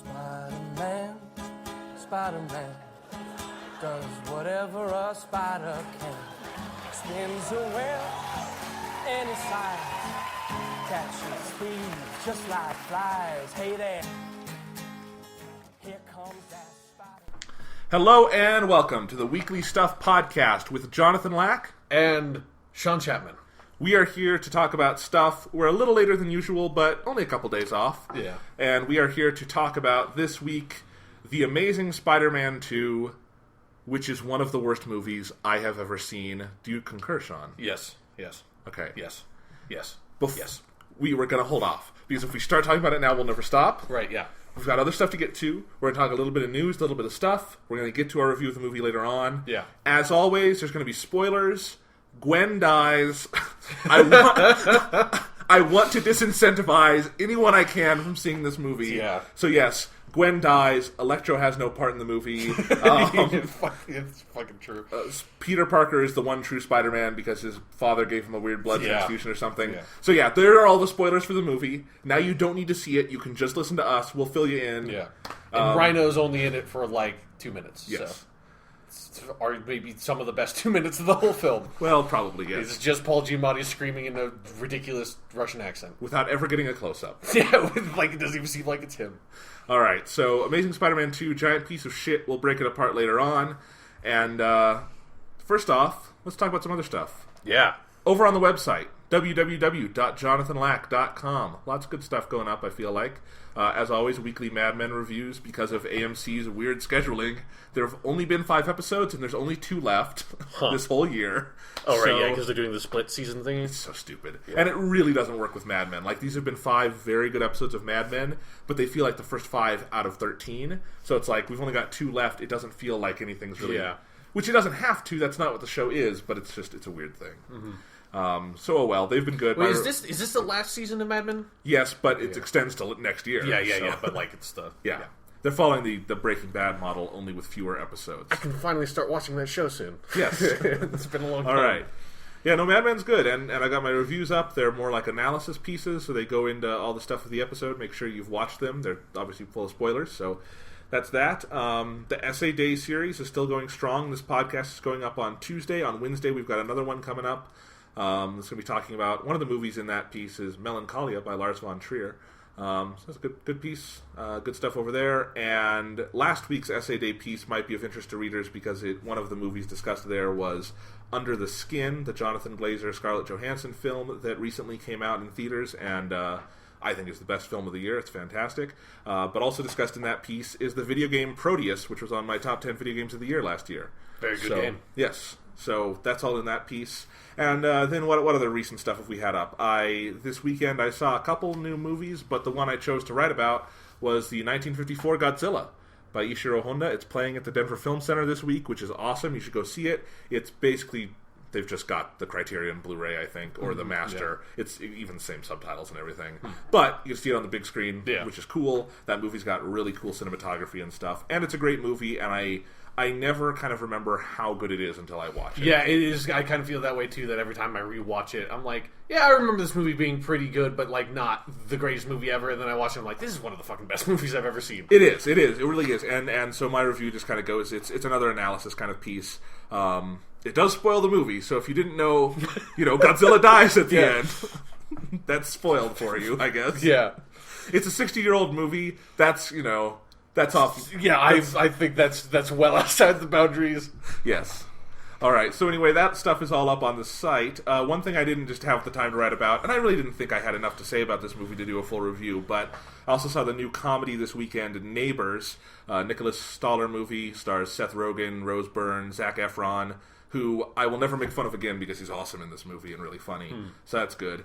Spider-Man, Spider-Man does whatever a spider can. Spins a web any size, catches thieves just like flies. Hey there, here comes that spider. Hello and welcome to the Weekly Stuff Podcast with Jonathan Lack and Sean Chapman. We are here to talk about stuff. We're a little later than usual, but only a couple days off. Yeah. And we are here to talk about this week, The Amazing Spider-Man 2, which is one of the worst movies I have ever seen. Do you concur, Sean? Yes. Okay. Yes. Yes. We were going to hold off, because if we start talking about it now, we'll never stop. Right, yeah. We've got other stuff to get to. We're going to talk a little bit of news, a little bit of stuff. We're going to get to our review of the movie later on. Yeah. As always, there's going to be spoilers. Gwen dies. I want to disincentivize anyone I can from seeing this movie. Yeah. So yes, Gwen dies. Electro has no part in the movie. It's fucking true. Peter Parker is the one true Spider-Man because his father gave him a weird blood transfusion or something. Yeah. So yeah, there are all the spoilers for the movie. Now you don't need to see it. You can just listen to us. We'll fill you in. Yeah. And Rhino's only in it for like 2 minutes. Yes. So. Or maybe some of the best 2 minutes of the whole film. Well, probably, yes. It's just Paul Giamatti screaming in a ridiculous Russian accent. Without ever getting a close-up. Yeah, it doesn't even seem like it's him. Alright, so Amazing Spider-Man 2, giant piece of shit. We'll break it apart later on. And, first off, let's talk about some other stuff. Yeah. Over on the website, www.jonathanlack.com. Lots of good stuff going up, I feel like. As always, weekly Mad Men reviews. Because of AMC's weird scheduling, there have only been 5 episodes, and there's only 2 left this whole year. Oh, right, yeah, because they're doing the split season thing. It's so stupid. Yeah. And it really doesn't work with Mad Men. Like, these have been 5 very good episodes of Mad Men, but they feel like the first 5 out of 13. So it's like, we've only got 2 left. It doesn't feel like anything's really... Yeah. Which it doesn't have to. That's not what the show is, but it's a weird thing. Mm-hmm. So, oh well, they've been good. Wait, is this the last season of Mad Men? Yes, but it extends to next year. Yeah, but like it's the... Yeah. They're following the Breaking Bad model, only with fewer episodes. I can finally start watching that show soon. Yes. It's been a long time. All right. Yeah, no, Mad Men's good, and I got my reviews up. They're more like analysis pieces, so they go into all the stuff of the episode, make sure you've watched them. They're obviously full of spoilers, so that's that. The Essay Day series is still going strong. This podcast is going up on Tuesday. On Wednesday, we've got another one coming up. It's going to be talking about one of the movies in that piece is Melancholia by Lars von Trier. So that's a good piece, good stuff over there. And last week's Essay Day piece might be of interest to readers because one of the movies discussed there was Under the Skin, the Jonathan Glazer, Scarlett Johansson film that recently came out in theaters, and I think is the best film of the year. It's fantastic. But also discussed in that piece is the video game Prometheus, which was on my top 10 video games of the year last year. Very good game. Yes. So that's all in that piece. And then what other recent stuff have we had up? This weekend I saw a couple new movies, but the one I chose to write about was the 1954 Godzilla by Ishiro Honda. It's playing at the Denver Film Center this week, which is awesome. You should go see it. It's basically... They've just got the Criterion Blu-ray, I think, or the Master. Yeah. It's even the same subtitles and everything. But you can see it on the big screen, which is cool. That movie's got really cool cinematography and stuff. And it's a great movie, and I never kind of remember how good it is until I watch it. Yeah, it is. I kind of feel that way, too, that every time I rewatch it, I'm like, yeah, I remember this movie being pretty good, but, like, not the greatest movie ever. And then I watch it, I'm like, this is one of the fucking best movies I've ever seen. It is. It really is. And so my review just kind of goes, it's another analysis kind of piece. It does spoil the movie, so if you didn't know, Godzilla dies at the end. That's spoiled for you, I guess. Yeah. It's a 60-year-old movie. That's off. Yeah, I think that's well outside the boundaries. Yes. All right, so anyway, that stuff is all up on the site. One thing I didn't just have the time to write about, and I really didn't think I had enough to say about this movie to do a full review, but I also saw the new comedy this weekend, Neighbors. Nicholas Stoller movie, stars Seth Rogen, Rose Byrne, Zac Efron, who I will never make fun of again because he's awesome in this movie and really funny. So that's good.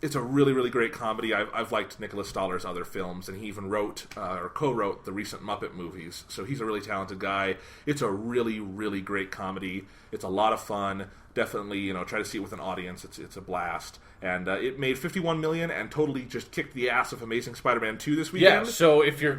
It's a really, really great comedy. I've liked Nicholas Stoller's other films, and he even wrote or co-wrote the recent Muppet movies. So he's a really talented guy. It's a really, really great comedy. It's a lot of fun. Definitely, try to see it with an audience. It's a blast. And it made $51 million and totally just kicked the ass of Amazing Spider-Man 2 this weekend. Yeah, so if you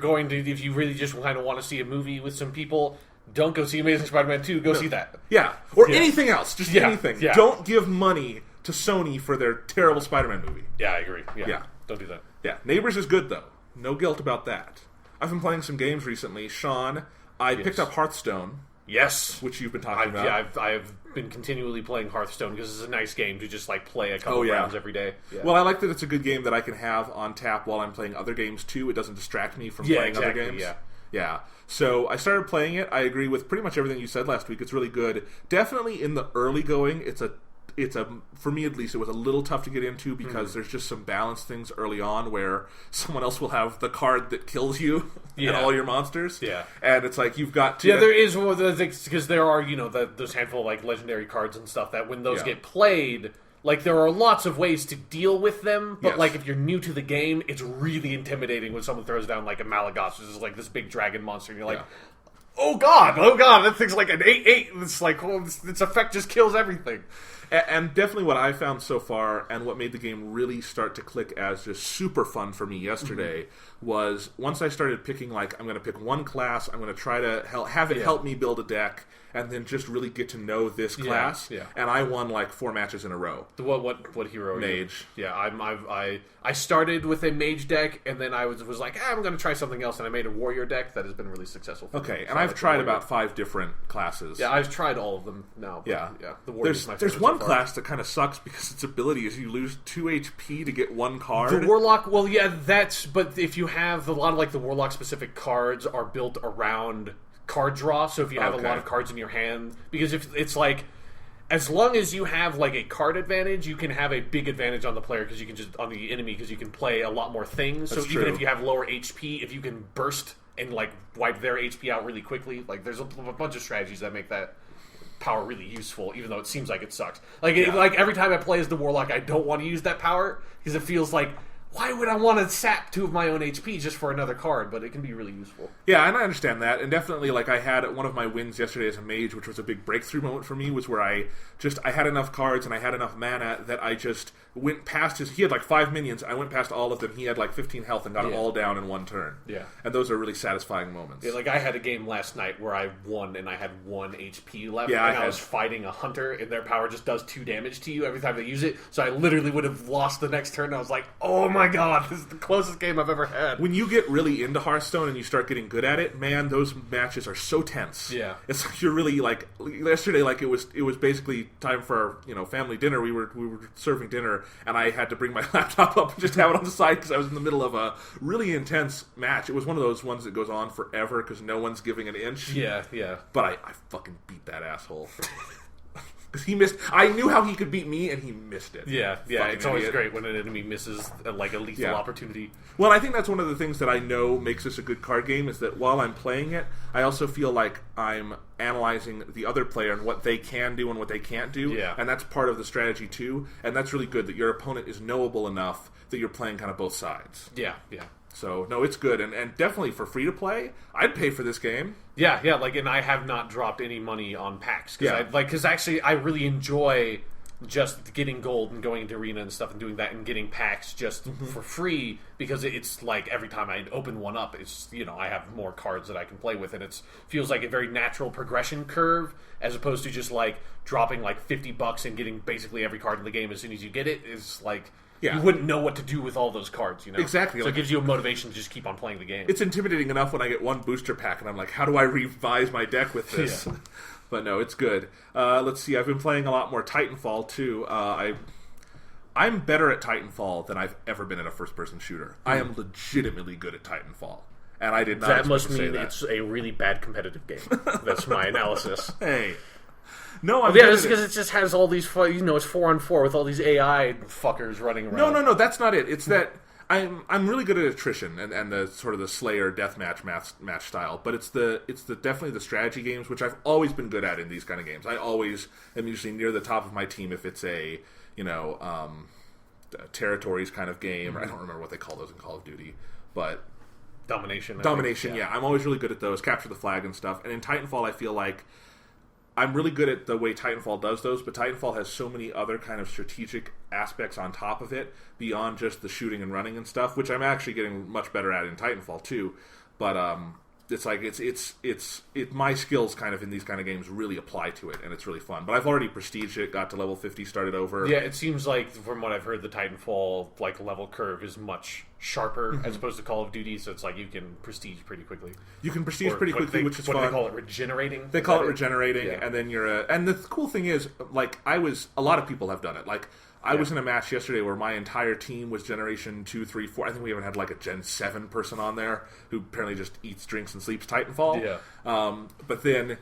really just kind of want to see a movie with some people... Don't go see Amazing Spider-Man 2. Go see that. Yeah. Or anything else. Just anything. Yeah. Don't give money to Sony for their terrible Spider-Man movie. Yeah, I agree. Yeah. Don't do that. Yeah. Neighbors is good, though. No guilt about that. I've been playing some games recently. Sean, I picked up Hearthstone. Yes. Which you've been talking about. Yeah, I've been continually playing Hearthstone because it's a nice game to just like play a couple rounds every day. Yeah. Well, I like that it's a good game that I can have on tap while I'm playing other games too. It doesn't distract me from playing other games. Yeah. So I started playing it. I agree with pretty much everything you said last week. It's really good. Definitely in the early going, it's a for me at least, it was a little tough to get into because there's just some balance things early on where someone else will have the card that kills you and all your monsters. Yeah. And it's like you've got to... Yeah, there is one of the things, because there are, those handful of like legendary cards and stuff that when those get played, like there are lots of ways to deal with them, but like if you're new to the game, it's really intimidating when someone throws down like a Malagos, which is like this big dragon monster, and you're like... Oh god, that thing's like an 8/8. It's like, its effect just kills everything. And definitely what I found so far, and what made the game really start to click as just super fun for me yesterday, was once I started picking, like, I'm going to pick one class, I'm going to try to have it help me build a deck, and then just really get to know this class. Yeah. And I won like 4 matches in a row. What hero are you? Mage. Yeah, I started with a mage deck, and then I was like, I'm going to try something else, and I made a warrior deck that has been really successful for me. Okay, and I've tried about 5 different classes. Yeah, I've tried all of them now. Yeah. The warrior's my favorite. There's one class that kind of sucks because its ability is you lose 2 HP to get 1 card. The warlock, well, yeah, but if you have a lot of like the warlock specific cards are built around card draw, so if you have a lot of cards in your hand, because if it's like, as long as you have like a card advantage, you can have a big advantage on the player because you can just on the enemy because you can play a lot more things. That's so true. Even if you have lower HP, if you can burst and like wipe their HP out really quickly, like there's a bunch of strategies that make that power really useful, even though it seems like it sucks. Like like every time I play as the warlock, I don't want to use that power because it feels like, why would I want to sap 2 of my own HP just for another card? But it can be really useful. Yeah, and I understand that. And definitely, like, I had one of my wins yesterday as a mage, which was a big breakthrough moment for me, was where I had enough cards and I had enough mana that I just went past he had like 5 minions, I went past all of them, he had like 15 health and got them all down in 1 turn. Yeah. And those are really satisfying moments. Yeah, like I had a game last night where I won and I had 1 HP left, and I was fighting a hunter and their power just does 2 damage to you every time they use it, so I literally would have lost the next turn, and I was like, oh my god, this is the closest game I've ever had. When you get really into Hearthstone and you start getting good at it, man, those matches are so tense. Yeah. It's like you're really like yesterday, like it was basically time for family dinner. We were serving dinner, and I had to bring my laptop up and just have it on the side because I was in the middle of a really intense match. It was one of those ones that goes on forever because no one's giving an inch. Yeah. But I fucking beat that asshole. Because he missed. I knew how he could beat me, and he missed it. Yeah. Fucking It's always idiot. great when an enemy misses like a lethal opportunity. Well, I think that's one of the things that I know makes this a good card game is that while I'm playing it, I also feel like I'm analyzing the other player and what they can do and what they can't do. Yeah. And that's part of the strategy too. And that's really good that your opponent is knowable enough that you're playing kind of both sides. Yeah. So, no, it's good. And definitely for free to play, I'd pay for this game. Yeah, like, and I have not dropped any money on packs. Yeah. Because actually I really enjoy just getting gold and going into arena and stuff and doing that and getting packs just for free, because it's like every time I open one up, it's, I have more cards that I can play with, and it feels like a very natural progression curve as opposed to just like dropping like $50 and getting basically every card in the game as soon as you get it. Is like, you wouldn't know what to do with all those cards, Exactly. So it gives you a motivation to just keep on playing the game. It's intimidating enough when I get one booster pack and I'm like, how do I revise my deck with this? Yeah. But no, it's good. Let's see, I've been playing a lot more Titanfall too. I'm better at Titanfall than I've ever been at a first-person shooter. I am legitimately good at Titanfall. And I did not That must expect to say mean that. it's a really bad competitive game. That's my analysis. Hey. No, I'm Yeah, it's because it just has all these, it's 4-on-4 with all these AI fuckers running around. No, that's not it. It's that I'm really good at attrition and the sort of the Slayer deathmatch match style, but it's definitely the strategy games, which I've always been good at in these kind of games. I always am usually near the top of my team if it's a territories kind of game. Or I don't remember what they call those in Call of Duty, but Domination. Yeah. I'm always really good at those, capture the flag and stuff. And in Titanfall, I feel like I'm really good at the way Titanfall does those, but Titanfall has so many other kind of strategic aspects on top of it, beyond just the shooting and running and stuff, which I'm actually getting much better at in Titanfall too. But it's like my skills kind of in these kind of games really apply to it, and it's really fun. But I've already prestiged it, got to level 50, started over. Yeah, it seems like from what I've heard, the Titanfall like level curve is much sharper as opposed to Call of Duty, so it's like you can prestige pretty quickly. You can prestige pretty quickly, which is fun. What do they call it? Regenerating? They call it regenerating, and then and the cool thing is, like, a lot of people have done it. Like, I was in a match yesterday where my entire team was Generation 2, 3, 4. I think we even had like a Gen 7 person on there who apparently just eats, drinks, and sleeps Titanfall. Yeah. But then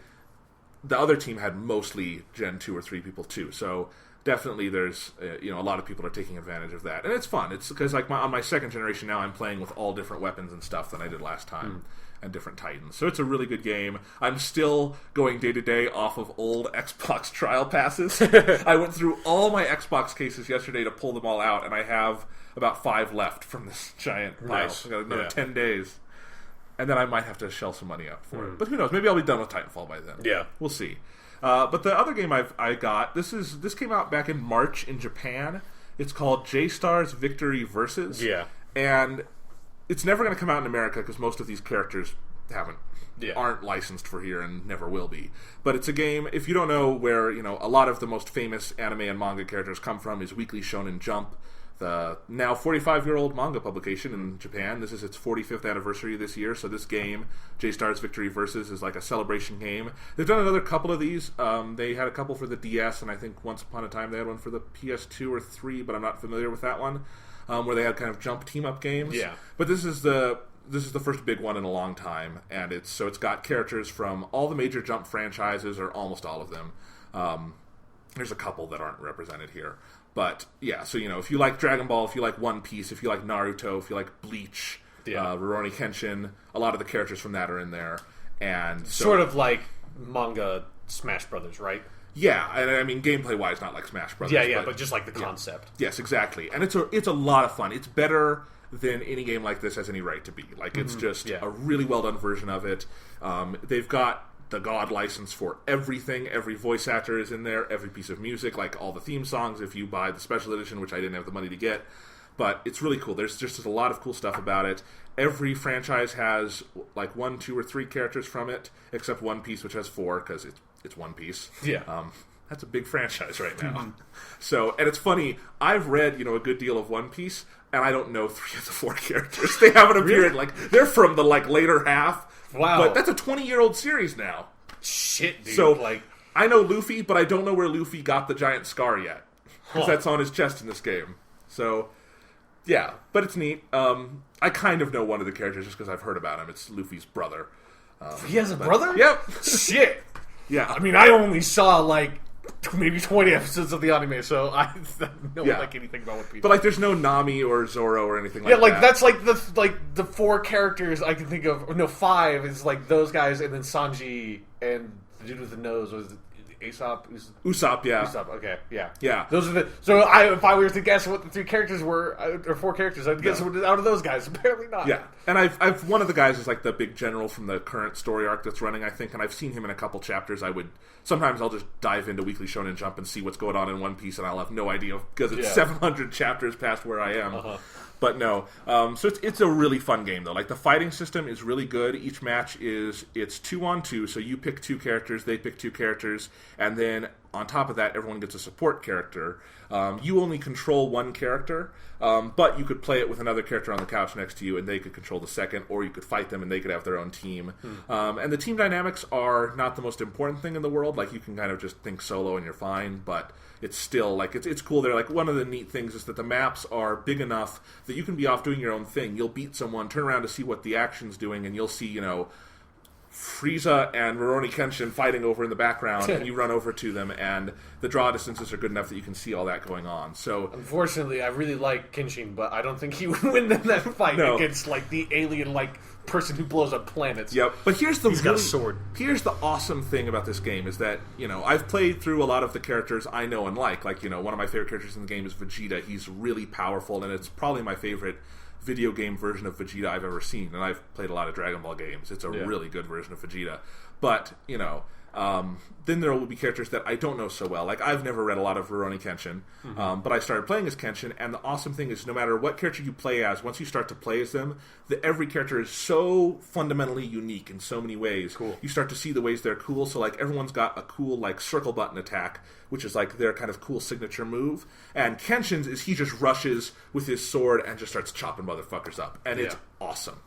the other team had mostly Gen 2 or 3 people too. So definitely there's, a lot of people are taking advantage of that. And it's fun. It's because like on my second generation now, I'm playing with all different weapons and stuff than I did last time. And different Titans. So it's a really good game. I'm still going day to day off of old Xbox trial passes. I went through all my Xbox cases yesterday to pull them all out, and I have about 5 left from this giant pile. Nice. I got another 10 days. And then I might have to shell some money out for it. But who knows? Maybe I'll be done with Titanfall by then. Yeah. We'll see. But the other game I got, this came out back in March in Japan. It's called J-Stars Victory Versus. Yeah. And it's never going to come out in America because most of these characters aren't licensed for here and never will be. But it's a game, if you don't know where, a lot of the most famous anime and manga characters come from is Weekly Shonen Jump, the now 45-year-old manga publication in Japan. This is its 45th anniversary this year, so this game, J-Stars Victory Versus, is like a celebration game. They've done another couple of these. They had a couple for the DS, and I think once upon a time they had one for the PS2 or 3, but I'm not familiar with that one. Where they had kind of jump team-up games. Yeah. But this is the first big one in a long time, and it's got characters from all the major Jump franchises, or almost all of them. There's a couple that aren't represented here. But, yeah, so, if you like Dragon Ball, if you like One Piece, if you like Naruto, if you like Bleach, Rurouni Kenshin, a lot of the characters from that are in there. And so, sort of like manga Smash Brothers, right? Yeah, and I mean, gameplay-wise, not like Smash Brothers. But just like the concept. Yes, exactly. And it's a lot of fun. It's better than any game like this has any right to be. Like, it's just a really well-done version of it. They've got the God license for everything. Every voice actor is in there. Every piece of music, like all the theme songs, if you buy the special edition, which I didn't have the money to get. But it's really cool. There's just a lot of cool stuff about it. Every franchise has like 1, 2, or 3 characters from it, except One Piece, which has 4, because it's One Piece. Yeah. That's a big franchise right now. So, and it's funny, I've read, a good deal of One Piece, and I don't know 3 of the 4 characters. They haven't appeared, they're from the, later half. Wow. But that's a 20-year-old series now. Shit, dude. So, I know Luffy, but I don't know where Luffy got the giant scar yet. Because that's on his chest in this game. So, yeah, but it's neat. I kind of know one of the characters just because I've heard about him. It's Luffy's brother. He has a brother? Yep. Shit. Yeah. I mean, I only saw, maybe 20 episodes of the anime, so I don't know anything about what people. But there's no Nami or Zoro or anything like that. Yeah, that's the 4 characters I can think of. No, 5 is those guys, and then Sanji and the dude with the nose was Aesop. Usopp, yeah. Usopp, okay, yeah, yeah. Those are the. So if I were to guess what the 3 characters were, or 4 characters, I'd guess out of those guys. Apparently not. Yeah, and I've one of the guys is the big general from the current story arc that's running, I think, and I've seen him in a couple chapters. Sometimes I'll just dive into Weekly Shonen Jump and see what's going on in One Piece, and I'll have no idea because it's 700 chapters past where I am. But no, so it's a really fun game though. The fighting system is really good. Each match it's 2-on-2, so you pick 2 characters, they pick 2 characters, and then on top of that, everyone gets a support character. You only control one character, but you could play it with another character on the couch next to you, and they could control the second, or you could fight them, and they could have their own team. And the team dynamics are not the most important thing in the world. You can kind of just think solo and you're fine, but it's still, it's cool. They're one of the neat things is that the maps are big enough that you can be off doing your own thing. You'll beat someone, turn around to see what the action's doing, and you'll see, Frieza and Rurouni Kenshin fighting over in the background, and you run over to them, and the draw distances are good enough that you can see all that going on. So, unfortunately, I really like Kenshin, but I don't think he would win in that fight against the alien person who blows up planets. Yep. But he's got a sword. Here's the awesome thing about this game is that I've played through a lot of the characters I know and like. One of my favorite characters in the game is Vegeta. He's really powerful, and it's probably my favorite video game version of Vegeta I've ever seen, and I've played a lot of Dragon Ball games. It's a really good version of Vegeta. But, Then there will be characters that I don't know so well. Like, I've never read a lot of Rurouni Kenshin, but I started playing as Kenshin, and the awesome thing is no matter what character you play as, once you start to play as them, every character is so fundamentally unique in so many ways. Cool. You start to see the ways they're cool, so like everyone's got a cool like circle button attack, which is like their kind of cool signature move, and Kenshin's is he just rushes with his sword and just starts chopping motherfuckers up, and it's awesome.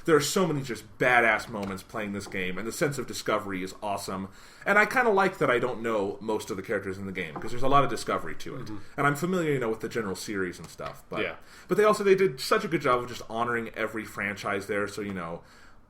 There are so many just badass moments playing this game, and the sense of discovery is awesome. And I kind of like that I don't know most of the characters in the game, because there's a lot of discovery to it. And I'm familiar, with the general series and stuff. But they did such a good job of just honoring every franchise there. So,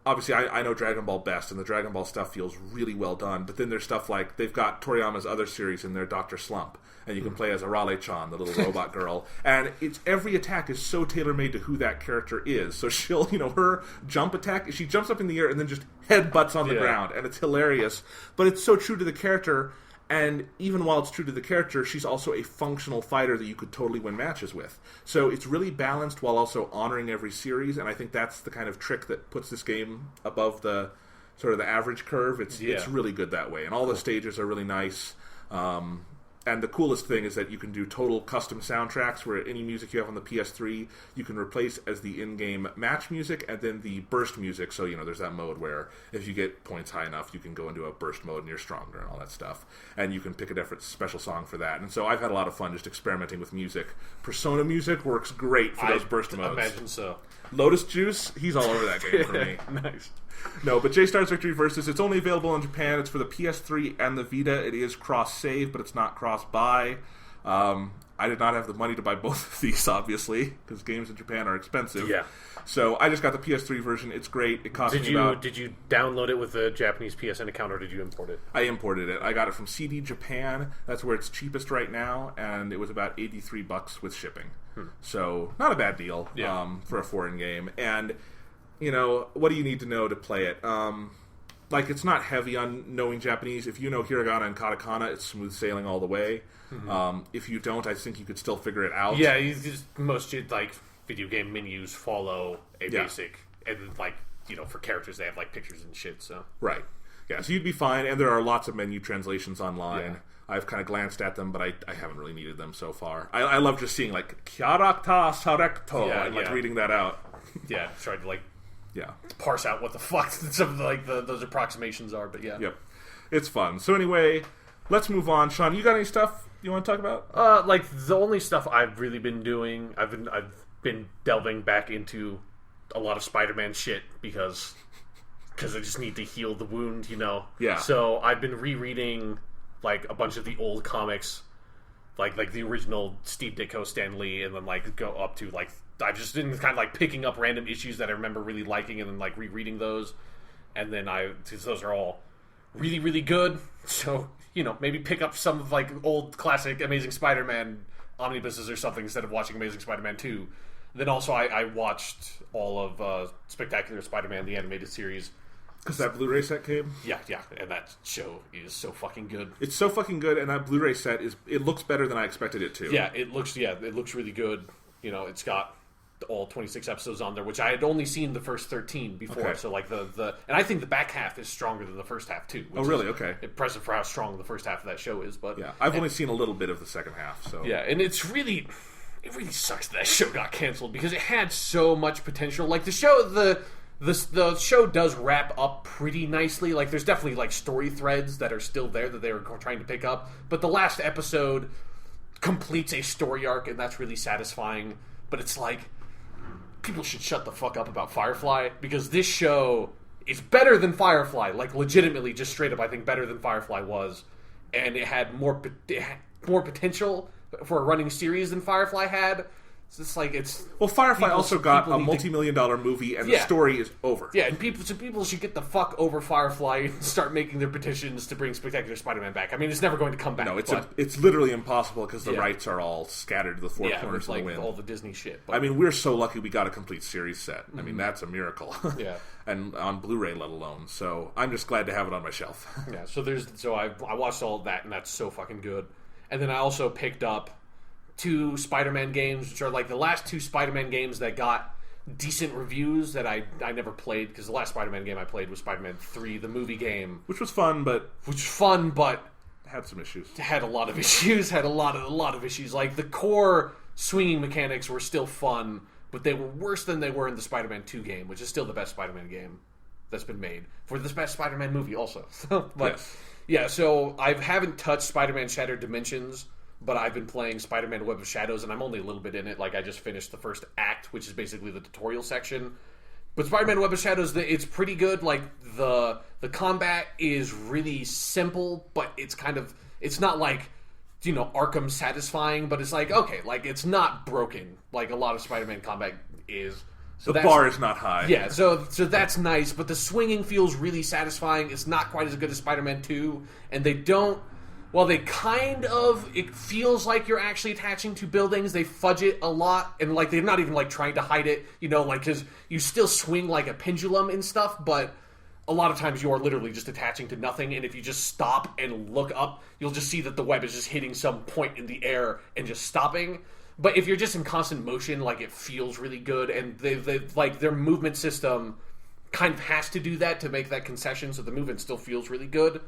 obviously I know Dragon Ball best, and the Dragon Ball stuff feels really well done. But then there's stuff like, they've got Toriyama's other series in there, Dr. Slump. And you can play as Arale-chan, the little robot girl. And every attack is so tailor-made to who that character is. So she'll, her jump attack, she jumps up in the air and then just headbutts on the ground. And it's hilarious. But it's so true to the character. And even while it's true to the character, she's also a functional fighter that you could totally win matches with. So it's really balanced while also honoring every series. And I think that's the kind of trick that puts this game above the sort of the average curve. It's really good that way. And all the stages are really nice. And the coolest thing is that you can do total custom soundtracks where any music you have on the PS3 you can replace as the in-game match music and then the burst music. So, there's that mode where if you get points high enough, you can go into a burst mode and you're stronger and all that stuff. And you can pick a different special song for that. And so I've had a lot of fun just experimenting with music. Persona music works great for those burst modes. I imagine so. Lotus Juice, he's all over that game for me. Nice. No, but J-Stars Victory Versus, it's only available in Japan. It's for the PS3 and the Vita. It is cross-save, but it's not cross-buy. I did not have the money to buy both of these, obviously, because games in Japan are expensive. Yeah. So I just got the PS3 version. It's great. It cost me about... Did you download it with a Japanese PSN account, or did you import it? I imported it. I got it from CD Japan. That's where it's cheapest right now, and it was about $83 with shipping. So, not a bad deal for a foreign game. And, what do you need to know to play it? It's not heavy on knowing Japanese. If you know hiragana and katakana, it's smooth sailing all the way. If you don't, I think you could still figure it out. Yeah, most video game menus follow a basic, and for characters they have pictures and shit. So right, yeah, so you'd be fine. And there are lots of menu translations online. Yeah. I've kind of glanced at them, but I haven't really needed them so far. I love just seeing Kyarakta Sarecto and reading that out. Yeah, tried to parse out what the fuck some of those approximations are, but Yep. It's fun. So anyway, let's move on. Sean, you got any stuff you want to talk about? The only stuff I've really been doing, I've been delving back into a lot of Spider-Man shit because I just need to heal the wound, Yeah. So I've been rereading a bunch of the old comics, like the original Steve Ditko, Stan Lee, and then go up to I've just been kind of picking up random issues that I remember really liking and then rereading those, and then those are all really, really good. So maybe pick up some of old classic Amazing Spider-Man omnibuses or something instead of watching Amazing Spider-Man 2. Then also I watched all of Spectacular Spider-Man, the animated series. Because that Blu-ray set came? Yeah, and that show is so fucking good. It's so fucking good, and that Blu-ray set it looks better than I expected it to. Yeah, it looks really good. It's got all 26 episodes on there, which I had only seen the first 13 before. Okay. So and I think the back half is stronger than the first half too. Oh, really? Okay. Impressive for how strong the first half of that show is. But yeah, I've only seen a little bit of the second half. So yeah, and it really sucks that show got canceled because it had so much potential. The show does wrap up pretty nicely. There's definitely story threads that are still there that they were trying to pick up. But the last episode completes a story arc, and that's really satisfying. But it's people should shut the fuck up about Firefly because this show is better than Firefly. Legitimately, just straight up, I think better than Firefly was, and it had more potential for a running series than Firefly had. It's well, Firefly also got a multi-million-dollar movie, and the story is over. Yeah, and people should get the fuck over Firefly and start making their petitions to bring Spectacular Spider-Man back. I mean, it's never going to come back. No, it's literally impossible because the rights are all scattered to the four corners of the wind. All the Disney shit. But, I mean, we're so lucky we got a complete series set. I mean, that's a miracle. Yeah, and on Blu-ray, let alone. So I'm just glad to have it on my shelf. Yeah. So I watched all of that, and that's so fucking good. And then I also picked up 2 Spider-Man games, which are the last 2 Spider-Man games that got decent reviews that I never played, because the last Spider-Man game I played was Spider-Man 3, the movie game. Which was fun, but had some issues. Had a lot of issues. Had a lot of issues. Like, the core swinging mechanics were still fun, but they were worse than they were in the Spider-Man 2 game, which is still the best Spider-Man game that's been made. For the best Spider-Man movie also. So I haven't touched Spider-Man Shattered Dimensions, but I've been playing Spider-Man Web of Shadows, and I'm only a little bit in it. Like, I just finished the first act, which is basically the tutorial section. But Spider-Man Web of Shadows, it's pretty good. Like, the combat is really simple, but it's not like, Arkham satisfying, but it's like, okay, like, it's not broken like a lot of Spider-Man combat is. So the bar is not high. Yeah, so that's nice, but the swinging feels really satisfying. It's not quite as good as Spider-Man 2, and they don't... Well, it feels like you're actually attaching to buildings. They fudge it a lot, and, like, they're not even, like, trying to hide it, because you still swing like a pendulum and stuff, but a lot of times you are literally just attaching to nothing, and if you just stop and look up, you'll just see that the web is just hitting some point in the air and just stopping. But if you're just in constant motion, like, it feels really good, and they like, their movement system kind of has to do that to make that concession, so the movement still feels really good.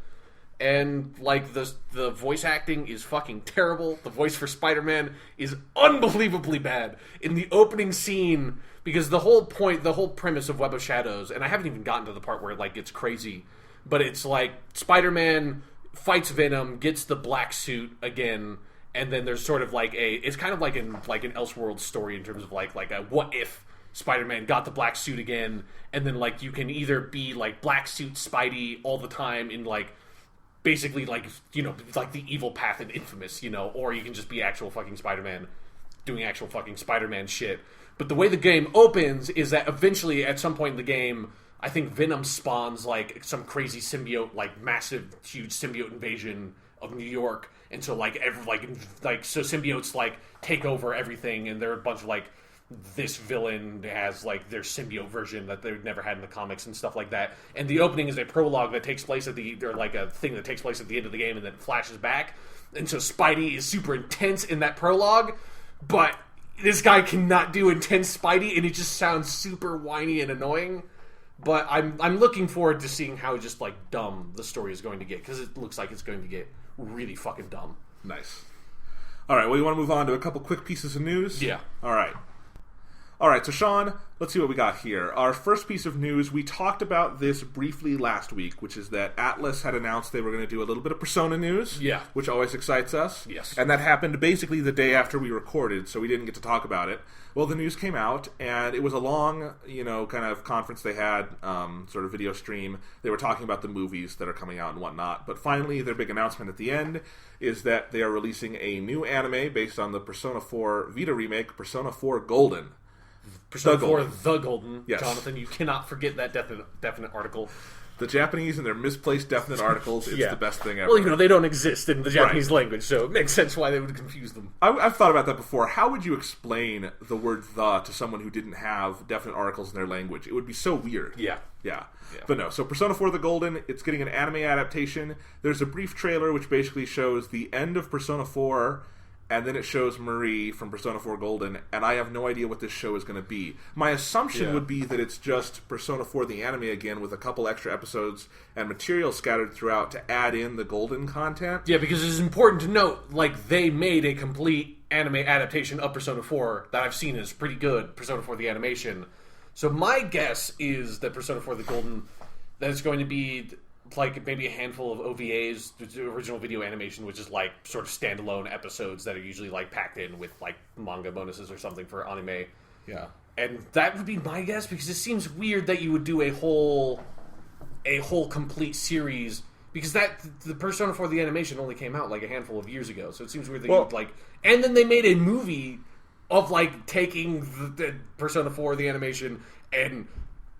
And, like, the voice acting is fucking terrible. The voice for Spider-Man is unbelievably bad. In the opening scene, because the whole premise of Web of Shadows, and I haven't even gotten to the part where it, like, gets crazy, but it's like Spider-Man fights Venom, gets the black suit again, and then there's sort of like it's kind of like an Elseworlds story in terms of like a what if Spider-Man got the black suit again, and then, like, you can either be like black suit Spidey all the time in, like, basically, like, like the evil path in Infamous, or you can just be actual fucking Spider-Man doing actual fucking Spider-Man shit. But the way the game opens is that eventually, at some point in the game, I think Venom spawns, like, some crazy symbiote, like, massive, huge symbiote invasion of New York, and so, like, so symbiotes, like, take over everything, and they're a bunch of, like, this villain has, like, their symbiote version that they've never had in the comics and stuff like that. And the opening is a prologue that takes place or like a thing that takes place at the end of the game and then flashes back. And so Spidey is super intense in that prologue, but this guy cannot do intense Spidey, and it just sounds super whiny and annoying. But I'm looking forward to seeing how just, like, dumb the story is going to get, because it looks like it's going to get really fucking dumb. Nice. All right, well, you want to move on to a couple quick pieces of news? Yeah. All right, so Sean, let's see what we got here. Our first piece of news, we talked about this briefly last week, which is that Atlas had announced they were going to do a little bit of Persona news, which always excites us. Yes. And that happened basically the day after we recorded, so we didn't get to talk about it. Well, the news came out, and it was a long, kind of conference they had, sort of video stream. They were talking about the movies that are coming out and whatnot. But finally, their big announcement at the end is that they are releasing a new anime based on the Persona 4 Vita remake, Persona 4 Golden. Persona 4 The Golden. Yes. Jonathan, you cannot forget that definite article. The Japanese and their misplaced definite articles, it's the best thing ever. Well, they don't exist in the Japanese language, so it makes sense why they would confuse them. I've thought about that before. How would you explain the word "the" to someone who didn't have definite articles in their language? It would be so weird. Yeah. But no, so Persona 4 The Golden, it's getting an anime adaptation. There's a brief trailer which basically shows the end of Persona 4, and then it shows Marie from Persona 4 Golden, and I have no idea what this show is going to be. My assumption would be that it's just Persona 4 the anime again with a couple extra episodes and material scattered throughout to add in the Golden content. Yeah, because it's important to note, like, they made a complete anime adaptation of Persona 4 that I've seen is pretty good, Persona 4 the animation. So my guess is that Persona 4 the Golden, that it's going to be like maybe a handful of OVAs, original video animation, which is like sort of standalone episodes that are usually like packed in with like manga bonuses or something for anime. Yeah. And that would be my guess, because it seems weird that you would do a whole complete series, because the Persona 4 the animation only came out like a handful of years ago. So it seems weird that you would like, and then they made a movie of like taking the Persona 4 the animation and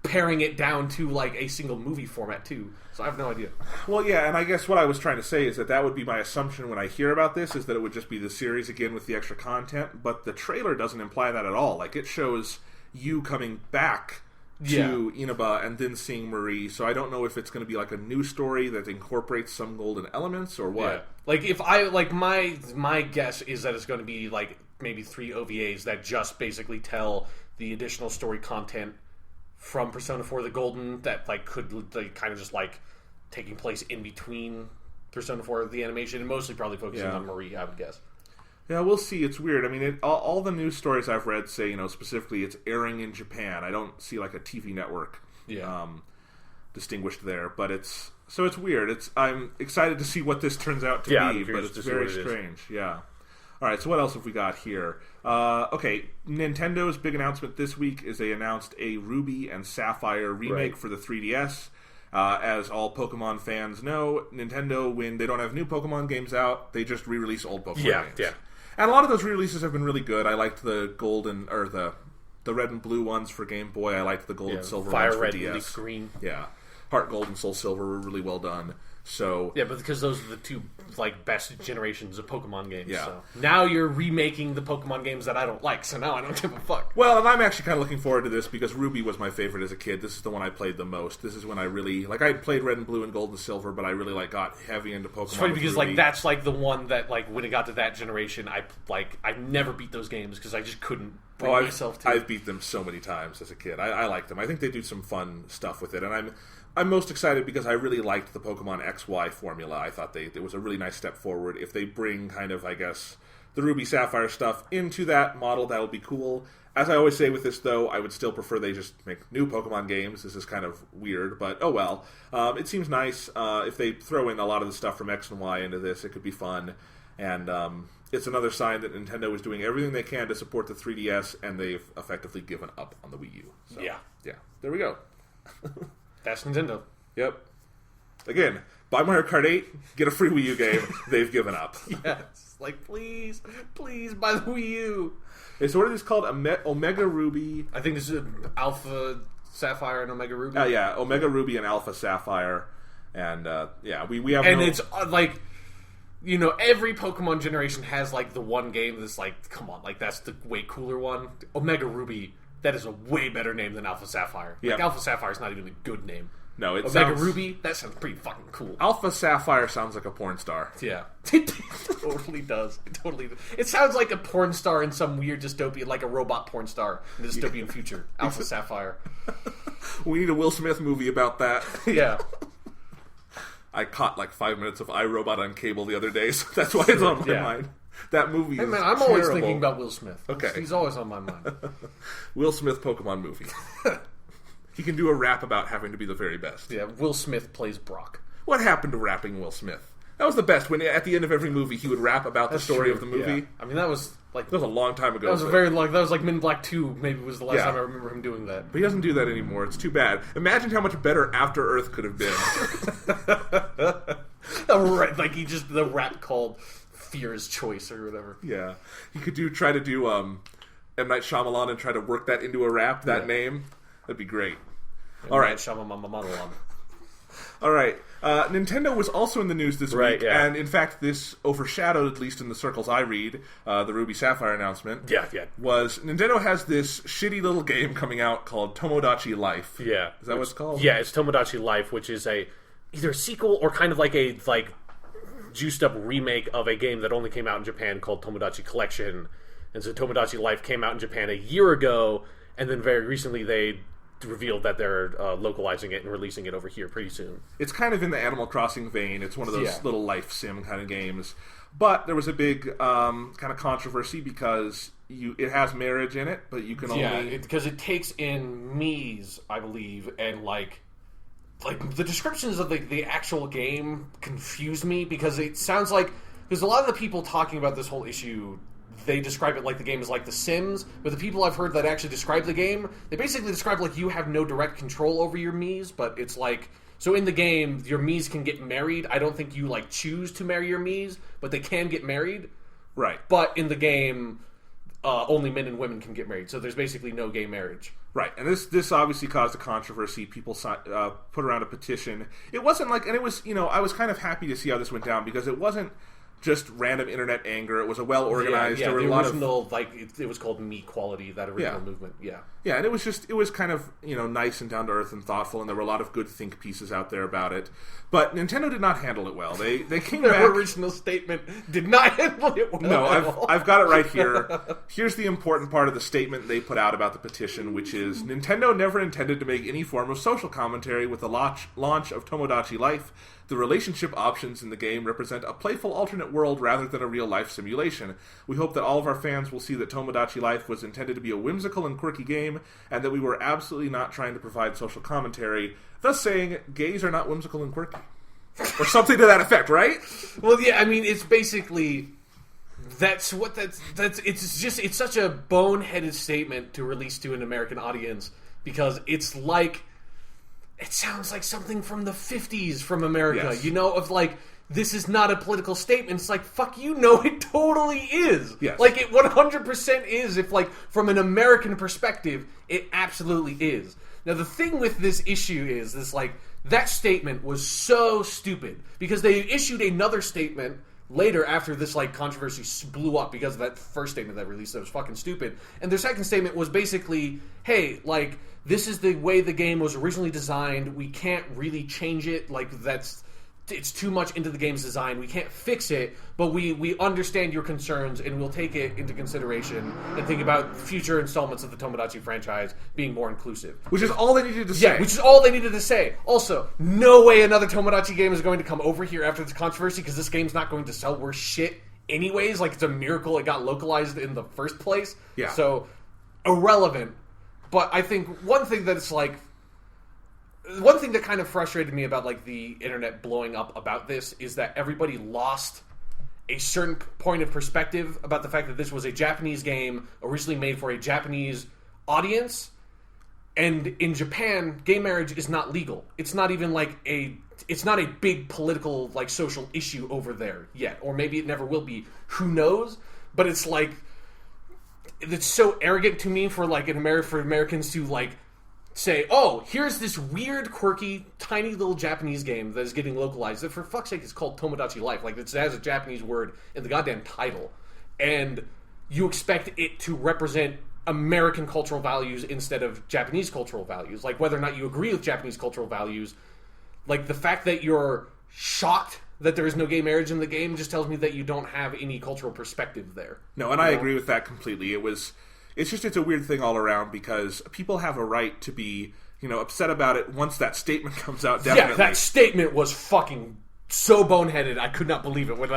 paring it down to like a single movie format too. So I have no idea. Well, yeah, and I guess what I was trying to say is that would be my assumption when I hear about this, is that it would just be the series again with the extra content, but the trailer doesn't imply that at all. Like, it shows you coming back to Inaba and then seeing Marie, so I don't know if it's going to be like a new story that incorporates some golden elements or what. Yeah. Like, if I, like, my guess is that it's going to be like maybe 3 OVAs that just basically tell the additional story content from Persona 4 the Golden that like could like, kind of just like taking place in between Persona 4 the animation, and mostly probably focusing on Marie, I would guess. Yeah, we'll see. It's weird. I mean, all the news stories I've read say, specifically it's airing in Japan. I don't see like a TV network distinguished there, but it's weird. I'm excited to see what this turns out to be, but it's very strange. Yeah. All right, so what else have we got here? Okay, Nintendo's big announcement this week is they announced a Ruby and Sapphire remake for the 3DS. As all Pokemon fans know, Nintendo, when they don't have new Pokemon games out, they just re-release old Pokemon games. Yeah. And a lot of those re-releases have been really good. I liked the golden, or the red and blue ones for Game Boy. I liked the gold and silver ones for DS. Fire Red, Leaf Green. Yeah. Heart Gold and Soul Silver were really well done. So yeah, but because those are the two like best generations of Pokemon games. Yeah. So now you're remaking the Pokemon games that I don't like, so now I don't give a fuck. Well, and I'm actually kind of looking forward to this because Ruby was my favorite as a kid. This is the one I played the most. This is when I really I played Red and Blue and Gold and Silver, but I really got heavy into Pokemon. It's funny because Ruby. That's the one that when it got to that generation, I never beat those games because I just couldn't bring myself to. I've beat them so many times as a kid. I like them. I think they do some fun stuff with it, and I'm most excited because I really liked the Pokemon XY formula. I thought it was a really nice step forward. If they bring kind of, I guess, the Ruby Sapphire stuff into that model, that'll be cool. As I always say with this, though, I would still prefer they just make new Pokemon games. This is kind of weird, but oh well. It seems nice. If they throw in a lot of the stuff from X and Y into this, it could be fun. And it's another sign that Nintendo is doing everything they can to support the 3DS, and they've effectively given up on the Wii U. So, yeah, there we go. That's Nintendo. Yep. Again, buy Mario Kart 8, get a free Wii U game. They've given up. Yes. Please buy the Wii U. Okay, so what are these called? Omega Ruby. I think this is Alpha Sapphire and Omega Ruby. Yeah, Omega Ruby and Alpha Sapphire. And, we have And it's, every Pokemon generation has, the one game that's, come on, that's the way cooler one. Omega Ruby... That is a way better name than Alpha Sapphire. Alpha Sapphire is not even a good name. No, it Omega Ruby, that sounds pretty fucking cool. Alpha Sapphire sounds like a porn star. Yeah. It totally does. It sounds like a porn star in some weird dystopian, like a robot porn star in the dystopian future. Alpha Sapphire. We need a Will Smith movie about that. Yeah. I caught 5 minutes of iRobot on cable the other day, so that's why it's on my mind. That movie is I'm always thinking about Will Smith. Okay. He's always on my mind. Will Smith Pokemon movie. He can do a rap about having to be the very best. Yeah, Will Smith plays Brock. What happened to rapping Will Smith? That was the best. When at the end of every movie, he would rap about the story of the movie. Yeah. I mean, that was that was a long time ago. That was very long. That was Men in Black 2. Maybe was the last time I remember him doing that. But he doesn't do that anymore. It's too bad. Imagine how much better After Earth could have been. Right, the rap called Fear is Choice or whatever. Yeah, he could try to do M. Night Shyamalan and try to work that into a rap. That name, that'd be great. All right, Shyamalan. All right, Nintendo was also in the news this week, and in fact, this overshadowed, at least in the circles I read, the Ruby Sapphire announcement. Yeah. Was Nintendo has this shitty little game coming out called Tomodachi Life. Yeah, is that what it's called? Yeah, it's Tomodachi Life, which is either a sequel or kind of a juiced up remake of a game that only came out in Japan called Tomodachi Collection. And so Tomodachi Life came out in Japan a year ago, and then very recently they revealed that they're localizing it and releasing it over here pretty soon. It's kind of in the Animal Crossing vein. It's one of those little life sim kind of games. But there was a big kind of controversy because it has marriage in it, but you can only... Yeah, because it takes in Mii's, I believe, and the descriptions of the actual game confuse me because it sounds like there's a lot of the people talking about this whole issue, they describe it like the game is like The Sims, but the people I've heard that actually describe the game, they basically describe you have no direct control over your Mii's, but it's so in the game, your Mii's can get married. I don't think you choose to marry your Mii's, but they can get married. Right. But in the game, only men and women can get married, so there's basically no gay marriage. Right, and this obviously caused a controversy. People put around a petition. It wasn't and it was, I was kind of happy to see how this went down because it wasn't just random internet anger. It was a well organized. Yeah, there were the a lot original, of it was called Me Quality. That original movement. Yeah. Yeah, and it was kind of, nice and down to earth and thoughtful, and there were a lot of good think pieces out there about it. But Nintendo did not handle it well. They came back. Their original statement did not handle it well. No, I've got it right here. Here's the important part of the statement they put out about the petition, which is Nintendo never intended to make any form of social commentary with the launch of Tomodachi Life. The relationship options in the game represent a playful alternate world rather than a real-life simulation. We hope that all of our fans will see that Tomodachi Life was intended to be a whimsical and quirky game, and that we were absolutely not trying to provide social commentary, thus saying gays are not whimsical and quirky. Or something to that effect, right? Well, yeah, I mean, it's basically... it's such a boneheaded statement to release to an American audience, because it's like... It sounds like something from the 50s from America, yes. Of like, this is not a political statement. It's like, fuck, it totally is. Yes. Like, it 100% is. If, like, from an American perspective, it absolutely is. Now, the thing with this issue is, that statement was so stupid, because they issued another statement later after this, controversy blew up because of that first statement that released that was fucking stupid. And their second statement was basically, hey, this is the way the game was originally designed. We can't really change it. It's too much into the game's design. We can't fix it, but we understand your concerns, and we'll take it into consideration and think about future installments of the Tomodachi franchise being more inclusive. Which is all they needed to say. Yeah, which is all they needed to say. Also, no way another Tomodachi game is going to come over here after this controversy, because this game's not going to sell worse shit anyways. It's a miracle it got localized in the first place. Yeah. So, irrelevant. But I think one thing that kind of frustrated me about the internet blowing up about this is that everybody lost a certain point of perspective about the fact that this was a Japanese game originally made for a Japanese audience, and in Japan, gay marriage is not legal. It's not even it's not a big political social issue over there yet, or maybe it never will be. Who knows? But it's it's so arrogant to me for for Americans to say, oh, here's this weird, quirky, tiny little Japanese game that is getting localized that for fuck's sake is called Tomodachi Life. It has a Japanese word in the goddamn title, and you expect it to represent American cultural values instead of Japanese cultural values. Whether or not you agree with Japanese cultural values, the fact that you're shocked that there is no gay marriage in the game just tells me that you don't have any cultural perspective there. No, and I agree with that completely. It's a weird thing all around, because people have a right to be, upset about it once that statement comes out, definitely. Yeah, that statement was fucking so boneheaded, I could not believe it. When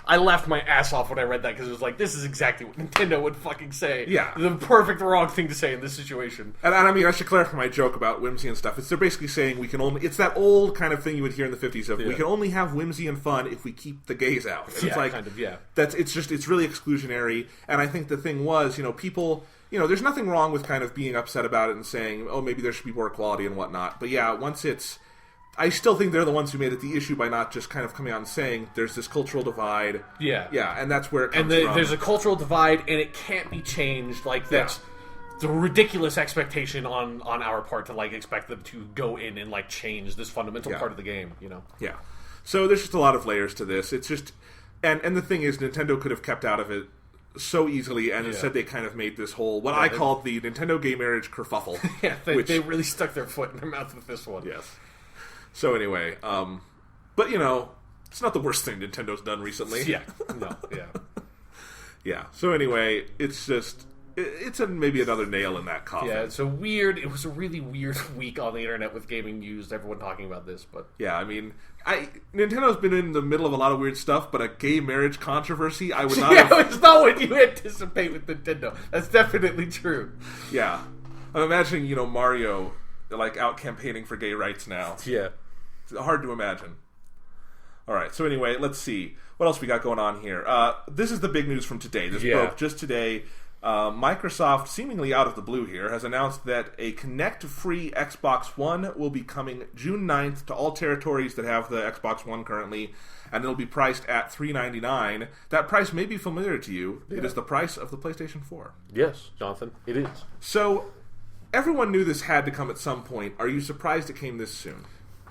I laughed my ass off when I read that, because it was this is exactly what Nintendo would fucking say. Yeah. The perfect wrong thing to say in this situation. And I mean, I should clarify my joke about whimsy and stuff. They're basically saying it's that old kind of thing you would hear in the 50s of, we can only have whimsy and fun if we keep the gays out. And it's really exclusionary, and I think the thing was, people... there's nothing wrong with kind of being upset about it and saying, oh, maybe there should be more equality and whatnot. But yeah, once it's... I still think they're the ones who made it the issue by not just kind of coming out and saying there's this cultural divide. Yeah. Yeah, and that's where it comes from. There's a cultural divide, and it can't be changed. That's the ridiculous expectation on our part to, expect them to go in and, change this fundamental part of the game, Yeah. So there's just a lot of layers to this. It's just... And the thing is, Nintendo could have kept out of it so easily, and instead they kind of made this whole I called the Nintendo gay marriage kerfuffle. Yeah, they really stuck their foot in their mouth with this one. Yes. So anyway, but it's not the worst thing Nintendo's done recently. Yeah. No. Yeah. Yeah. So anyway, it's just maybe another nail in that coffin. Yeah. It was a really weird week on the internet with gaming news. Everyone talking about this, but yeah, I mean, Nintendo's been in the middle of a lot of weird stuff, but a gay marriage controversy, I would not. It's not what you anticipate with Nintendo. That's definitely true. Yeah, I'm imagining Mario out campaigning for gay rights now. Yeah, it's hard to imagine. All right, so anyway, let's see what else we got going on here. This is the big news from today. This broke just today. Microsoft, seemingly out of the blue here, has announced that a Kinect-free Xbox One will be coming June 9th to all territories that have the Xbox One currently, and it'll be priced at $399. That price may be familiar to you. Yeah. It is the price of the PlayStation 4. Yes, Jonathan, it is. So, everyone knew this had to come at some point. Are you surprised it came this soon?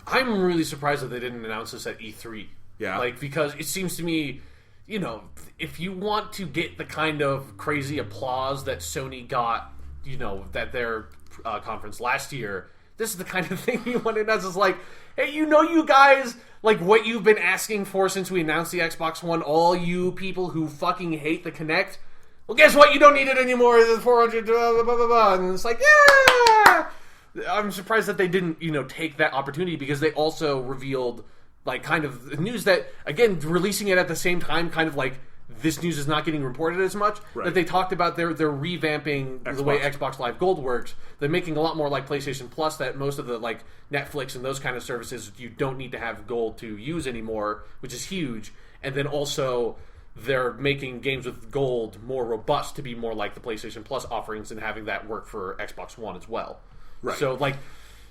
I'm really surprised that they didn't announce this at E3. Yeah. Because it seems to me... you know, if you want to get the kind of crazy applause that Sony got, you know, at their conference last year, this is the kind of thing you want to announce. It's like, hey, you know, you guys, like what you've been asking for since we announced the Xbox One, all you people who fucking hate the Kinect, well, guess what? You don't need it anymore. The 400, blah, blah, blah, blah. And it's like, yeah! I'm surprised that they didn't, you know, take that opportunity, because they also revealed, like, kind of news that, again, releasing it at the same time, kind of like, this news is not getting reported as much, that they talked about they're revamping the way Xbox Live Gold works. They're making a lot more like PlayStation Plus, that most of the, like, Netflix and those kind of services, you don't need to have Gold to use anymore, which is huge. And then also, they're making games with Gold more robust to be more like the PlayStation Plus offerings, and having that work for Xbox One as well. Right.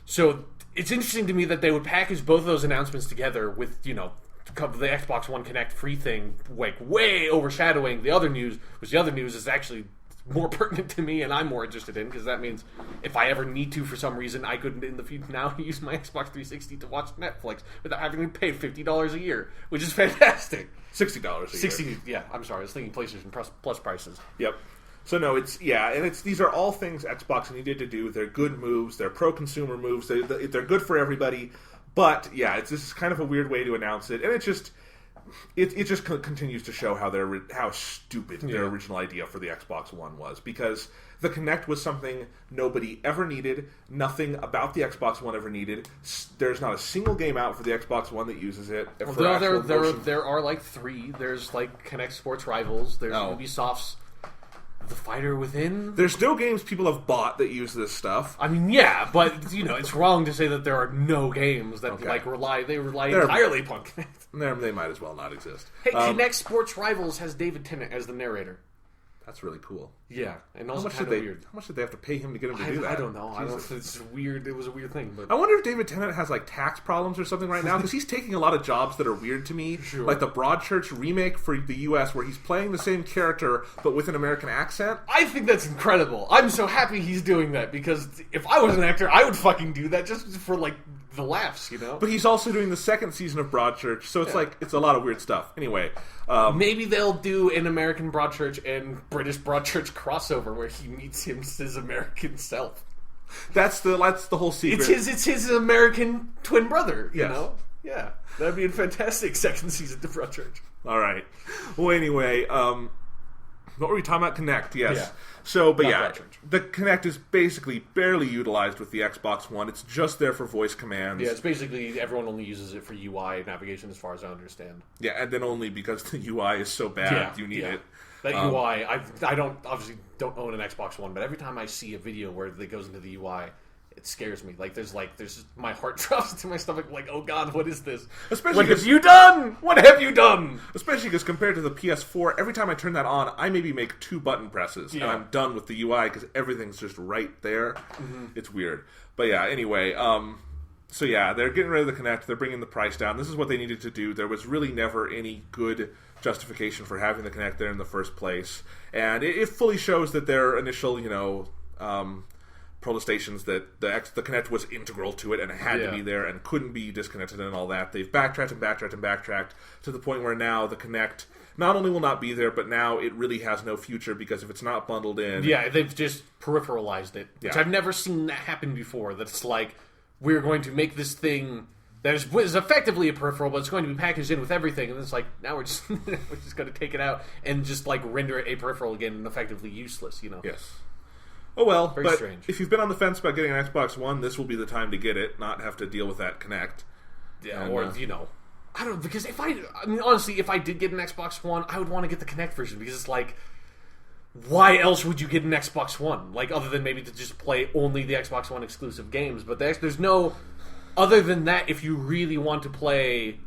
So it's interesting to me that they would package both of those announcements together with, you know, the Xbox One Kinect free thing, like, way overshadowing the other news, which the other news is actually more pertinent to me and I'm more interested in, because that means if I ever need to for some reason, I could in the future now use my Xbox 360 to watch Netflix without having to pay $50 a year, which is fantastic. $60 a year. Yeah, I'm sorry, I was thinking PlayStation Plus prices. Yep. So no, these are all things Xbox needed to do. They're good moves. They're pro-consumer moves. They're good for everybody. But yeah, this is kind of a weird way to announce it, and it just continues to show how stupid their original idea for the Xbox One was, because the Kinect was something nobody ever needed. Nothing about the Xbox One ever needed. There's not a single game out for the Xbox One that uses it. There are like 3. There's like Kinect Sports Rivals. There's Ubisoft's The Fighter Within. There's still games people have bought that use this stuff. I mean, yeah, but you know, it's wrong to say that there are no games that rely entirely upon Kinect. They might as well not exist. Hey, Kinect Sports Rivals has David Tennant as the narrator. That's really cool. Yeah, and also weird. How much did they have to pay him to get him to do that? I don't know. It's weird. It was a weird thing. But I wonder if David Tennant has like tax problems or something right now, because he's taking a lot of jobs that are weird to me, like the Broadchurch remake for the U.S., where he's playing the same character but with an American accent. I think that's incredible. I'm so happy he's doing that, because if I was an actor, I would fucking do that just for like the laughs, you know. But he's also doing the second season of Broadchurch, so it's like it's a lot of weird stuff. Anyway, maybe they'll do an American Broadchurch and British Broadchurch crossover where he meets his American self. That's the whole secret. It's his American twin brother. You know, yeah, that'd be a fantastic second season to Broadchurch. All right. Well, anyway, what were we talking about? Kinect, yes. Yeah. So, but the Kinect is basically barely utilized with the Xbox One. It's just there for voice commands. Yeah, it's basically everyone only uses it for UI navigation, as far as I understand. Yeah, and then only because the UI is so bad, you need it. That UI, I obviously don't own an Xbox One, but every time I see a video where it goes into the UI, it scares me. There's my heart drops into my stomach. Like, oh god, what is this? Especially what have you done? What have you done? Especially because compared to the PS4, every time I turn that on, I maybe make 2 button presses, and I'm done with the UI because everything's just right there. Mm-hmm. It's weird, but yeah. Anyway, so yeah, they're getting rid of the Kinect. They're bringing the price down. This is what they needed to do. There was really never any good justification for having the Kinect there in the first place, and it fully shows that their initial, protestations that the Kinect was integral to it and it had to be there and couldn't be disconnected and all that. They've backtracked to the point where now the Kinect not only will not be there, but now it really has no future, because if it's not bundled in... Yeah, they've just peripheralized it, which I've never seen that happen before. That it's like, we're going to make this thing that is effectively a peripheral, but it's going to be packaged in with everything, and it's like, now we're just going to take it out and just like render it a peripheral again and effectively useless, you know? Yes. Oh well, Very but strange. If you've been on the fence about getting an Xbox One, this will be the time to get it, not have to deal with that Kinect. Yeah, and, I don't know, because honestly, if I did get an Xbox One, I would want to get the Kinect version, because it's like, why else would you get an Xbox One? Like, other than maybe to just play only the Xbox One exclusive games, but there's no... Other than that, if you really want to play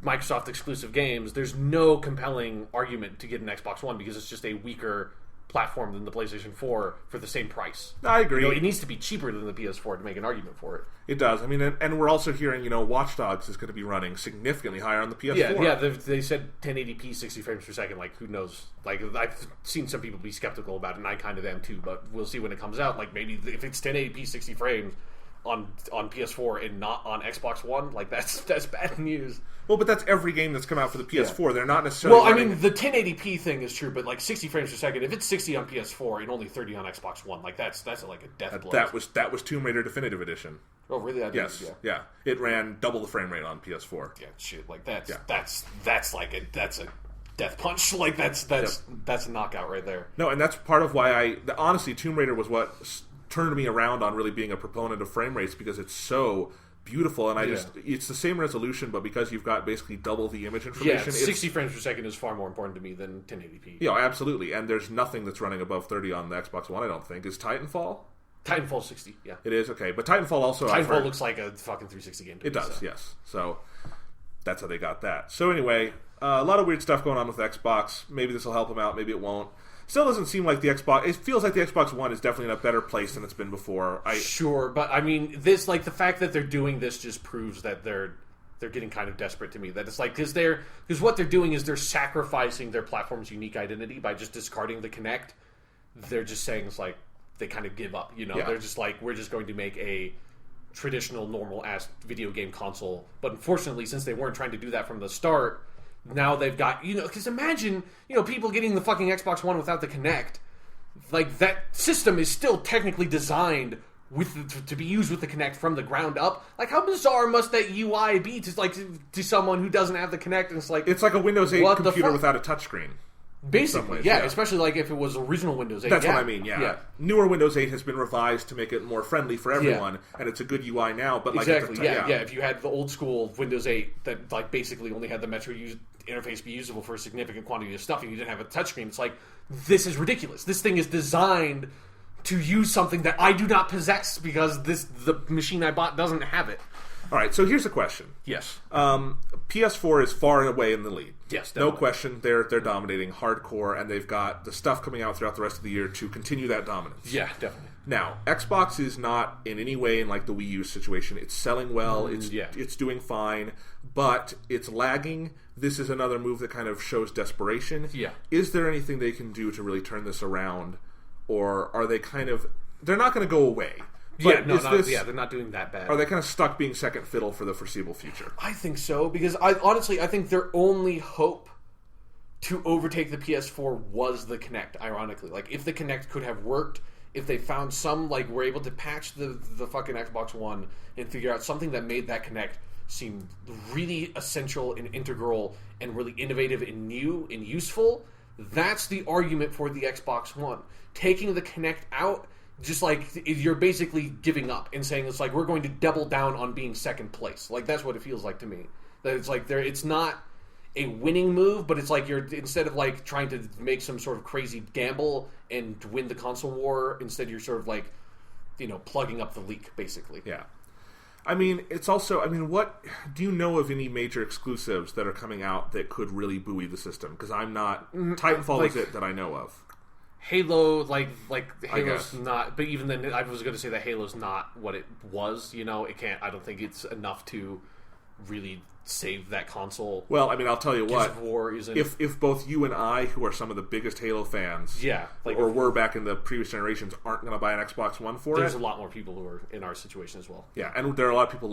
Microsoft exclusive games, there's no compelling argument to get an Xbox One, because it's just a weaker platform than the PlayStation 4 for the same price. I agree. It needs to be cheaper than the PS4 to make an argument for it. It does. I mean, and we're also hearing, Watch Dogs is going to be running significantly higher on the PS4. Yeah, they said 1080p, 60 frames per second. Like, who knows? Like, I've seen some people be skeptical about it, and I kind of am too, but we'll see when it comes out. Like, maybe if it's 1080p, 60 frames, on PS4 and not on Xbox One, like that's bad news. Well, but that's every game that's come out for the PS4. They're not necessarily. Well, I mean, the 1080p thing is true, but like 60 frames per second. If it's 60 on PS4 and only 30 on Xbox One, like that's like a death blow. That was Tomb Raider Definitive Edition. Oh, really? Yes. Yeah. It ran double the frame rate on PS4. Yeah, shit. Like that's like that's a death punch. Like that's a knockout right there. No, and that's part of why honestly, Tomb Raider was what turned me around on really being a proponent of frame rates, because it's so beautiful, and it's the same resolution, but because you've got basically double the image information. Yeah, 60 frames per second is far more important to me than 1080p. Yeah, absolutely, and there's nothing that's running above 30 on the Xbox One, I don't think. Is Titanfall? Titanfall 60, yeah. It is, okay, but Titanfall also... Titanfall looks like a fucking 360 game to me. It does, yes. So, that's how they got that. So anyway, a lot of weird stuff going on with Xbox. Maybe this will help them out, maybe it won't. Still doesn't seem like the Xbox... It feels like the Xbox One is definitely in a better place than it's been before. Sure, but I mean, this, like, the fact that they're doing this just proves that they're getting kind of desperate to me. That it's like, because what they're doing is they're sacrificing their platform's unique identity by just discarding the Kinect. They're just saying, it's like, they kind of give up, you know? Yeah. They're just like, we're just going to make a traditional, normal-ass video game console. But unfortunately, since they weren't trying to do that from the start... Now they've got, because imagine, people getting the fucking Xbox One without the Kinect. Like, that system is still technically designed to be used with the Kinect from the ground up. Like, how bizarre must that UI be to someone who doesn't have the Kinect? And it's like a Windows 8 computer without a touchscreen. Basically, ways, yeah, especially like if it was original Windows 8. That's what I mean, yeah. Newer Windows 8 has been revised to make it more friendly for everyone, and it's a good UI now. But like exactly, yeah. If you had the old school Windows 8 that like basically only had the Metro interface be usable for a significant quantity of stuff, and you didn't have a touchscreen, it's like, this is ridiculous. This thing is designed to use something that I do not possess because the machine I bought doesn't have it. All right, so here's a question. Yes. PS4 is far and away in the lead. Yes, definitely. No question. They're dominating hardcore, and they've got the stuff coming out throughout the rest of the year to continue that dominance. Yeah, definitely. Now, Xbox is not in any way in like the Wii U situation. It's selling well. It's doing fine, but it's lagging. This is another move that kind of shows desperation. Yeah. Is there anything they can do to really turn this around, or are they kind of... They're not going to go away. But they're not doing that bad. Are they kind of stuck being second fiddle for the foreseeable future? I think so, because I think their only hope to overtake the PS4 was the Kinect, ironically. Like, if the Kinect could have worked, if they found some, like, were able to patch the fucking Xbox One and figure out something that made that Kinect seem really essential and integral and really innovative and new and useful, that's the argument for the Xbox One. Taking the Kinect out... Just like you're basically giving up and saying it's like we're going to double down on being second place. Like that's what it feels like to me. That it's like it's not a winning move, but it's like you're instead of like trying to make some sort of crazy gamble and win the console war, instead you're sort of like plugging up the leak basically. Yeah. I mean, it's also what do you know of any major exclusives that are coming out that could really buoy the system? Because I'm not Titanfall is it that I know of. Halo, like Halo's not, but even then, I was going to say that Halo's not what it was. It can't. I don't think it's enough to really save that console. Well, I mean, I'll tell you Gears what. Of War isn't... If both you and I, who are some of the biggest Halo fans, or were back in the previous generations, aren't going to buy an Xbox One for there's a lot more people who are in our situation as well. Yeah, and there are a lot of people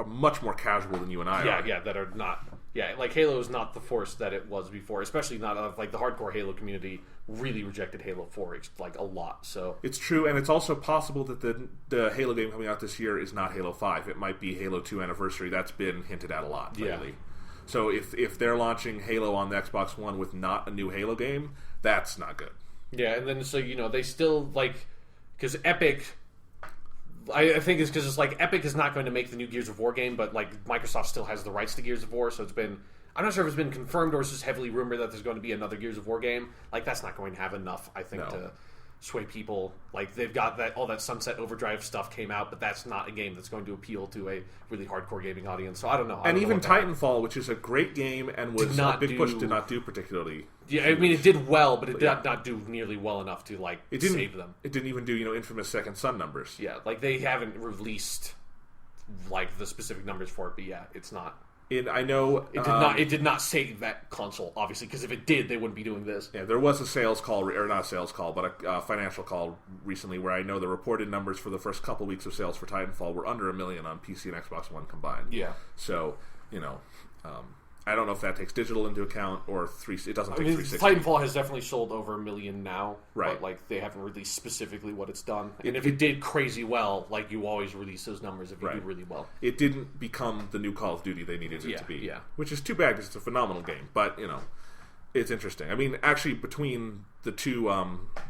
much more casual than you and I are. Yeah, that are not. Yeah, like Halo is not the force that it was before, especially not like the hardcore Halo community really rejected Halo 4 like a lot. So it's true, and it's also possible that the Halo game coming out this year is not Halo 5. It might be Halo 2 Anniversary. That's been hinted at a lot lately. Yeah. So if they're launching Halo on the Xbox One with not a new Halo game, that's not good. Yeah, and then so they still like because Epic. I think it's because it's like Epic is not going to make the new Gears of War game, but like Microsoft still has the rights to Gears of War, so it's been. I'm not sure if it's been confirmed or it's just heavily rumored that there's going to be another Gears of War game. Like that's not going to have enough, I think, to sway people. Like they've got all that Sunset Overdrive stuff came out, but that's not a game that's going to appeal to a really hardcore gaming audience. So I don't know. Even Titanfall, which is a great game and was a big push, did not do particularly. Yeah, I mean it did well, but it did not do nearly well enough to save them. It didn't even do infamous Second Son numbers. Yeah, like they haven't released like the specific numbers for it, but yeah, it's not. I know It did not say that console, obviously, because if it did, they wouldn't be doing this. Yeah, there was a sales call, or not a sales call, but a financial call recently where I know the reported numbers for the first couple weeks of sales for Titanfall were under 1 million on PC and Xbox One combined. Yeah. So, I don't know if that takes digital into account or it doesn't take 360. Titanfall has definitely sold over 1 million now, right? But they haven't released specifically what it's done. And if it did crazy well, you always release those numbers if you do really well. It didn't become the new Call of Duty they needed it to be, which is too bad because it's a phenomenal game. But it's interesting. I mean, actually, between the two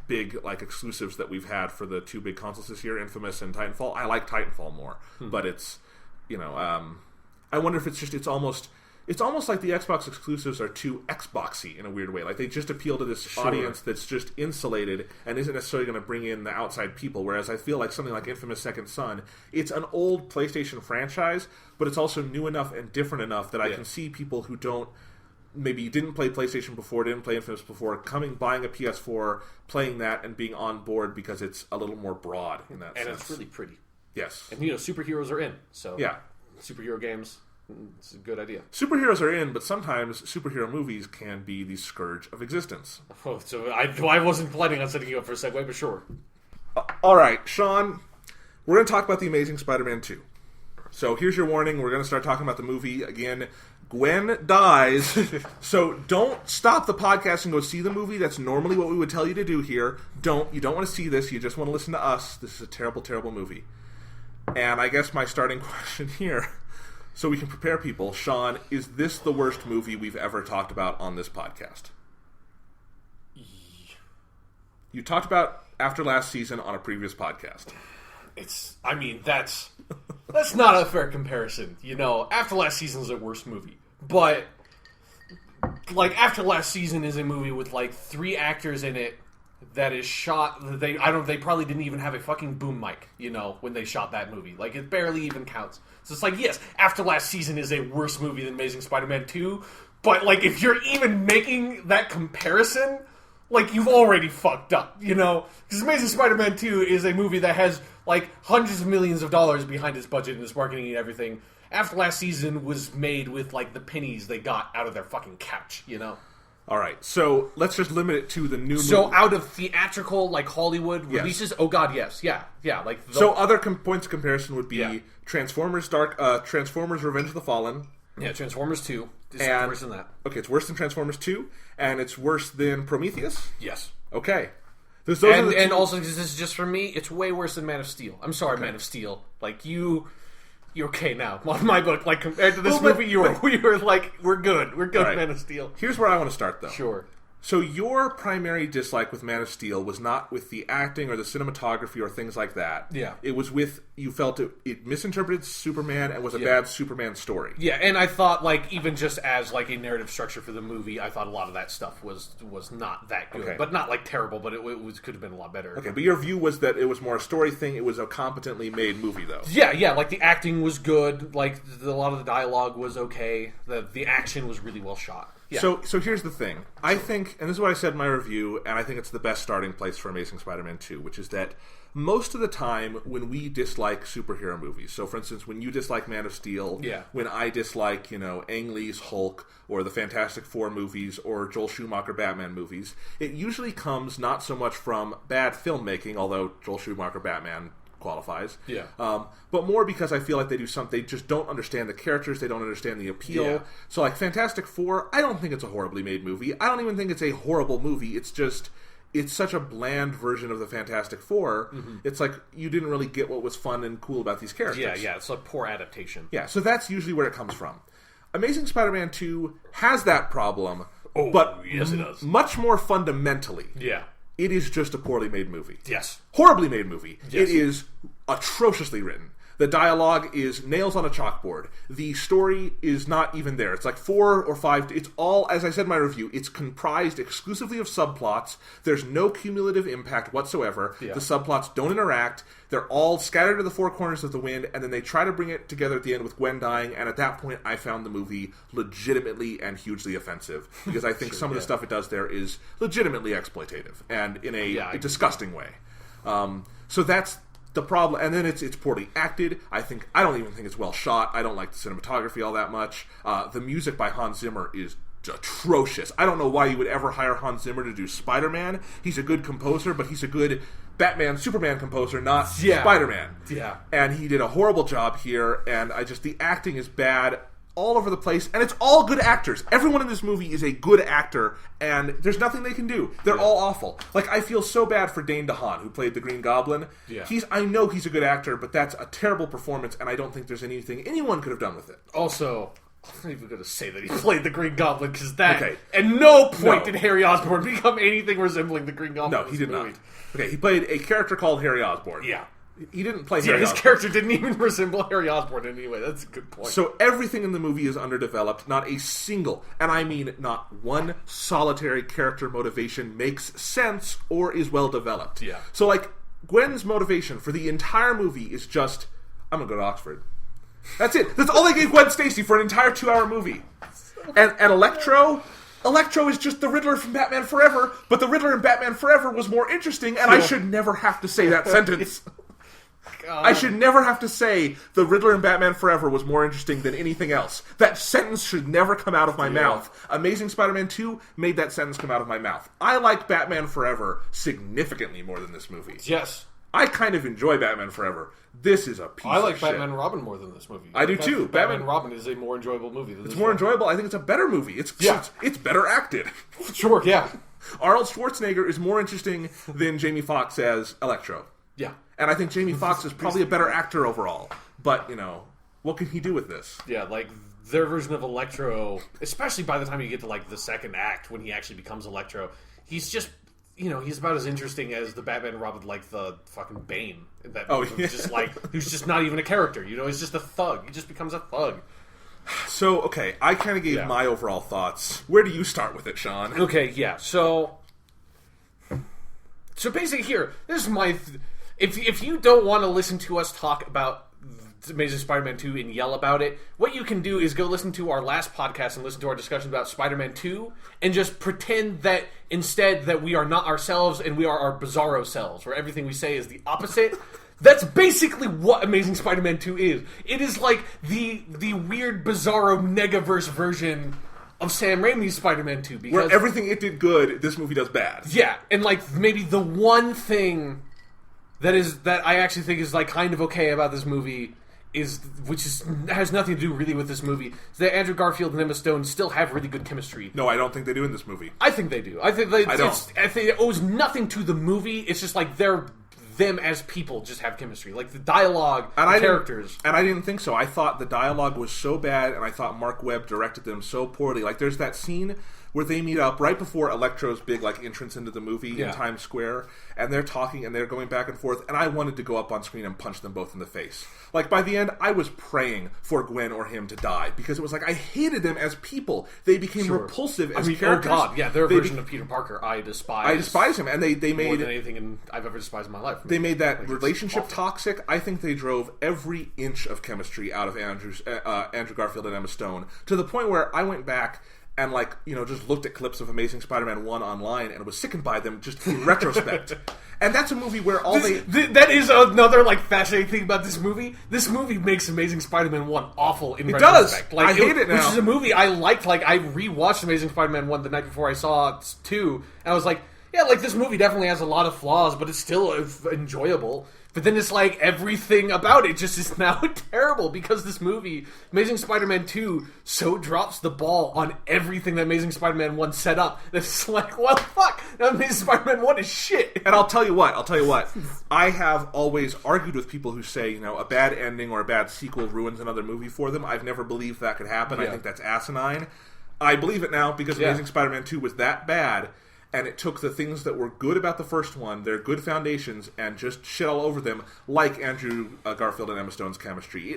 big exclusives that we've had for the two big consoles this year, Infamous and Titanfall, I like Titanfall more. But it's I wonder if it's almost like the Xbox exclusives are too Xboxy in a weird way. Like they just appeal to this audience that's just insulated and isn't necessarily going to bring in the outside people. Whereas I feel like something like Infamous Second Son, it's an old PlayStation franchise, but it's also new enough and different enough that I can see people who maybe didn't play PlayStation before, didn't play Infamous before, buying a PS4, playing that, and being on board because it's a little more broad in that sense. And it's really pretty. Yes. And superheroes are in. So yeah, superhero games. It's a good idea. Superheroes are in, but sometimes superhero movies can be the scourge of existence. Oh, so I wasn't planning on setting you up for a segue, but sure. All right, Sean, we're going to talk about The Amazing Spider-Man 2. So here's your warning. We're going to start talking about the movie. Again, Gwen dies. So don't stop the podcast and go see the movie. That's normally what we would tell you to do here. You don't want to see this. You just want to listen to us. This is a terrible, terrible movie. And I guess my starting question here, so we can prepare people, Sean, is this the worst movie we've ever talked about on this podcast? You talked about After Last Season on a previous podcast. That's not a fair comparison. After Last Season is a worst movie. But, After Last Season is a movie with, 3 actors in it that is shot. They probably didn't even have a fucking boom mic, when they shot that movie. It barely even counts. So it's yes, After Last Season is a worse movie than Amazing Spider-Man 2, but if you're even making that comparison, you've already fucked up, Because Amazing Spider-Man 2 is a movie that has hundreds of millions of dollars behind its budget and its marketing and everything. After Last Season was made with the pennies they got out of their fucking couch, All right, so let's just limit it to the new movie. So out of theatrical, Hollywood releases, oh god, yes, yeah. So other points of comparison would be Transformers Revenge of the Fallen. Yeah, Transformers 2 is worse than that. Okay, it's worse than Transformers 2, and it's worse than Prometheus? Yes. Okay. And also, this is just for me, it's way worse than Man of Steel. I'm sorry, Man of Steel. You're okay now. On my book, compared to this movie, we were we're good. We're good, right. Man of Steel. Here's where I want to start, though. Sure. So your primary dislike with Man of Steel was not with the acting or the cinematography or things like that. Yeah. It was with, you felt it misinterpreted Superman and was a bad Superman story. Yeah, and I thought, even just as, a narrative structure for the movie, I thought a lot of that stuff was not that good. Okay. But not, terrible, but it could have been a lot better. Okay, but your view was that it was more a story thing, it was a competently made movie, though. Yeah, the acting was good, a lot of the dialogue was okay, the action was really well shot. Yeah. So here's the thing. I think, and this is what I said in my review, and I think it's the best starting place for Amazing Spider-Man 2, which is that most of the time when we dislike superhero movies, so for instance, when you dislike Man of Steel, when I dislike, Ang Lee's Hulk, or the Fantastic Four movies, or Joel Schumacher Batman movies, it usually comes not so much from bad filmmaking, although Joel Schumacher Batman qualifies. Yeah. But more because I feel like they just don't understand the characters, they don't understand the appeal. Yeah. So Fantastic Four, I don't think it's a horribly made movie. I don't even think it's a horrible movie. It's just, it's such a bland version of the Fantastic Four. Mm-hmm. It's you didn't really get what was fun and cool about these characters. Yeah, it's a poor adaptation. Yeah, so that's usually where it comes from. Amazing Spider-Man 2 has that problem, but yes, it does. Much more fundamentally. Yeah. It is just a poorly made movie. Yes. Horribly made movie. Yes. It is atrociously written. The dialogue is nails on a chalkboard. The story is not even there. It's 4 or 5... It's all, as I said in my review, it's comprised exclusively of subplots. There's no cumulative impact whatsoever. Yeah. The subplots don't interact. They're all scattered to the four corners of the wind, and then they try to bring it together at the end with Gwen dying, and at that point I found the movie legitimately and hugely offensive, because I think some of the stuff it does there is legitimately exploitative, and in a disgusting way. So that's the problem, and then it's poorly acted. I don't even think it's well shot. I don't like the cinematography all that much. The music by Hans Zimmer is atrocious. I don't know why you would ever hire Hans Zimmer to do Spider-Man. He's a good composer, but he's a good Batman, Superman composer, not Spider-Man. Yeah. And he did a horrible job here, and the acting is bad all over the place, and it's all good actors. Everyone in this movie is a good actor, and there's nothing they can do. They're all awful. Like, I feel so bad for Dane DeHaan, who played the Green Goblin. Yeah. I know he's a good actor, but that's a terrible performance, and I don't think there's anything anyone could have done with it. Also, I'm not even going to say that he played the Green Goblin, because that... Okay. At no point did Harry Osborn become anything resembling the Green Goblin. No, he did not. Okay, he played a character called Harry Osborn. Yeah. He didn't play Harry his Osborn. character didn't even resemble Harry Osborn in any way. That's a good point. So everything in the movie is underdeveloped. Not a single, and I mean not one solitary character motivation makes sense or is well developed. Yeah. So, like, Gwen's motivation for the entire movie is just, I'm going to go to Oxford. That's it. That's all they gave Gwen Stacy for an entire 2-hour movie. And Electro is just the Riddler from Batman Forever, but the Riddler in Batman Forever was more interesting, and I should never have to say that sentence. I should never have to say the Riddler in Batman Forever was more interesting than anything else. That sentence should never come out of my mouth. Amazing Spider-Man 2 made that sentence come out of my mouth. I like Batman Forever significantly more than this movie. Yes. I kind of enjoy Batman Forever. This is a piece of shit. I like Batman and Robin more than this movie. I do too. Batman and Robin is a more enjoyable movie than this. It's more enjoyable. I think it's a better movie. It's better acted. Sure, yeah. Arnold Schwarzenegger is more interesting than Jamie Foxx as Electro. Yeah. And I think Jamie Foxx is probably a better actor overall. But, what can he do with this? Yeah, like, their version of Electro, especially by the time you get to, like, the second act, when he actually becomes Electro, he's just, he's about as interesting as the Batman and Robin, like, the fucking Bane. That just, like, who's just not even a character, he's just a thug. He just becomes a thug. So, okay, I kind of gave my overall thoughts. Where do you start with it, Sean? Okay, yeah, so basically here, this is my... If you don't want to listen to us talk about Amazing Spider-Man 2 and yell about it, what you can do is go listen to our last podcast and listen to our discussion about Spider-Man 2 and just pretend that instead that we are not ourselves and we are our bizarro selves, where everything we say is the opposite. That's basically what Amazing Spider-Man 2 is. It is like the weird, bizarro, negaverse version of Sam Raimi's Spider-Man 2. Because, where everything it did good, this movie does bad. Yeah, and like maybe the one thing that I actually think is like kind of okay about this movie has nothing to do really with this movie, is that Andrew Garfield and Emma Stone still have really good chemistry. No, I don't think they do in this movie. I think they do. I think it owes nothing to the movie. It's just like them as people just have chemistry. Like the dialogue, and characters. And I didn't think so. I thought the dialogue was so bad, and I thought Mark Webb directed them so poorly. Like there's that scene where they meet up right before Electro's big entrance into the movie in Times Square, and they're talking and they're going back and forth, and I wanted to go up on screen and punch them both in the face. Like by the end, I was praying for Gwen or him to die, because it was like I hated them as people. They became repulsive as characters. Oh god, yeah, their version of Peter Parker, I despise him, and they made more than anything I've ever despised in my life. They made that relationship toxic. I think they drove every inch of chemistry out of Andrew Garfield and Emma Stone, to the point where I went back and just looked at clips of Amazing Spider-Man 1 online and was sickened by them just in retrospect. And that's a movie where that is another fascinating thing about this movie. This movie makes Amazing Spider-Man 1 awful in retrospect. Does. I hate it now. Which is a movie I liked. I rewatched Amazing Spider-Man 1 the night before I saw 2, and I was like, yeah, this movie definitely has a lot of flaws, but it's still enjoyable. But then it's everything about it just is now terrible, because this movie, Amazing Spider-Man 2, so drops the ball on everything that Amazing Spider-Man 1 set up. That's well, fuck, now Amazing Spider-Man 1 is shit. And I'll tell you what, I have always argued with people who say, a bad ending or a bad sequel ruins another movie for them. I've never believed that could happen. Yeah. I think that's asinine. I believe it now, because Amazing Spider-Man 2 was that bad, and it took the things that were good about the first one, their good foundations, and just shit all over them, like Andrew Garfield and Emma Stone's chemistry.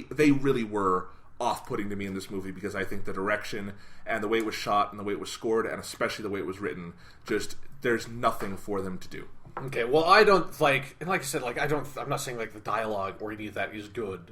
They really were off-putting to me in this movie, because I think the direction and the way it was shot and the way it was scored, and especially the way it was written, there's nothing for them to do. Okay, well, I don't, and like I said, I'm not saying the dialogue or any of that is good.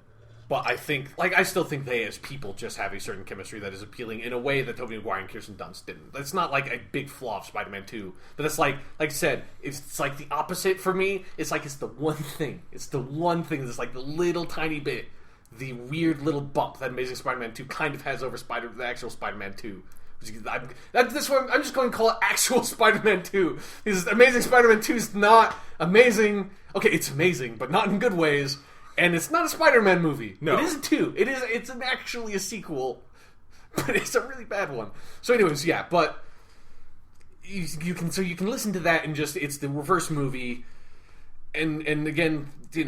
But I think, I still think they as people just have a certain chemistry that is appealing in a way that Tobey Maguire and Kirsten Dunst didn't. It's not like a big flaw of Spider-Man 2, but it's like I said, it's like the opposite for me. It's like it's the one thing. It's the one thing that's like the little tiny bit, the weird little bump that Amazing Spider-Man 2 kind of has over the actual Spider-Man 2. This one, I'm just going to call it actual Spider-Man 2. Because Amazing Spider-Man 2 is not amazing. Okay, it's amazing, but not in good ways. And it's not a Spider-Man movie. No. It is a 2. It's actually a sequel, but it's a really bad one. So anyways, yeah, but you can listen to that and just, it's the reverse movie. And again, we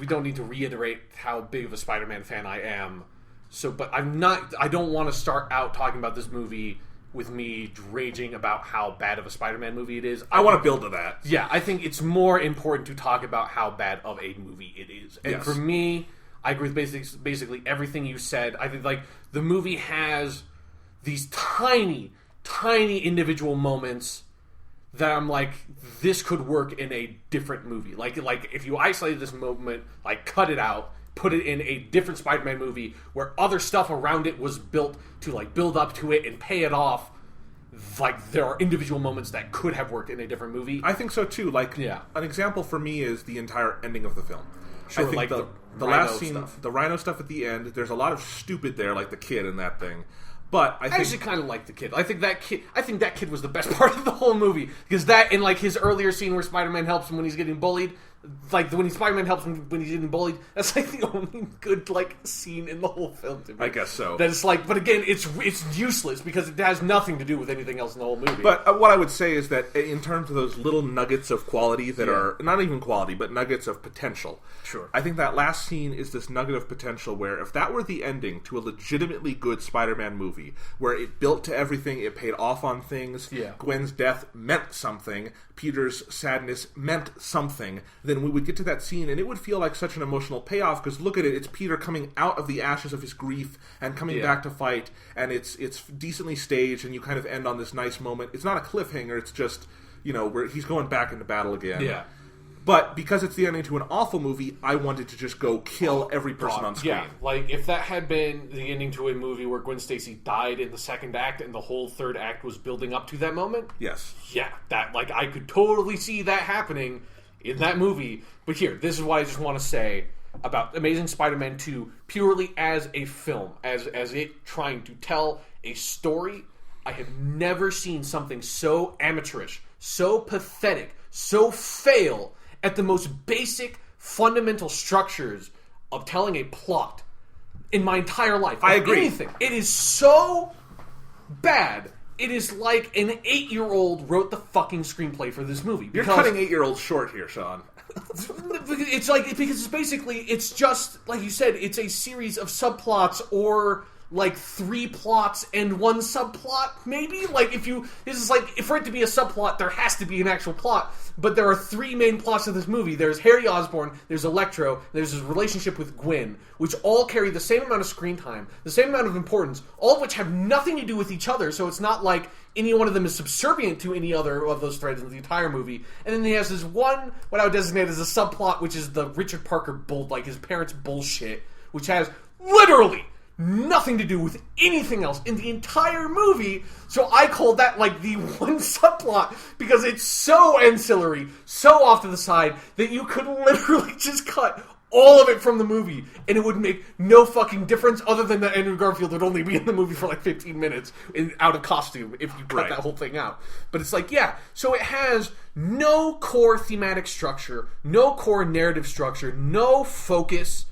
don't need to reiterate how big of a Spider-Man fan I am. So, but I don't want to start out talking about this movie with me raging about how bad of a Spider-Man movie it is. I want to build to that. Yeah, I think it's more important to talk about how bad of a movie it is. And yes. For me, I agree with basically everything you said. I think, like, the movie has these tiny, tiny individual moments that I'm like, this could work in a different movie. Like if you isolated this moment, like, cut it out, put it in a different Spider-Man movie where other stuff around it was built to, like, build up to it and pay it off. Like, there are individual moments that could have worked in a different movie. I think so too. Like, yeah. An example for me is the entire ending of the film. Sure, I think like the last scene, stuff. the Rhino stuff at the end. There's a lot of stupid there, like the kid and that thing. But I actually kind of like the kid. I think that kid was the best part of the whole movie, because that, in like his earlier scene where Spider-Man helps him when he's getting bullied, like when Spider-Man helps him when he's getting bullied, that's like the only good like scene in the whole film to me. I guess so. That it's like, but again, it's useless because it has nothing to do with anything else in the whole movie. But what I would say is that in terms of those little nuggets of quality that are not even quality, but nuggets of potential. Sure. I think that last scene is this nugget of potential where if that were the ending to a legitimately good Spider-Man movie, where it built to everything, it paid off on things, Gwen's death meant something, Peter's sadness meant something, then we would get to that scene and it would feel like such an emotional payoff, because look at it, it's Peter coming out of the ashes of his grief and coming back to fight, and it's decently staged, and you kind of end on this nice moment. It's not a cliffhanger, it's just, where he's going back into battle again. Yeah. But because it's the ending to an awful movie, I wanted to just go kill every person on screen. Yeah, like if that had been the ending to a movie where Gwen Stacy died in the second act and the whole third act was building up to that moment, yes, yeah, that, like, I could totally see that happening in that movie. But here, this is what I just want to say about Amazing Spider-Man 2 purely as a film, as it trying to tell a story. I have never seen something so amateurish, so pathetic, so fail at the most basic, fundamental structures of telling a plot in my entire life. I agree. Anything. It is so bad. It is like an 8-year-old wrote the fucking screenplay for this movie. You're cutting 8-year-olds short here, Sean. It's like, because it's basically, it's just, like you said, it's a series of subplots, or like 3 plots and 1 subplot, maybe? Like, for it to be a subplot, there has to be an actual plot. But there are 3 main plots of this movie. There's Harry Osborn, there's Electro, there's his relationship with Gwen, which all carry the same amount of screen time, the same amount of importance, all of which have nothing to do with each other, so it's not like any one of them is subservient to any other of those threads in the entire movie. And then he has this one, what I would designate as a subplot, which is the Richard Parker like his parents' bullshit, which has literally nothing to do with anything else in the entire movie. So I call that like the one subplot, because it's so ancillary, so off to the side, that you could literally just cut all of it from the movie and it would make no fucking difference, other than that Andrew Garfield would only be in the movie for like 15 minutes out of costume if you cut that whole thing out. But it's like, yeah, so it has no core thematic structure, no core narrative structure, no focus,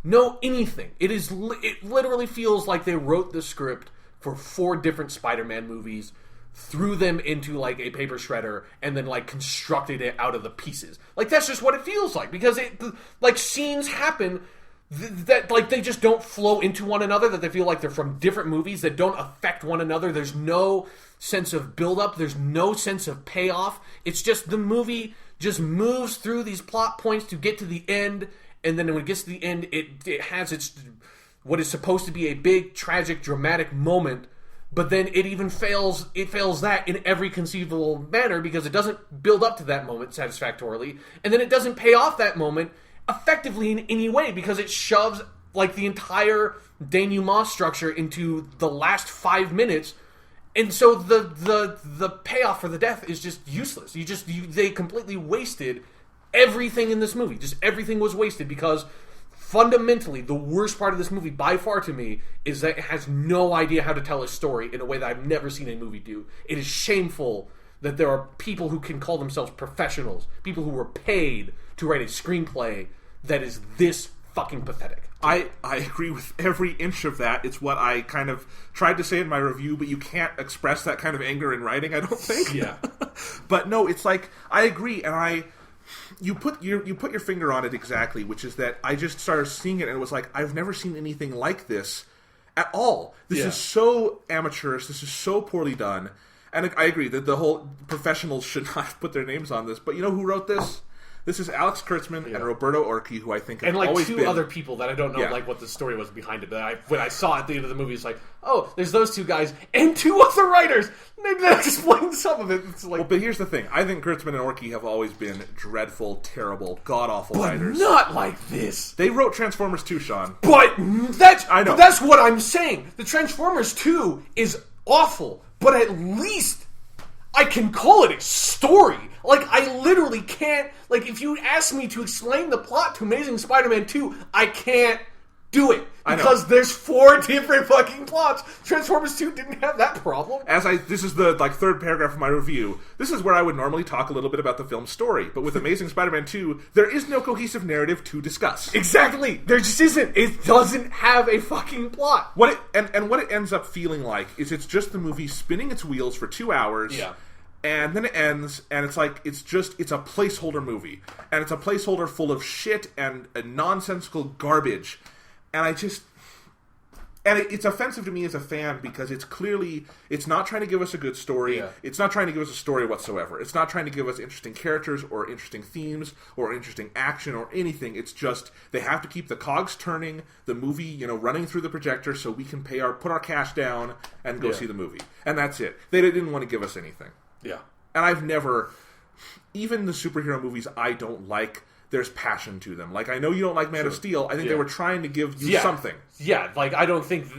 no anything. It literally feels like they wrote the script for 4 different Spider-Man movies, threw them into like a paper shredder, and then like constructed it out of the pieces. Like, that's just what it feels like, because like scenes happen that like they just don't flow into one another, that they feel like they're from different movies that don't affect one another. There's no sense of build-up, there's no sense of payoff. It's just the movie just moves through these plot points to get to the end. And then when it gets to the end, it has its, what is supposed to be a big, tragic, dramatic moment, but then it even fails. It fails that in every conceivable manner, because it doesn't build up to that moment satisfactorily, and then it doesn't pay off that moment effectively in any way, because it shoves like the entire denouement structure into the last 5 minutes, and so the payoff for the death is just useless. They completely wasted everything in this movie. Just everything was wasted because fundamentally the worst part of this movie by far to me is that it has no idea how to tell a story in a way that I've never seen a movie do. It is shameful that there are people who can call themselves professionals, people who were paid to write a screenplay that is this fucking pathetic. I agree with every inch of that. It's what I kind of tried to say in my review, but you can't express that kind of anger in writing, I don't think. Yeah. But no, it's like, I agree, and you put your finger on it exactly, which is that I just started seeing it and it was like, I've never seen anything like this at all. This is so amateurish, this is so poorly done. And I agree that the whole professionals should not put their names on this, but you know who wrote this? This is Alex Kurtzman and Roberto Orci, who I think have always been... And other people that I don't know like what the story was behind it. But when I saw at the end of the movie, it's like, oh, there's those 2 guys and 2 other writers. Maybe that explains some of it. It's like, well, but here's the thing. I think Kurtzman and Orci have always been dreadful, terrible, god-awful writers. Not like this. They wrote Transformers 2, Sean. But I know. But that's what I'm saying. The Transformers 2 is awful, but at least I can call it a story. Like, I literally can't... Like, if you ask me to explain the plot to Amazing Spider-Man 2, I can't do it. Because there's 4 different fucking plots. Transformers 2 didn't have that problem. This is the, third paragraph of my review. This is where I would normally talk a little bit about the film's story. But with Amazing Spider-Man 2, there is no cohesive narrative to discuss. Exactly! There just isn't. It doesn't have a fucking plot. What it ends up feeling like is it's just the movie spinning its wheels for 2 hours... Yeah. And then it ends, and it's like, it's a placeholder movie. And it's a placeholder full of shit and nonsensical garbage. And it's offensive to me as a fan because it's not trying to give us a good story. Yeah. It's not trying to give us a story whatsoever. It's not trying to give us interesting characters or interesting themes or interesting action or anything. It's just, they have to keep the cogs turning, the movie, running through the projector so we can put our cash down and go see the movie. And that's it. They didn't want to give us anything. Yeah. And I've never... Even the superhero movies I don't like, there's passion to them. Like, I know you don't like Man of Steel. I think they were trying to give you something. Yeah, like, I don't think...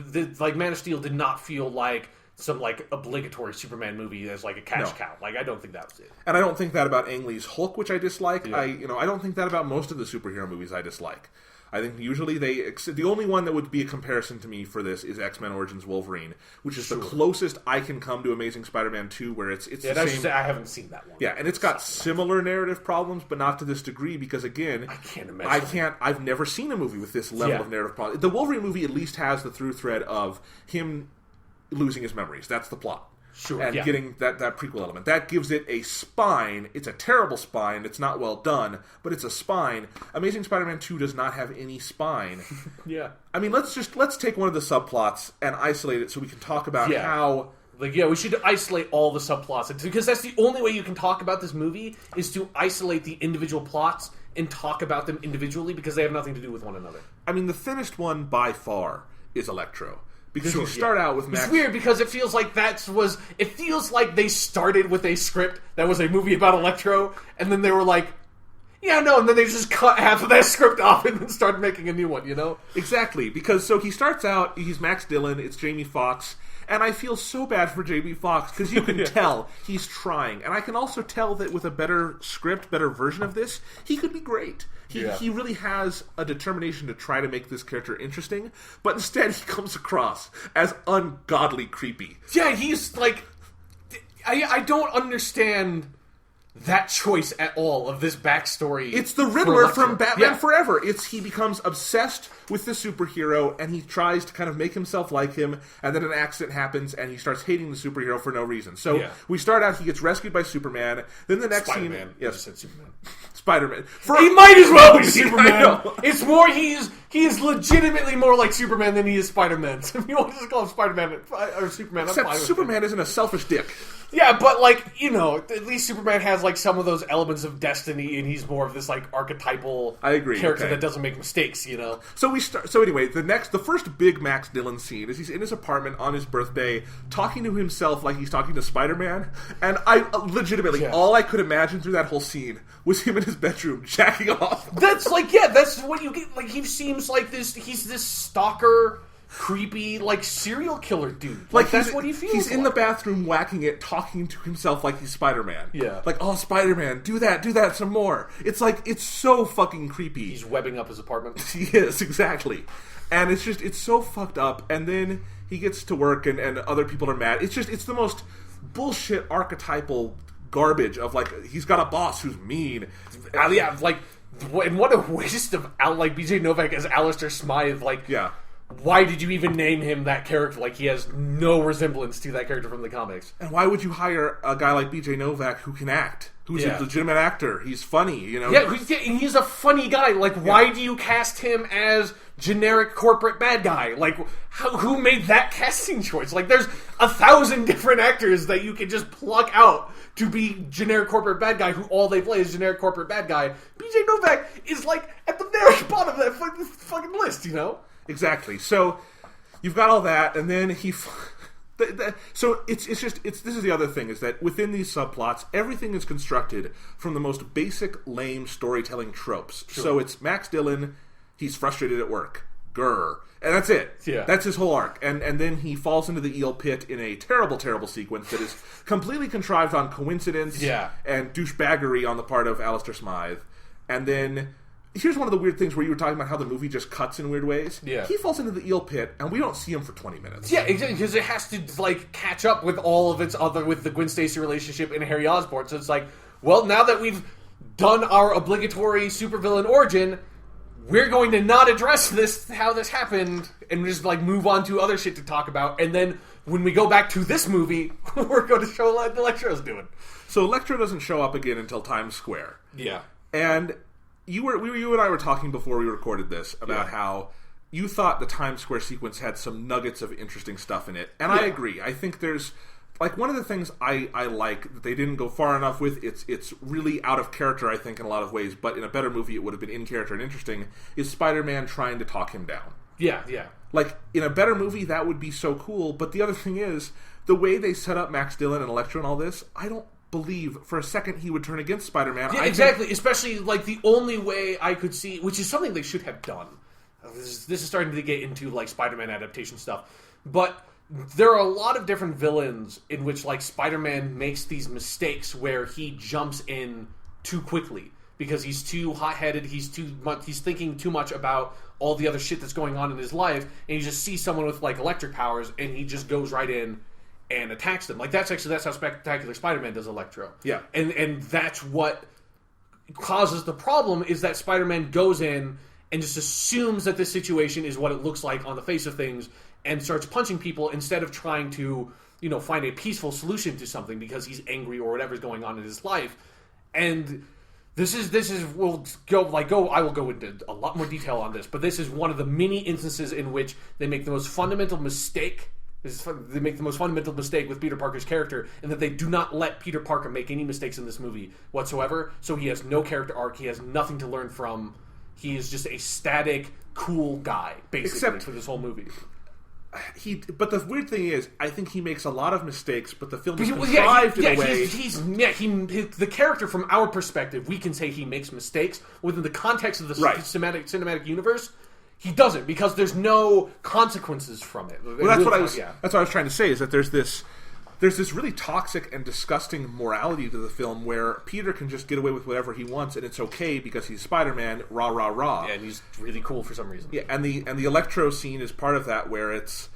Man of Steel did not feel like some, obligatory Superman movie as, a cash cow. Like, I don't think that was it. And I don't think that about Ang Lee's Hulk, which I dislike. Yeah. I don't think that about most of the superhero movies I dislike. I think usually the only one that would be a comparison to me for this is X-Men Origins Wolverine, which is the closest I can come to Amazing Spider-Man 2, where it's the same. I haven't seen that one. Yeah, and it's got similar narrative problems, but not to this degree because, again, I can't imagine. I've never seen a movie with this level of narrative problem. The Wolverine movie at least has the through thread of him losing his memories. That's the plot. Sure, and getting that prequel element. That gives it a spine. It's a terrible spine. It's not well done, but it's a spine. Amazing Spider-Man 2 does not have any spine. Yeah. I mean, let's take one of the subplots and isolate it so we can talk about how... we should isolate all the subplots. Because that's the only way you can talk about this movie is to isolate the individual plots and talk about them individually because they have nothing to do with one another. I mean, the thinnest one by far is Electro. Because you start out with Max... It's weird because it feels like it feels like they started with a script that was a movie about Electro, and then they were like, yeah, no, and then they just cut half of that script off and then started making a new one, Exactly, because so he starts out, he's Max Dillon, it's Jamie Foxx, and I feel so bad for Jamie Foxx, because you can tell he's trying, and I can also tell that with a better script, better version of this, he could be great. He really has a determination to try to make this character interesting, but instead he comes across as ungodly creepy. Yeah, he's like... I don't understand that choice at all of this backstory. It's the Riddler from Batman Forever. He becomes obsessed with the superhero, and he tries to kind of make himself like him, and then an accident happens, and he starts hating the superhero for no reason. So we start out, he gets rescued by Superman, then the next Spider-Man. scene... Yes, I said Superman. Spider-Man. He might as well be Superman. It's more, he is legitimately more like Superman than he is Spider-Man. So if you want to just call him Spider-Man or Superman, Except I'm fine with Superman isn't a selfish dick. Yeah, but at least Superman has some of those elements of destiny, and he's more of this archetypal character that doesn't make mistakes, So anyway, the first big Max Dillon scene is he's in his apartment on his birthday, talking to himself like he's talking to Spider-Man, and I legitimately all I could imagine through that whole scene was him in his bedroom jacking off. That's that's what you get. You've seen seems like he's this stalker, creepy, like, serial killer dude. Like that's what he feels He's like. in the bathroom whacking it, talking to himself like he's Spider-Man. Yeah. Like, oh, Spider-Man, do that some more. It's like, it's so fucking creepy. He's webbing up his apartment. Yes, exactly. And it's so fucked up. And then he gets to work and other people are mad. It's the most bullshit archetypal garbage of, like, he's got a boss who's mean. Yeah, like, and what a waste of, like, BJ Novak as Alistair Smythe. Like, Yeah. why did you even name him that character? Like, he has no resemblance to that character from the comics. And why would you hire a guy like BJ Novak who can act? Who's a legitimate actor? He's funny, you know? Yeah, he's a funny guy. Like, why do you cast him as generic corporate bad guy? Like, who made that casting choice? Like, there's 1,000 different actors that you can just pluck out to be generic corporate bad guy who all they play is generic corporate bad guy. BJ Novak is, like, at the very bottom of that fucking list, you know? Exactly. So you've got all that, and then so this is the other thing, is that within these subplots, everything is constructed from the most basic, lame storytelling tropes. Sure. So it's Max Dillon, he's frustrated at work. Grr. And that's it. Yeah. That's his whole arc. And then he falls into the eel pit in a terrible, terrible sequence that is completely contrived on coincidence and douchebaggery on the part of Alistair Smythe. And then here's one of the weird things where you were talking about how the movie just cuts in weird ways. Yeah. He falls into the eel pit, and we don't see him for 20 minutes. Yeah, exactly, because it has to, like, catch up with all of its other, with the Gwen Stacy relationship and Harry Osborn. So it's like, well, now that we've done our obligatory supervillain origin, we're going to not address this, how this happened, and just, like, move on to other shit to talk about. And then when we go back to this movie, we're going to show what Electro's doing. So Electro doesn't show up again until Times Square. Yeah. And you and I were talking before we recorded this about how you thought the Times Square sequence had some nuggets of interesting stuff in it. And I agree. I think there's, like, one of the things I like that they didn't go far enough with, it's really out of character, I think, in a lot of ways, but in a better movie it would have been in character and interesting, is Spider-Man trying to talk him down. Yeah, yeah. Like, in a better movie, that would be so cool, but the other thing is, the way they set up Max Dillon and Electro and all this, I don't believe for a second he would turn against Spider-Man. Yeah, exactly. Especially, like, the only way I could see, which is something they should have done. This is starting to get into, like, Spider-Man adaptation stuff. But there are a lot of different villains in which, like, Spider-Man makes these mistakes where he jumps in too quickly because he's too hot-headed, he's thinking too much about all the other shit that's going on in his life, and you just see someone with, like, electric powers, and he just goes right in and attacks them. Like, that's how Spectacular Spider-Man does Electro. Yeah. And that's what causes the problem, is that Spider-Man goes in and just assumes that this situation is what it looks like on the face of things and starts punching people instead of trying to, you know, find a peaceful solution to something because he's angry or whatever's going on in his life. And I will go into a lot more detail on this, but this is one of the many instances in which they make the most fundamental mistake. They make the most fundamental mistake with Peter Parker's character, in that they do not let Peter Parker make any mistakes in this movie whatsoever. So he has no character arc. He has nothing to learn from. He is just a static, cool guy, basically, for this whole movie. But the weird thing is, I think he makes a lot of mistakes, but the film is contrived in a way. The character, from our perspective, we can say he makes mistakes within the context of the cinematic universe. He doesn't, because there's no consequences from it. Well, that's what I was trying to say, is that there's this really toxic and disgusting morality to the film where Peter can just get away with whatever he wants, and it's okay because he's Spider-Man, rah rah rah. Yeah, and he's really cool for some reason. Yeah, and the Electro scene is part of that, where it's,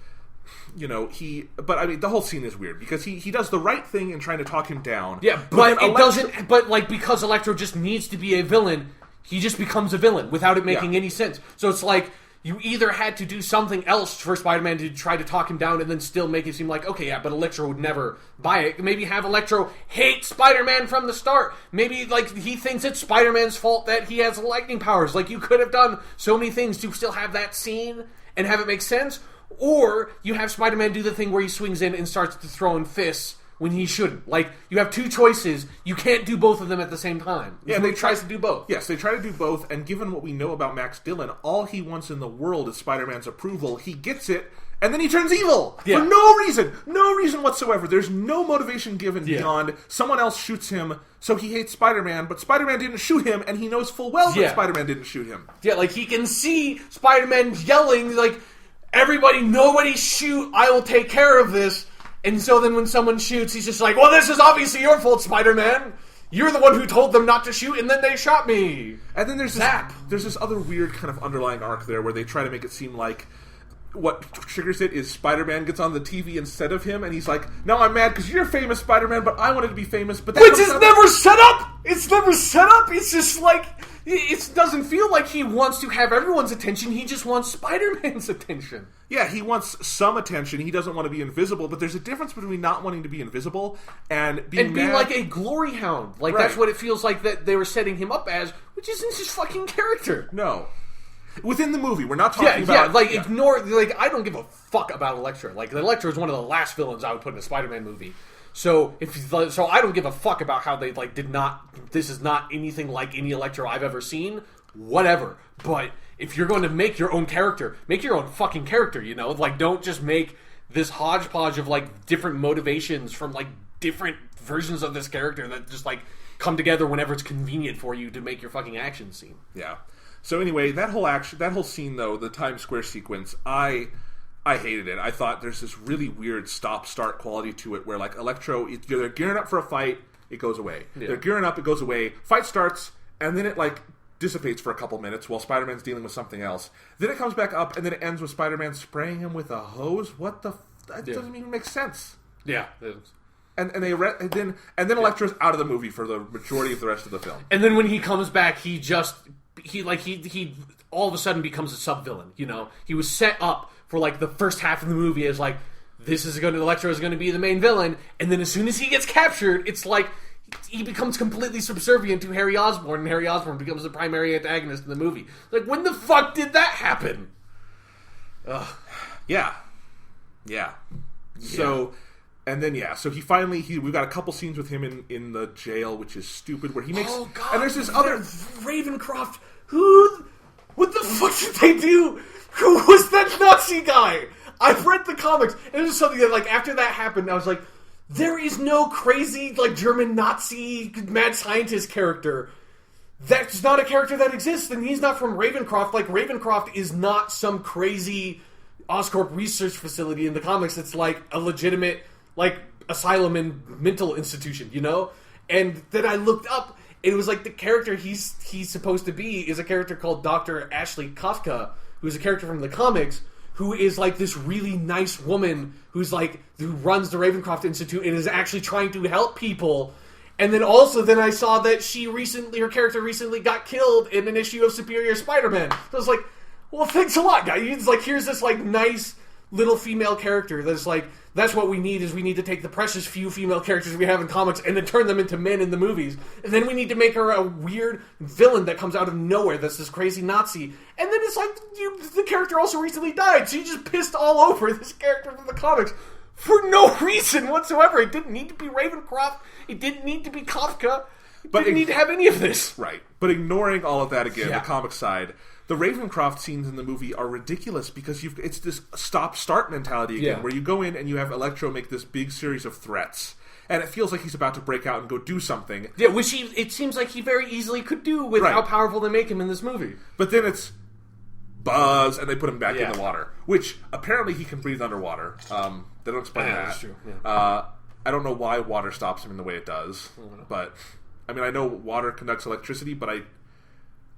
you know, but I mean, the whole scene is weird because he does the right thing in trying to talk him down. Yeah, but it doesn't. But, like, because Electro just needs to be a villain, he just becomes a villain without it making any sense. So it's like, you either had to do something else for Spider-Man to try to talk him down and then still make it seem like, okay, yeah, but Electro would never buy it. Maybe have Electro hate Spider-Man from the start. Maybe, like, he thinks it's Spider-Man's fault that he has lightning powers. Like, you could have done so many things to still have that scene and have it make sense. Or you have Spider-Man do the thing where he swings in and starts to throw in fists when he shouldn't. Like, you have two choices. You can't do both of them at the same time. Yeah, He tries to do both. Yes, they try to do both, and given what we know about Max Dillon, all he wants in the world is Spider-Man's approval. He gets it, and then he turns evil! Yeah. For no reason! No reason whatsoever. There's no motivation given beyond someone else shoots him, so he hates Spider-Man, but Spider-Man didn't shoot him, and he knows full well that Spider-Man didn't shoot him. Yeah, like, he can see Spider-Man yelling, like, everybody, nobody shoot, I will take care of this. And so then when someone shoots, he's just like, well, this is obviously your fault, Spider-Man. You're the one who told them not to shoot, and then they shot me. And then there's this other weird kind of underlying arc there where they try to make it seem like what triggers it is Spider-Man gets on the TV instead of him, and he's like, no, I'm mad because you're famous, Spider-Man, but I wanted to be famous. But which is never set up! It's never set up! It's just like, it doesn't feel like he wants to have everyone's attention, he just wants Spider-Man's attention. Yeah, he wants some attention, he doesn't want to be invisible, but there's a difference between not wanting to be invisible and being like a glory hound. Like, that's what it feels like that they were setting him up as, which isn't his fucking character. No. Within the movie, we're not talking about... ignore... Like, I don't give a fuck about Elektra. Like, Elektra is one of the last villains I would put in a Spider-Man movie. So I don't give a fuck about how they, like, did not... This is not anything like any Elektra I've ever seen. Whatever. But if you're going to make your own character, make your own fucking character, you know? Like, don't just make this hodgepodge of, like, different motivations from, like, different versions of this character that just, like, come together whenever it's convenient for you to make your fucking action scene. Yeah. So anyway, that whole scene, though, the Times Square sequence, I hated it. I thought there's this really weird stop-start quality to it where, like, Electro, they're gearing up for a fight, it goes away. Yeah. They're gearing up, it goes away. Fight starts, and then it, like, dissipates for a couple minutes while Spider-Man's dealing with something else. Then it comes back up, and then it ends with Spider-Man spraying him with a hose. What the... That doesn't even make sense. Yeah. And then Electro's out of the movie for the majority of the rest of the film. And then when he comes back, he all of a sudden becomes a sub-villain, you know? He was set up for, like, the first half of the movie as, like, Electro is going to be the main villain, and then as soon as he gets captured, it's like, he becomes completely subservient to Harry Osborn, and Harry Osborn becomes the primary antagonist in the movie. Like, when the fuck did that happen? Ugh. Yeah. So... And then, so he finally, we've got a couple scenes with him in the jail, which is stupid, where he makes... Oh, God. And there's this other... Ravencroft, what the fuck did they do? Who was that Nazi guy? I've read the comics, and it was something that, like, after that happened, I was like, there is no crazy, like, German Nazi mad scientist character. That's not a character that exists, and he's not from Ravencroft. Like, Ravencroft is not some crazy Oscorp research facility in the comics. It's, like, a legitimate... like, asylum and mental institution, you know? And then I looked up, and it was like the character he's supposed to be is a character called Dr. Ashley Kafka, who's a character from the comics, who is like this really nice woman who runs the Ravencroft Institute and is actually trying to help people. And then I saw that her character recently got killed in an issue of Superior Spider-Man. So I was like, well, thanks a lot, guys. It's like, here's this, like, nice little female character that's like, that's what we need to take the precious few female characters we have in comics and then turn them into men in the movies. And then we need to make her a weird villain that comes out of nowhere that's this crazy Nazi. And then it's like, the character also recently died, so you just pissed all over this character from the comics for no reason whatsoever. It didn't need to be Ravencroft. It didn't need to be Kafka. It didn't need to have any of this. Right. But ignoring all of that again, the comic side... The Ravencroft scenes in the movie are ridiculous because it's this stop-start mentality again, where you go in and you have Electro make this big series of threats, and it feels like he's about to break out and go do something. Yeah, which it sems like he very easily could do with how powerful they make him in this movie. But then it's buzz, and they put him back in the water, which apparently he can breathe underwater. They don't explain that. That's true. Yeah. I don't know why water stops him in the way it does, but I mean, I know water conducts electricity, but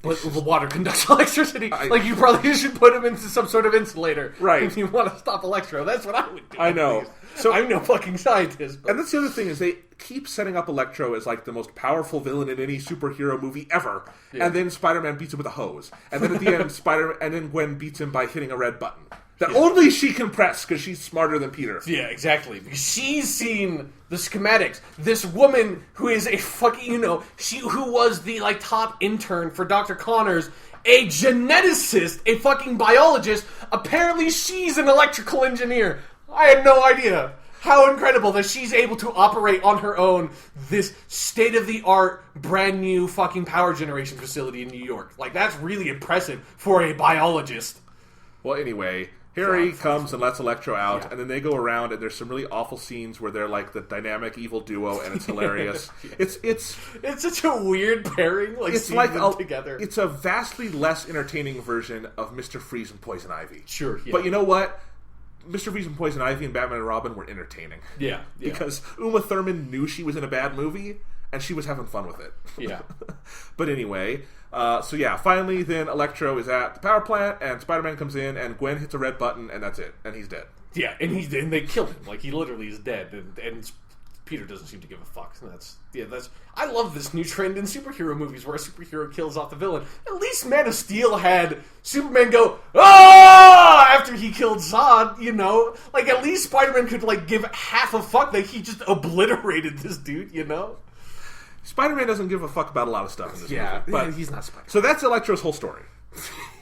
the water conducts electricity. Like, you probably should put him into some sort of insulator. Right. If you want to stop Electro. That's what I would do. I know. So I'm no fucking scientist. But. And that's the other thing, is they keep setting up Electro as, like, the most powerful villain in any superhero movie ever. Yeah. And then Spider-Man beats him with a hose. And then at the end, and then Gwen beats him by hitting a red button. That only she can press, because she's smarter than Peter. Yeah, exactly. She's seen the schematics. This woman who is a fucking, who was the, like, top intern for Dr. Connors, a geneticist, a fucking biologist. Apparently she's an electrical engineer. I had no idea. how incredible that she's able to operate on her own this state-of-the-art, brand new fucking power generation facility in New York. Like, that's really impressive for a biologist. Well, anyway, Harry comes and lets Electro out, and then they go around, and there's some really awful scenes where they're like the dynamic evil duo, and it's hilarious. It's such a weird pairing, like it's seeing like them together. It's a vastly less entertaining version of Mr. Freeze and Poison Ivy. Sure, yeah. But you know what? Mr. Freeze and Poison Ivy and Batman and Robin were entertaining. Yeah. Because Uma Thurman knew she was in a bad movie, and she was having fun with it. Yeah. But anyway, so yeah, finally then Electro is at the power plant, and Spider-Man comes in, and Gwen hits a red button, and that's it. And he's dead. Yeah, and they kill him. Like, he literally is dead, and Peter doesn't seem to give a fuck. And that's I love this new trend in superhero movies where a superhero kills off the villain. At least Man of Steel had Superman go, "Ah!" after he killed Zod, you know? Like, at least Spider-Man could, like, give half a fuck that he just obliterated this dude, you know? Spider-Man doesn't give a fuck about a lot of stuff in this movie. But he's not Spider-Man. So that's Electro's whole story.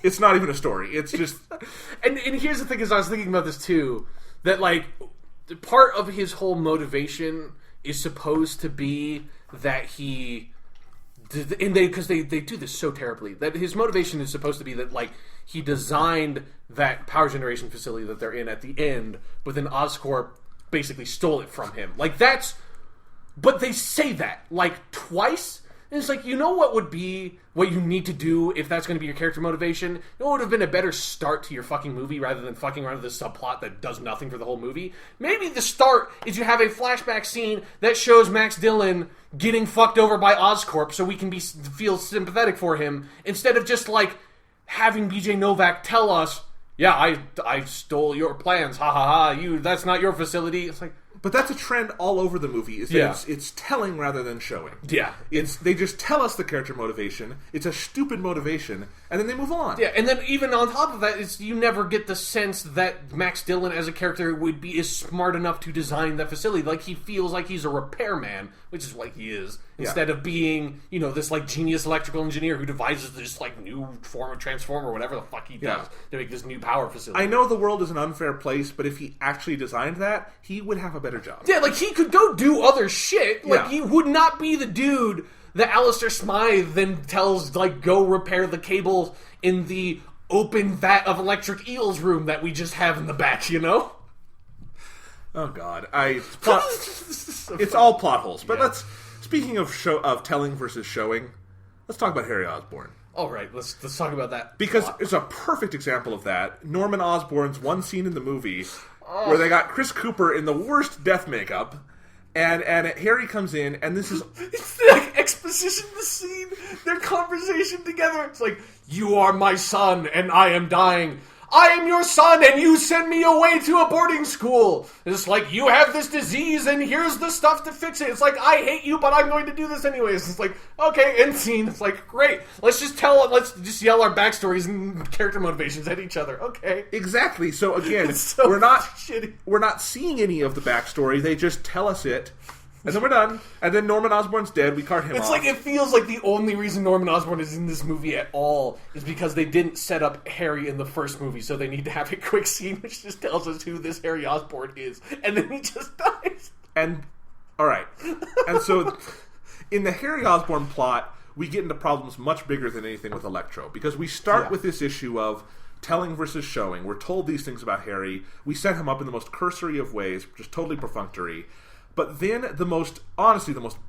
It's not even a story. It's just... and here's the thing, is I was thinking about this too, that, like, part of his whole motivation is supposed to be that he... And because they do this so terribly, that his motivation is supposed to be that, like, he designed that power generation facility that they're in at the end, but then Oscorp basically stole it from him. Like, that's... But they say that, like, twice. And it's like, you know what would be what you need to do if that's going to be your character motivation? You know what would have been a better start to your fucking movie rather than fucking around with this subplot that does nothing for the whole movie? Maybe the start is you have a flashback scene that shows Max Dillon getting fucked over by Oscorp so we can feel sympathetic for him, instead of just, like, having BJ Novak tell us, yeah, I stole your plans, ha ha ha, that's not your facility. It's like... But that's a trend all over the movie. Is that it's telling rather than showing. Yeah, they just tell us the character motivation. It's a stupid motivation, and then they move on. Yeah, and then even on top of that, you never get the sense that Max Dillon as a character is smart enough to design that facility. Like, he feels like he's a repairman, which is what he is, instead of being, you know, this, like, genius electrical engineer who devises this, like, new form of transformer, whatever the fuck he does, to make this new power facility. I know the world is an unfair place, but if he actually designed that, he would have a better job. Yeah, like, he could go do other shit. Like, he would not be the dude that Alistair Smythe then tells, like, go repair the cables in the open vat of electric eels room that we just have in the back, you know? Oh, God. It's all plot holes. But speaking of telling versus showing, let's talk about Harry Osborn. All right, let's talk about that. Because it's a perfect example of that. Norman Osborn's one scene in the movie where they got Chris Cooper in the worst death makeup, and Harry comes in, and this is... It's like exposition the scene, their conversation together. It's like, you are my son, and I am dying. I am your son, and you send me away to a boarding school. It's like, you have this disease, and here's the stuff to fix it. It's like, I hate you, but I'm going to do this anyways. It's like, okay, end scene. It's like, great. Let's just yell our backstories and character motivations at each other. Okay. Exactly. So again, so we're not seeing any of the backstory. They just tell us it. And then we're done. And then Norman Osborn's dead. We cart him off. It's like, it feels like the only reason Norman Osborn is in this movie at all is because they didn't set up Harry in the first movie, so they need to have a quick scene which just tells us who this Harry Osborn is. And then he just dies. And, alright. And so, in the Harry Osborn plot, we get into problems much bigger than anything with Electro. Because we start with this issue of telling versus showing. We're told these things about Harry. We set him up in the most cursory of ways, just totally perfunctory. But then the most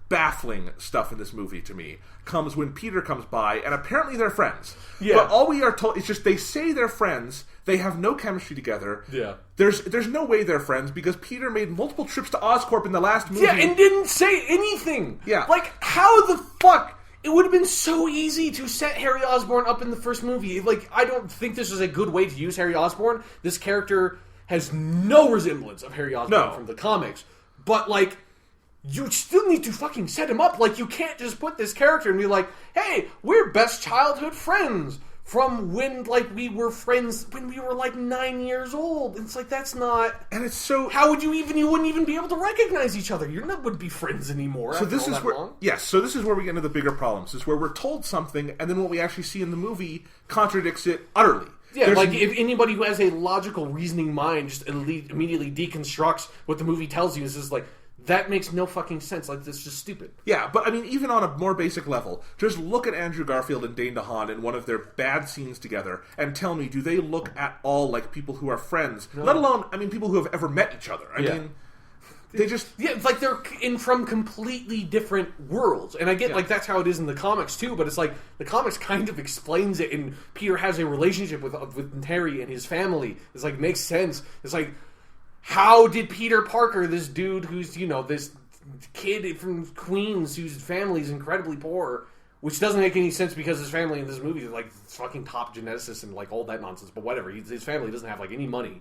baffling stuff in this movie to me comes when Peter comes by, and apparently they're friends. Yeah. But all we are told is just they say they're friends. They have no chemistry together. Yeah. There's no way they're friends because Peter made multiple trips to Oscorp in the last movie. Yeah, and didn't say anything. Yeah. Like, how the fuck? It would have been so easy to set Harry Osborn up in the first movie. Like, I don't think this is a good way to use Harry Osborn. This character has no resemblance of Harry Osborn from the comics. But, like, you still need to fucking set him up. Like, you can't just put this character and be like, hey, we're best childhood friends from when, like, we were friends when we were, like, 9 years old. It's like, that's not... And it's so... How would you wouldn't even be able to recognize each other. You wouldn't be friends anymore. So this is where... Yes, so this is where we get into the bigger problems. This is where we're told something, and then what we actually see in the movie contradicts it utterly. Yeah, like if anybody who has a logical, reasoning mind just immediately deconstructs what the movie tells you, is just like, that makes no fucking sense. Like, that's just stupid. Yeah, but I mean, even on a more basic level, just look at Andrew Garfield and Dane DeHaan in one of their bad scenes together, and tell me, do they look at all like people who are friends? No. Let alone, I mean, people who have ever met each other. I mean, they just... Yeah, it's like they're from completely different worlds. And I get, like, that's how it is in the comics, too, but it's like, the comics kind of explains it, and Peter has a relationship with Harry and his family. It's like, makes sense. It's like, how did Peter Parker, this dude who's, you know, this kid from Queens whose family's incredibly poor, which doesn't make any sense because his family in this movie is, like, fucking top geneticists and, like, all that nonsense, but whatever. His family doesn't have, like, any money.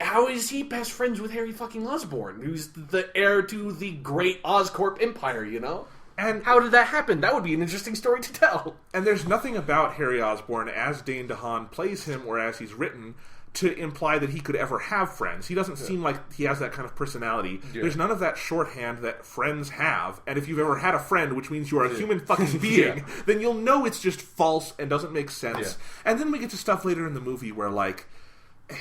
How is he best friends with Harry fucking Osborn, who's the heir to the great Oscorp empire, you know? And how did that happen? That would be an interesting story to tell. And there's nothing about Harry Osborn, as Dane DeHaan plays him, or as he's written, to imply that he could ever have friends. He doesn't seem like he has that kind of personality. Yeah. There's none of that shorthand that friends have, and if you've ever had a friend, which means you are a human fucking being, then you'll know it's just false and doesn't make sense. Yeah. And then we get to stuff later in the movie where, like,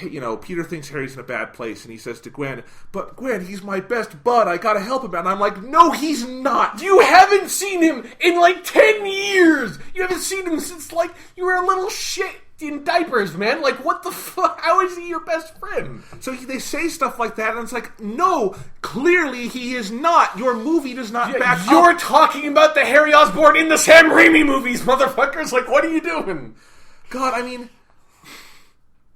you know, Peter thinks Harry's in a bad place, and he says to Gwen, but Gwen, he's my best bud, I gotta help him. And I'm like, no, he's not! You haven't seen him in, like, 10 years! You haven't seen him since, like, you were a little shit in diapers, man. Like, what the fuck? How is he your best friend? So they say stuff like that, and it's like, no, clearly he is not. Your movie does not back up. You're talking about the Harry Osborn in the Sam Raimi movies, motherfuckers! Like, what are you doing? God, I mean...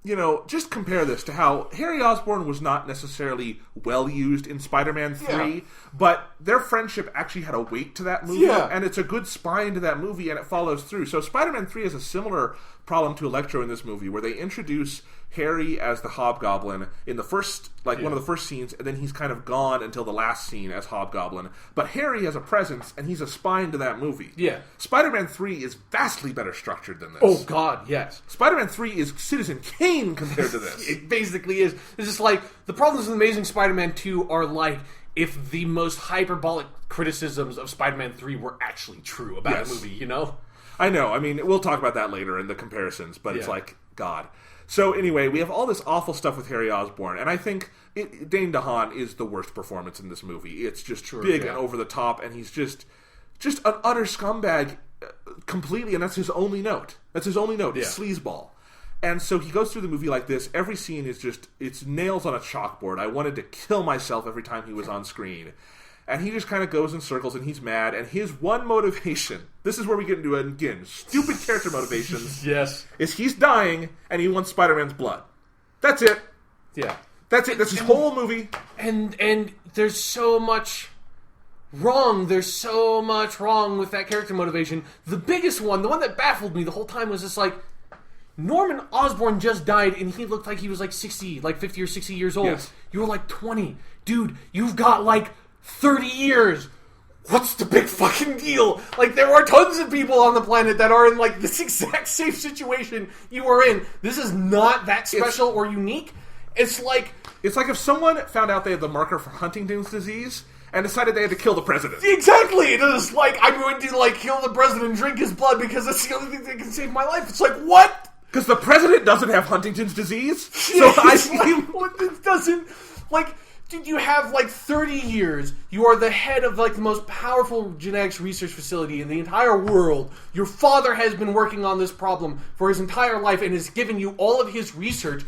You know, just compare this to how Harry Osborn was not necessarily well used in Spider-Man 3, but their friendship actually had a weight to that movie, and it's a good spine to that movie, and it follows through. So Spider-Man 3 has a similar problem to Electro in this movie, where they introduce Harry as the Hobgoblin in the first, like, one of the first scenes, and then he's kind of gone until the last scene as Hobgoblin. But Harry has a presence, and he's a spine to that movie. Yeah. Spider-Man 3 is vastly better structured than this. Oh, God, yes. Spider-Man 3 is Citizen Kane compared to this. It basically is. It's just like, the problems with Amazing Spider-Man 2 are like, if the most hyperbolic criticisms of Spider-Man 3 were actually true about a movie, you know? I know. I mean, we'll talk about that later in the comparisons, but it's like, God. So anyway, we have all this awful stuff with Harry Osborn, and I think Dane DeHaan is the worst performance in this movie. It's just big and over the top, and he's just an utter scumbag completely, and that's his only note. That's his only note, sleazeball. And so he goes through the movie like this. Every scene is just, it's nails on a chalkboard. I wanted to kill myself every time he was on screen. And he just kind of goes in circles, and he's mad. And his one motivation, this is where we get into, again, stupid character motivations. Is he's dying, and he wants Spider-Man's blood. That's it. Yeah. That's it. That's his whole movie. And there's so much wrong. There's so much wrong with that character motivation. The biggest one, the one that baffled me the whole time, was just like, Norman Osborn just died, and he looked like he was like 60, like 50 or 60 years old. Yes. You were like 20. Dude, you've got like 30 years. What's the big fucking deal? Like, there are tons of people on the planet that are in like this exact same situation you are in. This is not that special or unique. It's like if someone found out they had the marker for Huntington's disease and decided they had to kill the president. Exactly! It is like, I'm going to like kill the president and drink his blood because that's the only thing that can save my life. It's like, what? Because the president doesn't have Huntington's disease? So it doesn't, like, dude, you have like 30 years, you are the head of like the most powerful genetics research facility in the entire world. Your father has been working on this problem for his entire life and has given you all of his research.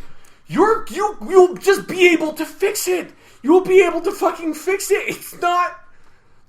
You'll just be able to fix it. You'll be able to fucking fix it. It's not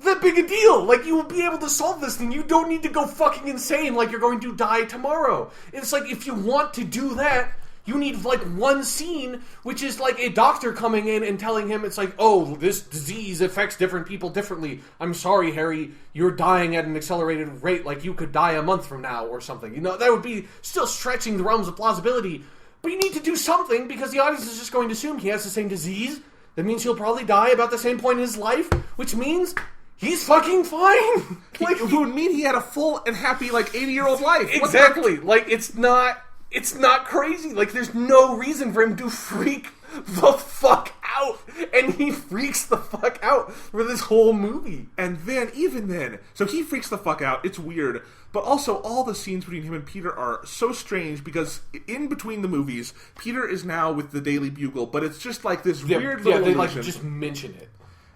that big a deal. Like, you will be able to solve this thing. You don't need to go fucking insane like you're going to die tomorrow. It's like, if you want to do that, you need like one scene, which is like a doctor coming in and telling him, it's like, oh, this disease affects different people differently. I'm sorry, Harry, you're dying at an accelerated rate, like you could die a month from now or something. You know, that would be still stretching the realms of plausibility. But you need to do something, because the audience is just going to assume he has the same disease. That means he'll probably die about the same point in his life, which means he's fucking fine. Like, it would mean he had a full and happy, like, 80-year-old life. Exactly. Like, it's not crazy. Like, there's no reason for him to freak the fuck out, and he freaks the fuck out for this whole movie. And then, even then, so he freaks the fuck out. It's weird. But also, all the scenes between him and Peter are so strange because in between the movies, Peter is now with the Daily Bugle, but it's just like this weird little they illusion. like just mention it.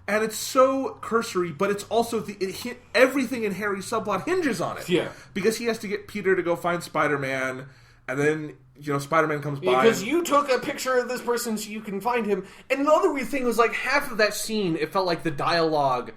And it's so cursory, but it's also everything in Harry's subplot hinges on it. Yeah. Because he has to get Peter to go find Spider-Man, and then, Spider-Man comes by. Because you took a picture of this person so you can find him. And the other weird thing was, like, half of that scene, it felt like the dialogue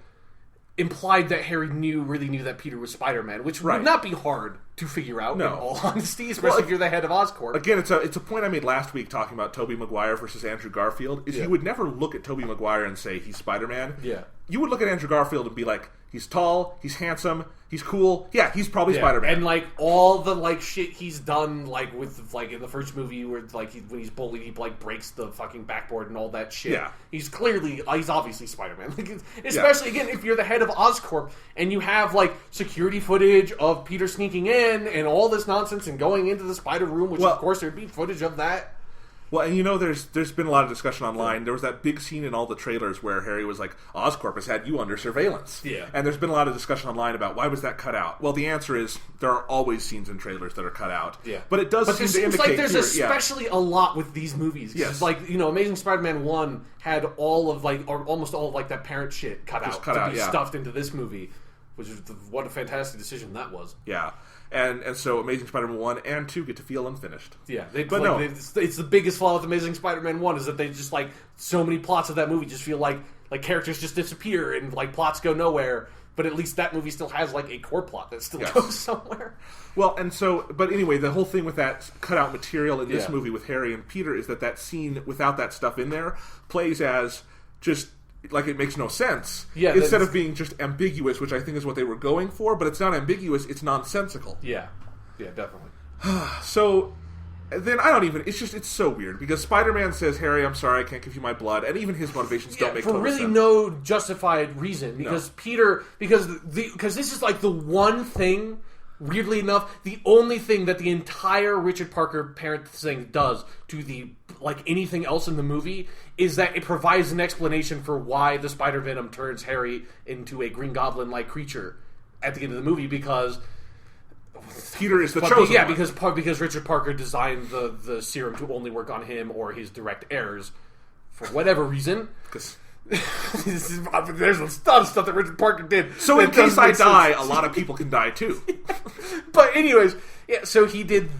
implied that Harry really knew that Peter was Spider-Man, which would not be hard to figure out, in all honesty, especially if you're the head of Oscorp. Again, it's a point I made last week talking about Tobey Maguire versus Andrew Garfield, is you would never look at Tobey Maguire and say he's Spider-Man. Yeah. You would look at Andrew Garfield and be like, he's tall, he's handsome, he's cool, yeah, he's probably Spider-Man. And, like, all the, like, shit he's done, like, with, like, in the first movie where, like, when he's bullied, he, like, breaks the fucking backboard and all that shit. Yeah. He's obviously Spider-Man. Like, especially, again, if you're the head of Oscorp and you have, like, security footage of Peter sneaking in and all this nonsense and going into the spider room, which, of course, there'd be footage of that. Well, and there's been a lot of discussion online. There was that big scene in all the trailers where Harry was like, Oscorp has had you under surveillance. Yeah. And there's been a lot of discussion online about why was that cut out. Well, the answer is there are always scenes in trailers that are cut out. Yeah. But it does seem to indicate like there's especially a lot with these movies. Yes. Like, Amazing Spider-Man 1 had all of, like, or almost all of, like, that parent shit cut out to be stuffed into this movie. Which is what a fantastic decision that was. Yeah. And so Amazing Spider-Man 1 and 2 get to feel unfinished. Yeah. It's the biggest flaw with Amazing Spider-Man 1 is that they just, like, so many plots of that movie just feel like characters just disappear and, like, plots go nowhere. But at least that movie still has, like, a core plot that still goes somewhere. Well, and so, but anyway, the whole thing with that cutout material in this movie with Harry and Peter is that scene, without that stuff in there, plays as just... like it makes no sense. Yeah, instead of being just ambiguous, which I think is what they were going for, but it's not ambiguous, it's nonsensical. Yeah. Yeah, definitely. So then it's so weird because Spider-Man says, Harry, I'm sorry, I can't give you my blood, and even his motivations don't make total sense. For really no justified reason, because Peter, because this is like the one thing, weirdly enough, the only thing that the entire Richard Parker parent thing does to the, like, anything else in the movie is that it provides an explanation for why the Spider-Venom turns Harry into a Green Goblin-like creature at the end of the movie, because Peter is the chosen one. Because Richard Parker designed the serum to only work on him or his direct heirs for whatever reason. Because there's a ton of stuff that Richard Parker did. So in case I die, a lot of people can die too. But anyways, so he did.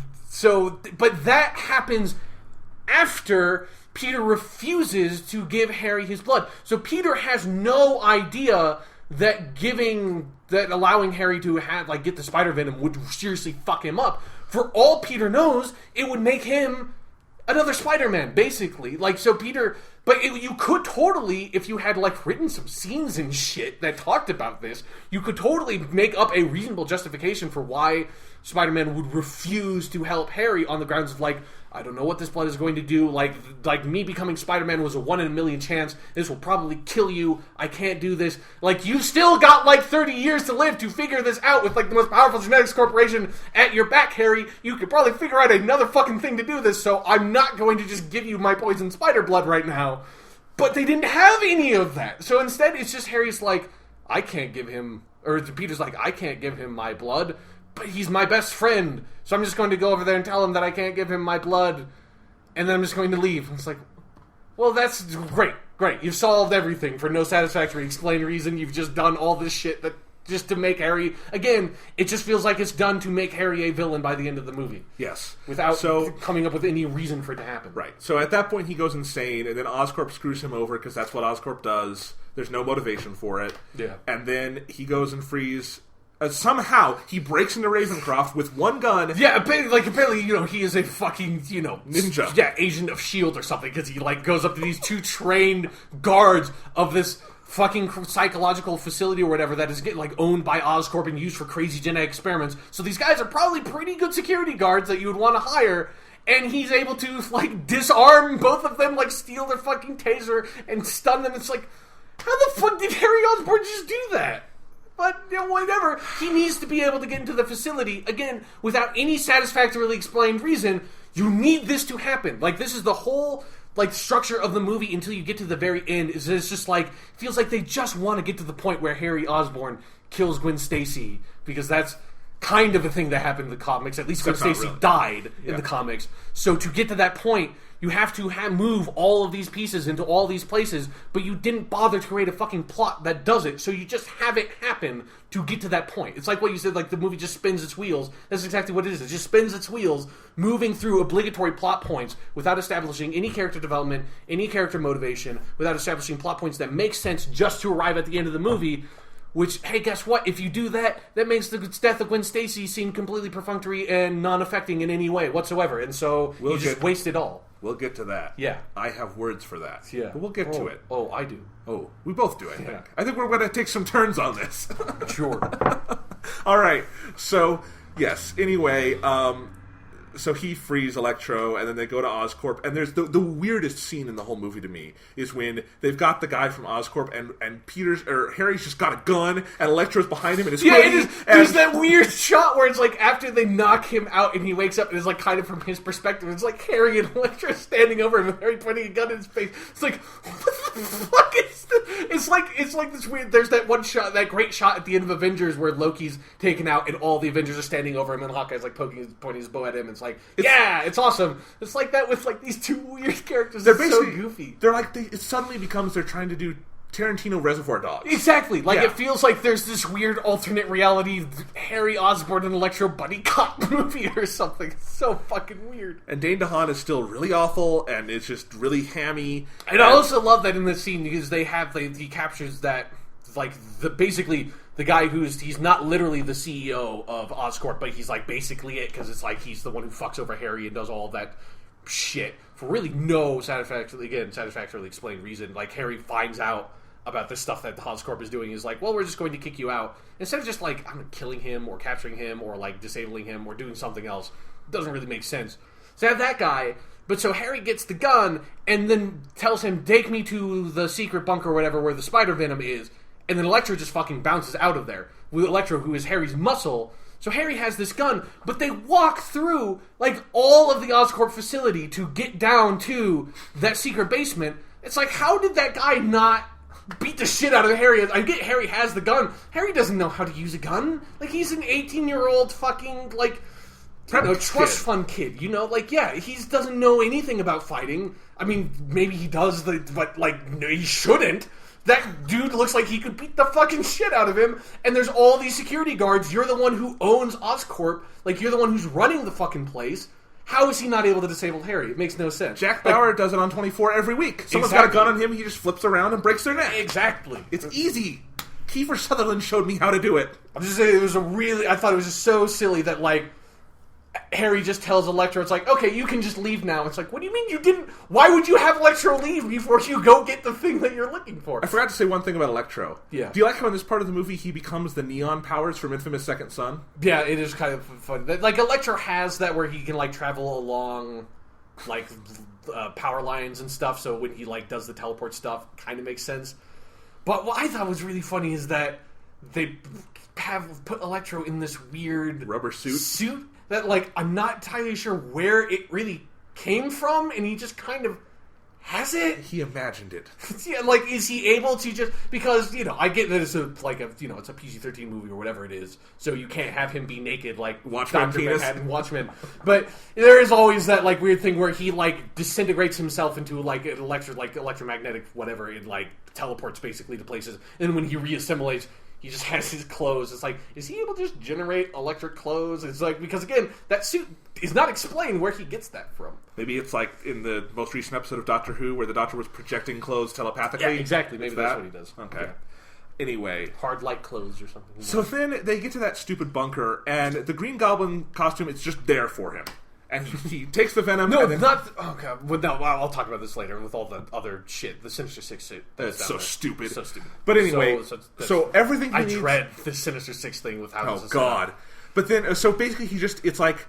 But that happens after Peter refuses to give Harry his blood. So Peter has no idea that allowing Harry to get the spider venom would seriously fuck him up. For all Peter knows, it would make him another Spider-Man, basically. You could totally, if you had written some scenes and shit that talked about this, you could totally make up a reasonable justification for why Spider-Man would refuse to help Harry on the grounds of I don't know what this blood is going to do. Like me becoming Spider-Man was a 1 in a million chance. This will probably kill you. I can't do this. You've still got 30 years to live to figure this out with the most powerful genetics corporation at your back, Harry. You could probably figure out another fucking thing to do this, so I'm not going to just give you my poison spider blood right now. But they didn't have any of that. So instead, it's just Harry's I can't give him... Or Peter's I can't give him my blood, but he's my best friend. So I'm just going to go over there and tell him that I can't give him my blood, and then I'm just going to leave. And it's well, that's great. You've solved everything for no satisfactory explained reason. You've just done all this shit just to make Harry... Again, it just feels like it's done to make Harry a villain by the end of the movie. Yes. Without coming up with any reason for it to happen. Right. So at that point, he goes insane, and then Oscorp screws him over, because that's what Oscorp does. There's no motivation for it. Yeah. And then he goes and frees... somehow, he breaks into Ravencroft with one gun. Yeah, apparently, he is a fucking, ninja. Yeah, agent of S.H.I.E.L.D. or something, because he, goes up to these two trained guards of this fucking psychological facility or whatever that is getting, owned by Oscorp and used for crazy genetic experiments. So these guys are probably pretty good security guards that you would want to hire, and he's able to, disarm both of them, steal their fucking taser and stun them. It's how the fuck did Harry Osborn just do that? But, whatever. He needs to be able to get into the facility, again, without any satisfactorily explained reason. You need this to happen. Like, this is the whole, like, structure of the movie until you get to the very end. Is it's just, like, feels like they just want to get to the point where Harry Osborn kills Gwen Stacy, because that's kind of a thing that happened in the comics. At least Gwen Stacy died in the comics. So to get to that point, you have to move all of these pieces into all these places, but you didn't bother to create a fucking plot that does it, so you just have it happen to get to that point. It's like what you said, like the movie just spins its wheels. That's exactly what it is. It just spins its wheels, moving through obligatory plot points without establishing any character development, any character motivation, without establishing plot points that make sense just to arrive at the end of the movie. Which, hey, guess what? If you do that, that makes the death of Gwen Stacy seem completely perfunctory and non-affecting in any way whatsoever. And so you just waste it all. We'll get to that. Yeah. I have words for that. Yeah. But we'll get to it. Oh, I do. Oh, we both do, I think. I think we're going to take some turns on this. Sure. All right. So, yes. Anyway, so he frees Electro, and then they go to Oscorp, and there's the weirdest scene in the whole movie to me is when they've got the guy from Oscorp, and Harry's just got a gun, and Electro's behind him in his hoodie. There's that weird shot where it's like after they knock him out and he wakes up, and it's like kind of from his perspective. It's like Harry and Electro standing over him, and Harry pointing a gun in his face. It's like, what the fuck is this? It's like this weird. There's that one shot, that great shot at the end of Avengers where Loki's taken out, and all the Avengers are standing over him, and Hawkeye's like pointing his bow at him. It's like, it's awesome. It's like that with like these two weird characters. They're so goofy. They're like it suddenly becomes they're trying to do Tarantino Reservoir Dogs. Exactly. Like it feels like there's this weird alternate reality Harry Osborn and Electro buddy cop movie or something. It's so fucking weird. And Dane DeHaan is still really awful, and it's just really hammy. And I also love that in this scene because he captures that like basically the guy he's not literally the CEO of Oscorp, but he's like basically it, because it's like he's the one who fucks over Harry and does all of that shit for really no satisfactorily explained reason. Like Harry finds out about this stuff that Oscorp is doing, is like, well, we're just going to kick you out. Instead of just like killing him or capturing him or like disabling him or doing something else. It doesn't really make sense. So I have that guy, but so Harry gets the gun and then tells him, take me to the secret bunker or whatever where the spider venom is. And then Electro just fucking bounces out of there with Electro, who is Harry's muscle. So Harry has this gun, but they walk through like all of the Oscorp facility to get down to that secret basement. It's like, how did that guy not beat the shit out of Harry? I get Harry has the gun. Harry doesn't know how to use a gun. Like, he's an 18-year-old fucking like trust fund kid. You know, like, yeah, he doesn't know anything about fighting. I mean, maybe he does, but like, no, he shouldn't. That dude looks like he could beat the fucking shit out of him, and there's all these security guards. You're the one who owns Oscorp. Like, you're the one who's running the fucking place. How is he not able to disable Harry? It makes no sense. Jack Bauer does it on 24 every week. Someone's got a gun on him, he just flips around and breaks their neck. Exactly. It's easy. Kiefer Sutherland showed me how to do it. I'm just saying, I thought it was just so silly that, like, Harry just tells Electro, it's like, okay, you can just leave now. It's like, what do you mean you didn't? Why would you have Electro leave before you go get the thing that you're looking for? I forgot to say one thing about Electro. Yeah. Do you like how in this part of the movie he becomes the neon powers from Infamous Second Son? Yeah, it is kind of funny. Like, Electro has that where he can, like, travel along, like, power lines and stuff, so when he, like, does the teleport stuff, kind of makes sense. But what I thought was really funny is that they have put Electro in this weird rubber suit that, like, I'm not entirely sure where it really came from, and he just kind of has it. He imagined it. Yeah, like, is he able to just... Because, you know, I get that it's it's a PG-13 movie or whatever it is, so you can't have him be naked like Watchmen Dr. penis. Manhattan Watchmen. But there is always that, like, weird thing where he, like, disintegrates himself into, like, an electromagnetic whatever, and, like, teleports basically to places. And when he reassimilates, he just has his clothes. It's like, is he able to just generate electric clothes? It's like, because again, that suit is not explained where he gets that from. Maybe it's like in the most recent episode of Doctor Who where the Doctor was projecting clothes telepathically. Yeah, exactly. Maybe that's what he does. Okay. Yeah. Anyway. Hard light clothes or something. So then they get to that stupid bunker, and the Green Goblin costume, it's just there for him. And he takes the venom. No, and then, not. Oh god. Well, no, I'll talk about this later with all the other shit. The Sinister Six suit. That's so stupid. So stupid. But anyway, so everything he I needs... dread the Sinister Six thing with how. Oh god. But then, so basically, it's like,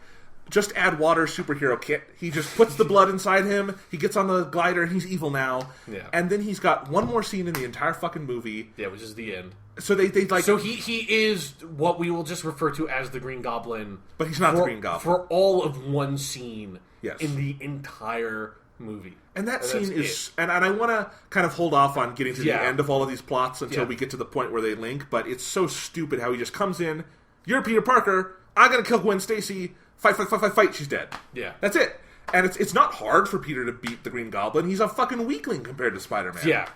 just add water superhero kit. He just puts the blood inside him. He gets on the glider, and he's evil now. Yeah. And then he's got one more scene in the entire fucking movie. Yeah, which is the end. So they like... So he is what we will just refer to as the Green Goblin. But he's not the Green Goblin. For all of one scene yes. in the entire movie. And that scene is... And I want to kind of hold off on getting to the end of all of these plots until we get to the point where they link, but it's so stupid how he just comes in, you're Peter Parker, I'm going to kill Gwen Stacy, fight, she's dead. Yeah. That's it. And it's not hard for Peter to beat the Green Goblin. He's a fucking weakling compared to Spider-Man. Yeah.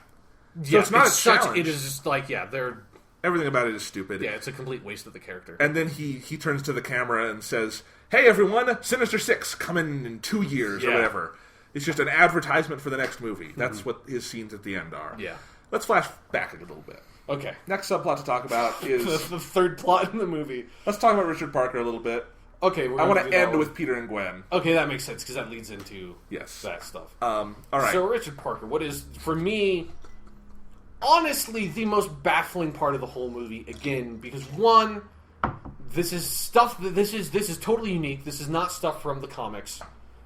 So it's not a challenge. It is just like, they're... Everything about it is stupid. Yeah, it's a complete waste of the character. And then he turns to the camera and says, hey everyone, Sinister Six coming in 2 years or whatever. It's just an advertisement for the next movie. That's what his scenes at the end are. Yeah. Let's flash back a little bit. Okay. Next subplot to talk about is... the third plot in the movie. Let's talk about Richard Parker a little bit. Okay, I want to end with Peter and Gwen. Okay, that makes sense, because that leads into that stuff. All right. So Richard Parker, what is, for me... honestly, the most baffling part of the whole movie, again, because one, this is stuff that this is totally unique. This is not stuff from the comics.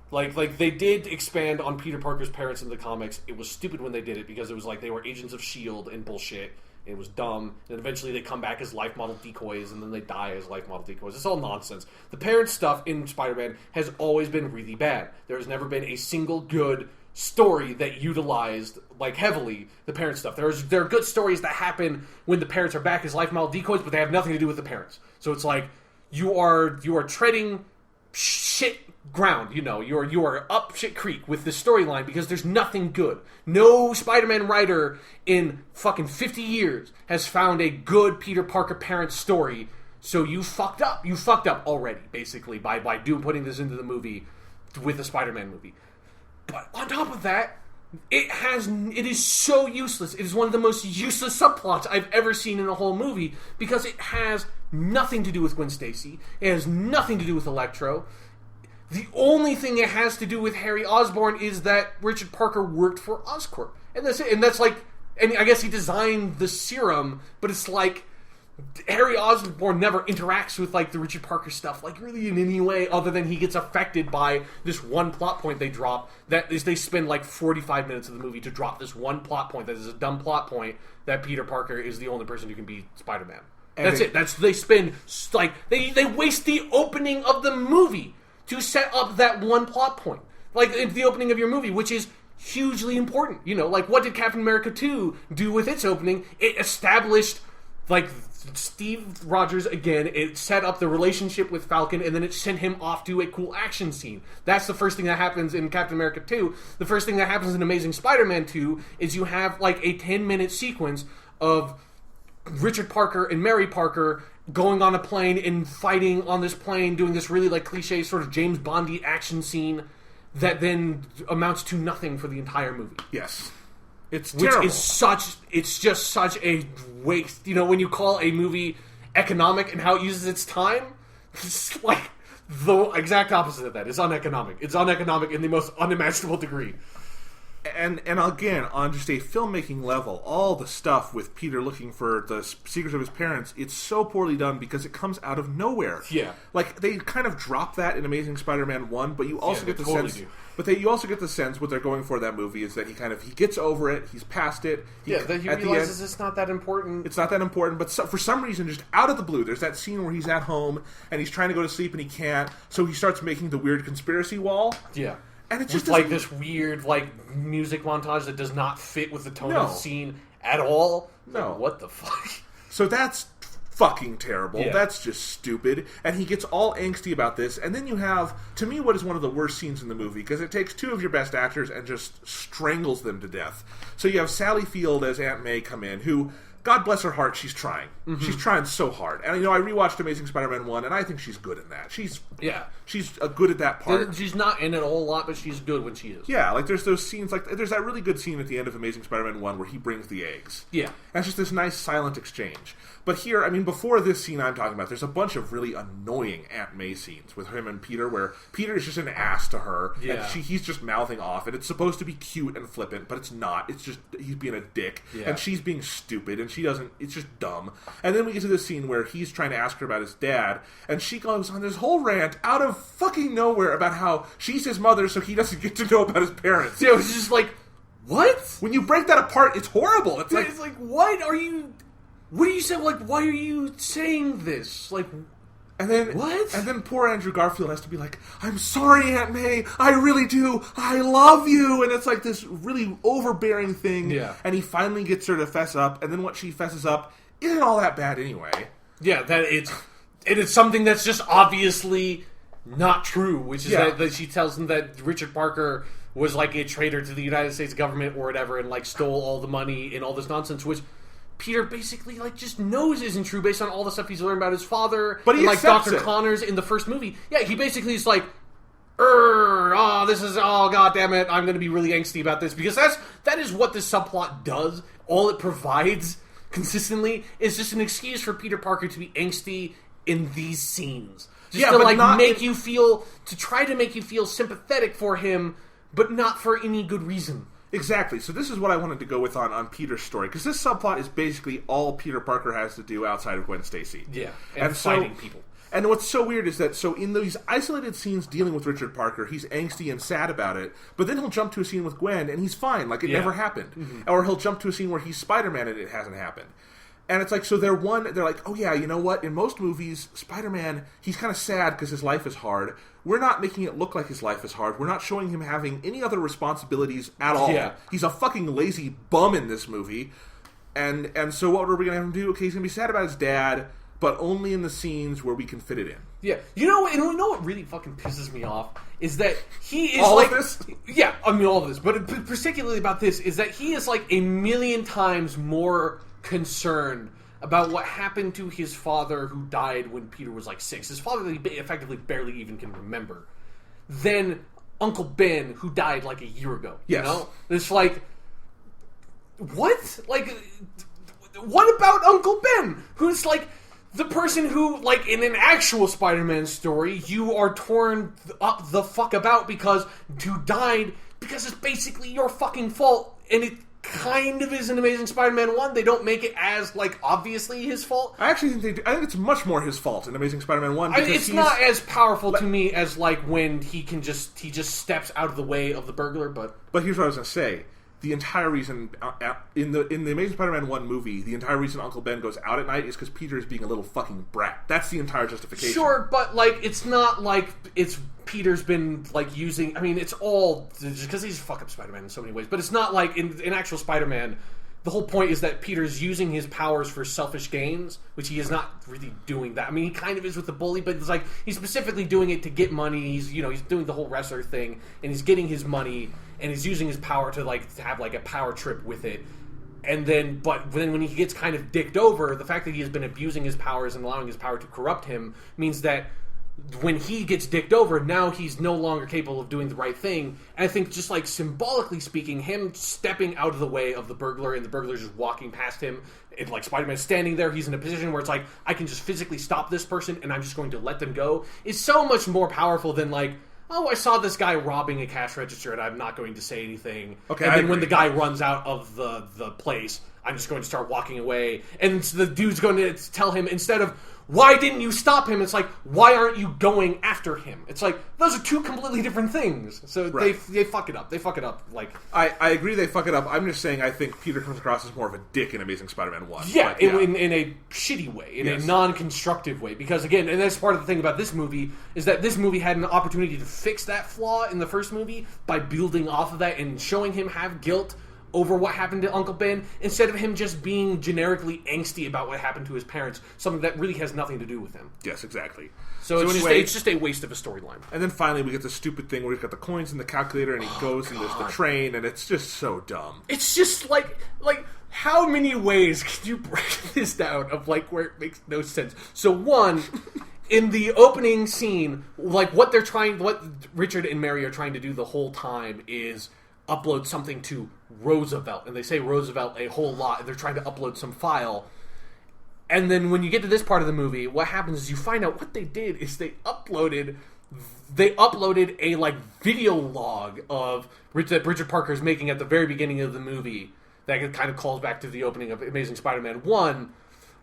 Like they did expand on Peter Parker's parents in the comics. It was stupid when they did it because it was like they were agents of S.H.I.E.L.D. and bullshit. It was dumb. And eventually they come back as life model decoys, and then they die as life model decoys. It's all nonsense. The parent stuff in Spider-Man has always been really bad. There has never been a single good story that utilized like heavily the parent stuff. There are good stories that happen when the parents are back as life model decoys, but they have nothing to do with the parents. So it's like you are treading shit ground. You are up shit creek with this storyline because there's nothing good. No Spider-Man writer in fucking 50 years has found a good Peter Parker parent story. So you fucked up. You fucked up already, basically, by putting this into the movie with the Spider-Man movie. But on top of that, it is so useless. It is one of the most useless subplots I've ever seen in a whole movie because it has nothing to do with Gwen Stacy. It has nothing to do with Electro. The only thing it has to do with Harry Osborn is that Richard Parker worked for Oscorp. And that's it. And that's like, and I guess he designed the serum, but it's like Harry Osborn never interacts with like the Richard Parker stuff like really in any way other than he gets affected by this one plot point they drop. That is, they spend like 45 minutes of the movie to drop this one plot point that is a dumb plot point that Peter Parker is the only person who can be Spider-Man. That's it. They spend like they waste the opening of the movie to set up that one plot point. Like in the opening of your movie, which is hugely important. Like what did Captain America 2 do with its opening? It established like Steve Rogers again. It set up the relationship with Falcon, and then it sent him off to a cool action scene. That's the first thing that happens in Captain America 2. The first thing that happens in Amazing Spider-Man 2 is you have like a 10-minute sequence of Richard Parker and Mary Parker going on a plane and fighting on this plane, doing this really like cliche sort of James Bondy action scene that then amounts to nothing for the entire movie. Yes. It's terrible. It's just such a waste. When you call a movie economic and how it uses its time, it's like the exact opposite of that. It's uneconomic. It's uneconomic in the most unimaginable degree. And again, on just a filmmaking level, all the stuff with Peter looking for the secrets of his parents, it's so poorly done because it comes out of nowhere. Yeah. Like, they kind of drop that in Amazing Spider-Man 1, but you also get the totally sense... do. But you also get the sense what they're going for in that movie is that he gets over it, he's past it. That he realizes it's not that important. It's not that important, but for some reason, just out of the blue, there's that scene where he's at home, and he's trying to go to sleep, and he can't, so he starts making the weird conspiracy wall. Yeah. And it's just like this weird like music montage that does not fit with the tone of the scene at all. No. Like, what the fuck? So that's fucking terrible. Yeah. That's just stupid. And he gets all angsty about this. And then you have, to me, what is one of the worst scenes in the movie, because it takes two of your best actors and just strangles them to death. So you have Sally Field as Aunt May come in, who... God bless her heart, she's trying. Mm-hmm. She's trying so hard. And, I rewatched Amazing Spider-Man 1, and I think she's good in that. She's good at that part. She's not in it a whole lot, but she's good when she is. Yeah, like, there's those scenes, like, there's that really good scene at the end of Amazing Spider-Man 1 where he brings the eggs. Yeah. And it's just this nice, silent exchange. But here, before this scene I'm talking about, there's a bunch of really annoying Aunt May scenes with him and Peter, where Peter is just an ass to her, and he's just mouthing off, and it's supposed to be cute and flippant, but it's not. It's just, he's being a dick, and she's being stupid, and she doesn't, it's just dumb. And then we get to this scene where he's trying to ask her about his dad, and she goes on this whole rant out of fucking nowhere about how she's his mother, so he doesn't get to know about his parents. Yeah, it was just like, what? When you break that apart, it's horrible. It's like, what are you... what are you saying? Like, why are you saying this? Like, and then what? And then poor Andrew Garfield has to be like, I'm sorry, Aunt May, I really do, I love you, and it's like this really overbearing thing. Yeah. And he finally gets her to fess up, and then what she fesses up isn't all that bad anyway. Yeah, that it's something that's just obviously not true, which is that she tells him that Richard Parker was like a traitor to the United States government or whatever, and like stole all the money and all this nonsense, which Peter basically like just knows isn't true based on all the stuff he's learned about his father, but he and like Dr. it. Connors in the first movie. Yeah, he basically is like, god damn it, I'm going to be really angsty about this, because that is what this subplot does. All it provides consistently is just an excuse for Peter Parker to be angsty in these scenes. Just to like try to make you feel sympathetic for him, but not for any good reason. Exactly. So this is what I wanted to go with on Peter's story, because this subplot is basically all Peter Parker has to do outside of Gwen Stacy. Yeah, and fighting people. And what's so weird is that, so in these isolated scenes dealing with Richard Parker, he's angsty and sad about it, but then he'll jump to a scene with Gwen, and he's fine, like it never happened. Mm-hmm. Or he'll jump to a scene where he's Spider-Man and it hasn't happened. And it's like, so they're like, oh yeah, you know what? In most movies, Spider-Man, he's kind of sad because his life is hard. We're not making it look like his life is hard. We're not showing him having any other responsibilities at all. Yeah. He's a fucking lazy bum in this movie. And so what are we going to have him do? Okay, he's going to be sad about his dad, but only in the scenes where we can fit it in. Yeah. You know what really fucking pisses me off? Is that he is all like... of this? Yeah, I mean all of this. But particularly about this is that he is like a million times more concerned about what happened to his father, who died when Peter was like 6. His father that he effectively barely even can remember. Than Uncle Ben, who died like a year ago. Yes. You know? It's like... What? Like... What about Uncle Ben? Who's like... The person who, like, in an actual Spider-Man story, you are torn up the fuck about because who died because it's basically your fucking fault, and it kind of is in Amazing Spider-Man 1. They don't make it as, like, obviously his fault. I actually think they do. I think it's much more his fault in Amazing Spider-Man 1. It's not as powerful to me as, like, when he just steps out of the way of the burglar, but... But here's what I was going to say. The entire reason in the Amazing Spider-Man 1 movie, the entire reason Uncle Ben goes out at night is because Peter is being a little fucking brat. That's the entire justification. Sure, but like it's not like it's Peter's been like using. I mean, it's all just because he's fuck up Spider-Man in so many ways. But it's not like in actual Spider-Man. The whole point is that Peter's using his powers for selfish gains, which he is not really doing that. I mean, he kind of is with the bully, but it's like he's specifically doing it to get money. He's doing the whole wrestler thing, and he's getting his money, and he's using his power to have like a power trip with it. And then, but then when he gets kind of dicked over, the fact that he has been abusing his powers and allowing his power to corrupt him means that when he gets dicked over, now he's no longer capable of doing the right thing. And I think just like symbolically speaking, him stepping out of the way of the burglar and the burglar just walking past him, and like Spider-Man standing there, he's in a position where it's like, I can just physically stop this person and I'm just going to let them go, is so much more powerful than like, oh, I saw this guy robbing a cash register and I'm not going to say anything. Okay, and then when the guy runs out of the place, I'm just going to start walking away. And the dude's going to tell him, instead of, why didn't you stop him? It's like, why aren't you going after him? It's like, those are two completely different things. So right. they fuck it up. They fuck it up. Like I agree they fuck it up. I'm just saying I think Peter comes across as more of a dick in Amazing Spider-Man 1. Yeah, in a shitty way. In a non-constructive way. Because again, and that's part of the thing about this movie, is that this movie had an opportunity to fix that flaw in the first movie by building off of that and showing him have guilt over what happened to Uncle Ben, instead of him just being generically angsty about what happened to his parents, something that really has nothing to do with him. Yes, exactly. So anyway, it's just a waste of a storyline. And then finally we get this stupid thing where he's got the coins in the calculator and he goes and there's the train, and it's just so dumb. It's just like how many ways can you break this down of like where it makes no sense? So one, in the opening scene, like what Richard and Mary are trying to do the whole time is upload something to Roosevelt, and they say Roosevelt a whole lot, and they're trying to upload some file. And then when you get to this part of the movie, what happens is you find out what they did is they uploaded a like video log of that Richard Parker's making at the very beginning of the movie that kind of calls back to the opening of Amazing Spider-Man 1,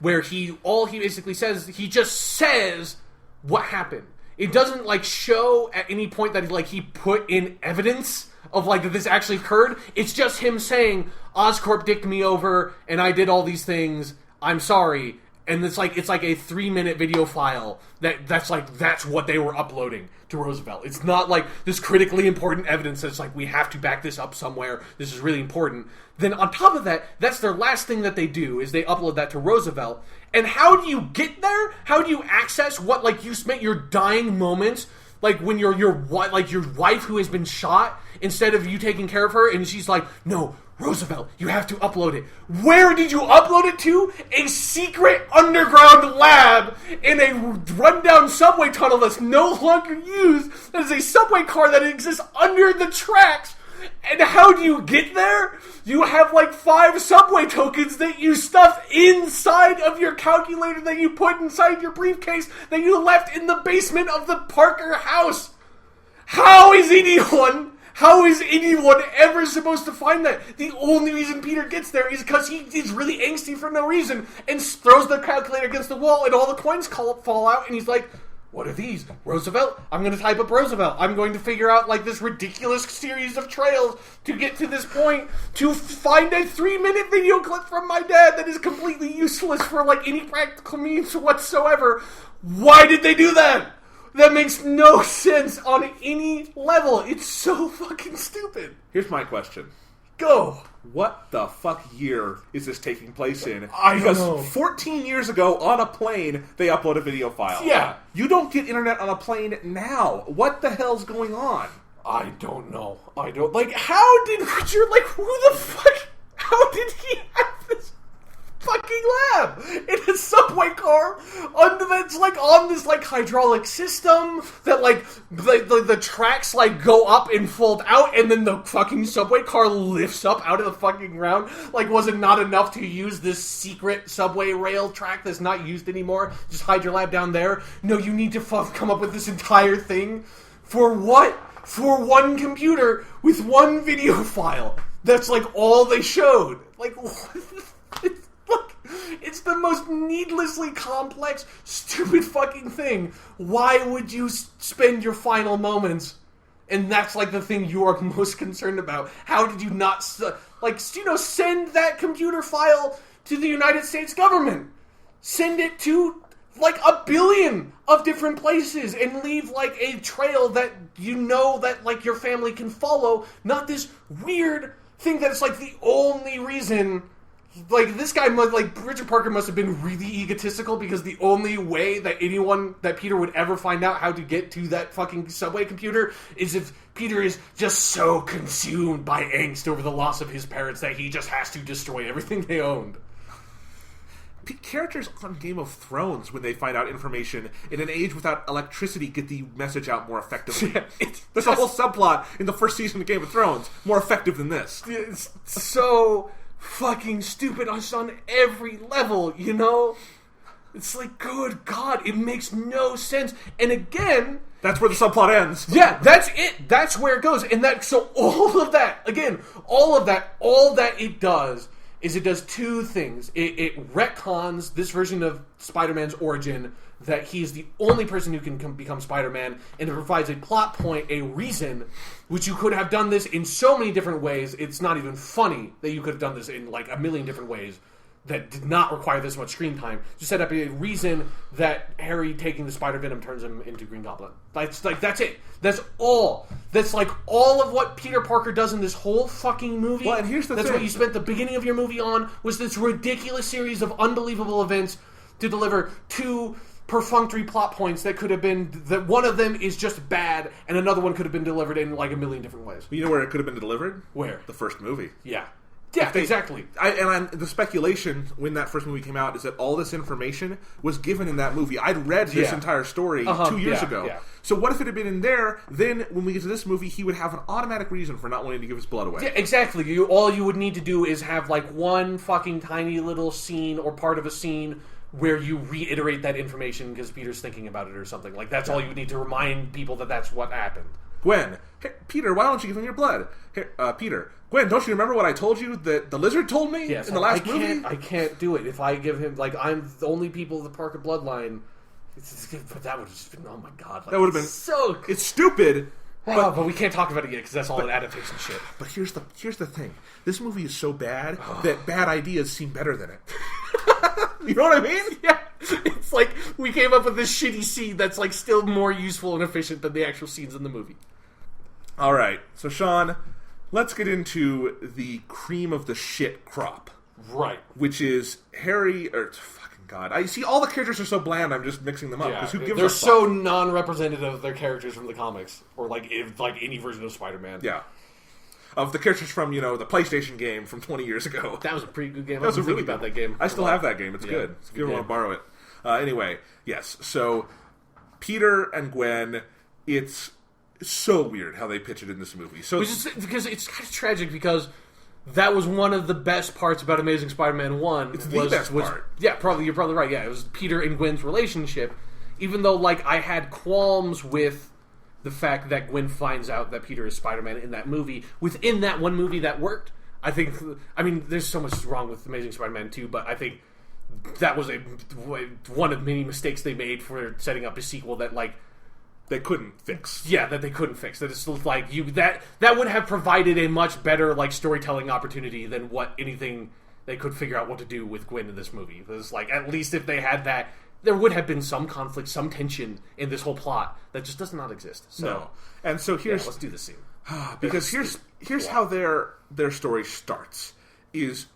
where he basically says, he just says what happened. It doesn't like show at any point that he put in evidence of like that this actually occurred. It's just him saying, Oscorp dicked me over and I did all these things. I'm sorry. And it's like a 3-minute video file that's what they were uploading to Roosevelt. It's not like this critically important evidence that's like, we have to back this up somewhere. This is really important. Then on top of that, that's their last thing that they do is they upload that to Roosevelt. And how do you get there? How do you access what like you spent your dying moments like when your wife who has been shot, instead of you taking care of her, and she's like, no, Roosevelt, you have to upload it. Where did you upload it to? A secret underground lab in a rundown subway tunnel that's no longer used. That is a subway car that exists under the tracks. And how do you get there? You have like 5 subway tokens that you stuff inside of your calculator that you put inside your briefcase that you left in the basement of the Parker house. How is anyone ever supposed to find that? The only reason Peter gets there is because he is really angsty for no reason and throws the calculator against the wall and all the coins fall out and he's like, what are these? Roosevelt? I'm going to type up Roosevelt. I'm going to figure out like this ridiculous series of trails to get to this point to find a 3-minute video clip from my dad that is completely useless for like any practical means whatsoever. Why did they do that? That makes no sense on any level. It's so fucking stupid. Here's my question. Go. What the fuck year is this taking place in? I don't know. Because 14 years ago, on a plane, they upload a video file. Yeah. You don't get internet on a plane now. What the hell's going on? I don't know. How did Richard, who the fuck, how did he have this fucking lab in a subway car that's on this hydraulic system that the tracks go up and fold out and then the fucking subway car lifts up out of the fucking ground? Was it not enough to use this secret subway rail track that's not used anymore? Just hide your lab down there? No, you need to come up with this entire thing for what? For one computer with one video file. That's all they showed. It's the most needlessly complex, stupid fucking thing. Why would you spend your final moments? And that's the thing you are most concerned about. How did you not, send that computer file to the United States government? Send it to, 1 billion of different places and leave, a trail that that, your family can follow. Not this weird thing that's, the only reason. This guy Richard Parker must have been really egotistical because the only way that Peter would ever find out how to get to that fucking subway computer is if Peter is just so consumed by angst over the loss of his parents that he just has to destroy everything they owned. Characters on Game of Thrones, when they find out information in an age without electricity, get the message out more effectively. Yeah, there's a whole subplot in the first season of Game of Thrones more effective than this. It's so fucking stupid on every level, It's good God, it makes no sense. And again, that's where the subplot ends. Yeah, that's it. That's where it goes. And all that it does is it does two things. It retcons this version of Spider-Man's origin, that he's the only person who can become Spider-Man, and it provides a plot point, a reason, which you could have done this in so many different ways. It's not even funny that you could have done this in a million different ways that did not require this much screen time. Just set up a reason that Harry taking the Spider-Venom turns him into Green Goblin. That's it. That's all. That's all of what Peter Parker does in this whole fucking movie. Well, and here's the thing. That's what you spent the beginning of your movie on, was this ridiculous series of unbelievable events to deliver two perfunctory plot points that could have been, that one of them is just bad and another one could have been delivered in a million different ways. You know where it could have been delivered? Where? The first movie. Yeah, exactly. The speculation when that first movie came out is that all this information was given in that movie. I'd read this entire story 2 years ago. Yeah. So what if it had been in there? Then when we get to this movie, he would have an automatic reason for not wanting to give his blood away. Yeah, exactly. All you would need to do is have one fucking tiny little scene or part of a scene where you reiterate that information because Peter's thinking about it or something. That's all you would need to remind people that that's what happened. Gwen, hey, Peter, why don't you give him your blood? Hey, Peter, Gwen, don't you remember what I told you that the lizard told me in the last movie? I can't do it. If I give him, I'm the only people of the Parker bloodline. But that would have just been, oh my God. That would have been so... It's stupid. But we can't talk about it yet because that's all an adaptation shit. But here's the thing. This movie is so bad that bad ideas seem better than it. You know what I mean? Yeah. It's like we came up with this shitty scene that's like still more useful and efficient than the actual scenes in the movie. All right. So, Sean, let's get into the cream of the shit crop. Right. Which is Harry... fucking God. I see all the characters are so bland, I'm just mixing them up. Yeah, Who gives they're a so fuck? non-representative of their characters from the comics. Or like any version of Spider-Man. Yeah. Of the characters from, the PlayStation game from 20 years ago. That was a pretty good game. That was a really about good that game. I still have that game. It's good. If you ever want to borrow it. Anyway, yes. So, Peter and Gwen, it's so weird how they pitch it in this movie. So Because it's kind of tragic because that was one of the best parts about Amazing Spider-Man 1. It's the best part. Yeah, you're probably right. Yeah, it was Peter and Gwen's relationship. Even though, like, I had qualms with the fact that Gwen finds out that Peter is Spider-Man in that movie. Within that one movie, that worked. I mean, there's so much wrong with Amazing Spider-Man 2, but I think that was one of many mistakes they made for setting up a sequel that, like, they couldn't fix. Yeah, that they couldn't fix. That it's like that would have provided a much better like storytelling opportunity than what anything they could figure out what to do with Gwen in this movie. It's like at least if they had that, there would have been some conflict, some tension in this whole plot that just does not exist. So, no, and so here's let's do the scene because here's how their story starts. Is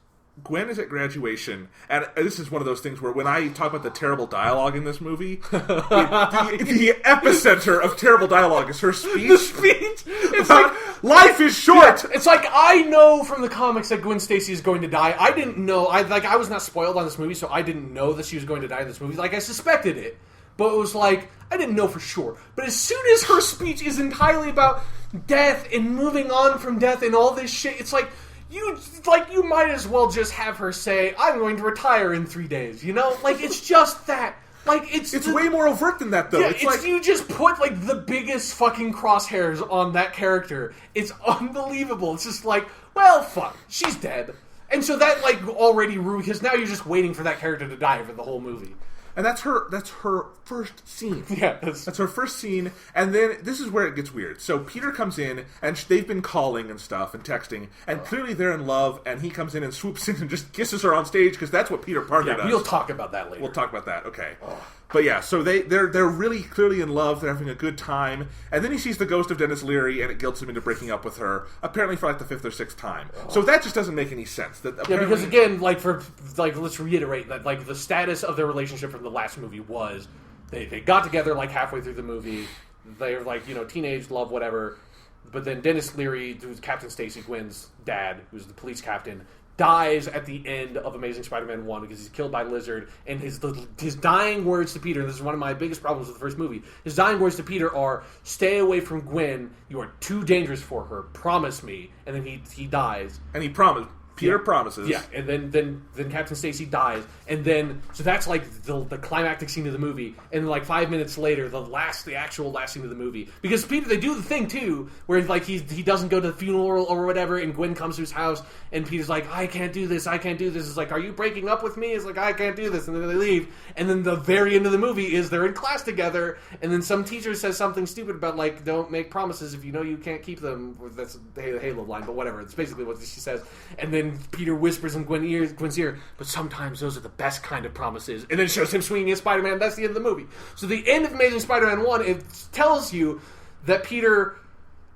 Gwen is at graduation, and this is one of those things where when I talk about the terrible dialogue in this movie, the epicenter of terrible dialogue is her speech. The speech! It's like, life is short! Yeah, it's like, I know from the comics that Gwen Stacy is going to die. I didn't know, I was not spoiled on this movie, so I didn't know that she was going to die in this movie. Like, I suspected it, but it was like, I didn't know for sure. But as soon as her speech is entirely about death and moving on from death and all this shit, it's like, you might as well just have her say, I'm going to retire in 3 days, Like, it's just that. Like, it's way more overt than that, though. Yeah, it's like... you just put, like, the biggest fucking crosshairs on that character. It's unbelievable. It's just like, well, fuck, she's dead. And so that, like, already ruined, because now you're just waiting for that character to die for the whole movie. And that's her first scene. Yeah. That's her first scene, and then this is where it gets weird. So Peter comes in, and they've been calling and stuff, and texting, and clearly they're in love, and he comes in and swoops in and just kisses her on stage, because that's what Peter Parker does. We'll talk about that later. We'll talk about that, okay. But yeah, so they're really clearly in love, they're having a good time, and then he sees the ghost of Dennis Leary, and it guilts him into breaking up with her, apparently for like the 5th or 6th time. So that just doesn't make any sense. Because again, let's reiterate that, like, the status of their relationship from the last movie was they got together like halfway through the movie. They were like, teenage love, whatever. But then Dennis Leary, who's Captain Stacy Gwen's dad, who's the police captain, dies at the end of Amazing Spider-Man 1 because he's killed by Lizard, and his dying words to Peter, and this is one of my biggest problems with the first movie, his dying words to Peter are, stay away from Gwen, you are too dangerous for her, promise me, and then he dies. And he promised. Peter promises. Yeah, and then Captain Stacy dies, and then so that's like the climactic scene of the movie, and like 5 minutes later, the actual last scene of the movie, because Peter, they do the thing too where like he doesn't go to the funeral or whatever, and Gwen comes to his house, and Peter's like, I can't do this. It's like, are you breaking up with me? It's like, I can't do this, and then they leave, and then the very end of the movie is they're in class together, and then some teacher says something stupid about like, don't make promises if you know you can't keep them. That's the Halo line, but whatever. It's basically what she says, and then Peter whispers in Gwen's ear, but sometimes those are the best kind of promises, and then shows him swinging at Spider-Man. That's the end of the movie. So the end of Amazing Spider-Man 1, it tells you that Peter,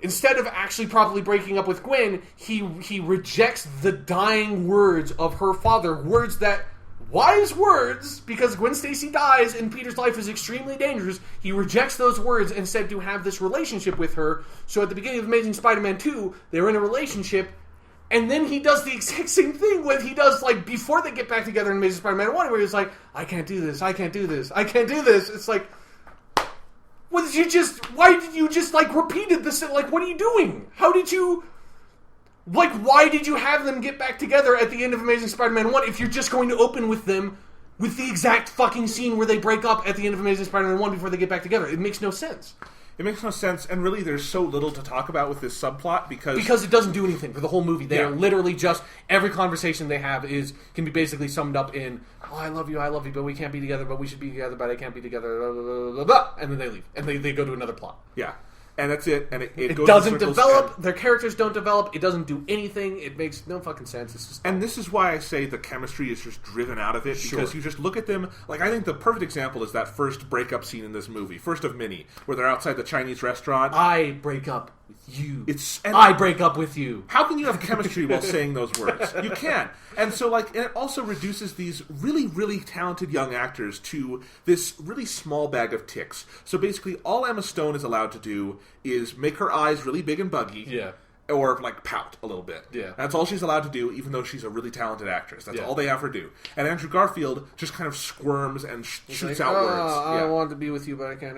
instead of actually properly breaking up with Gwen, he rejects the dying words of her father, words that, wise words, because Gwen Stacy dies and Peter's life is extremely dangerous. He rejects those words and said to have this relationship with her. So at the beginning of Amazing Spider-Man 2, they were in a relationship. And then he does the exact same thing when he does, like, before they get back together in Amazing Spider-Man 1, where he's like, I can't do this. It's like, why did you just, like, repeated this? Like, what are you doing? How did you, like, why did you have them get back together at the end of Amazing Spider-Man 1 if you're just going to open with them with the exact fucking scene where they break up at the end of Amazing Spider-Man 1 before they get back together? It makes no sense. It makes no sense, and really there's so little to talk about with this subplot because it doesn't do anything for the whole movie. They are literally just, every conversation they have can be basically summed up in, oh, I love you, but we can't be together, but we should be together, but I can't be together, blah, blah, blah, blah, blah, and then they leave, and they go to another plot. Yeah. And that's it. And it goes doesn't in circles, develop. and Their characters don't develop. It doesn't do anything. It makes no fucking sense. It's just and this is why I say the chemistry is just driven out of it, because you just look at them. Like, I think the perfect example is that first breakup scene in this movie, first of many, where they're outside the Chinese restaurant. I break up with you. And I break up with you. How can you have chemistry while saying those words? You can't. And so, like, and it also reduces these really, really talented young actors to this really small bag of ticks. So basically, all Emma Stone is allowed to do is make her eyes really big and buggy. Yeah. Or, like, pout a little bit. Yeah. That's all she's allowed to do, even though she's a really talented actress. That's Yeah. all they have her do. And Andrew Garfield just kind of squirms and shoots Like, out words. I want to be with you, but I can't.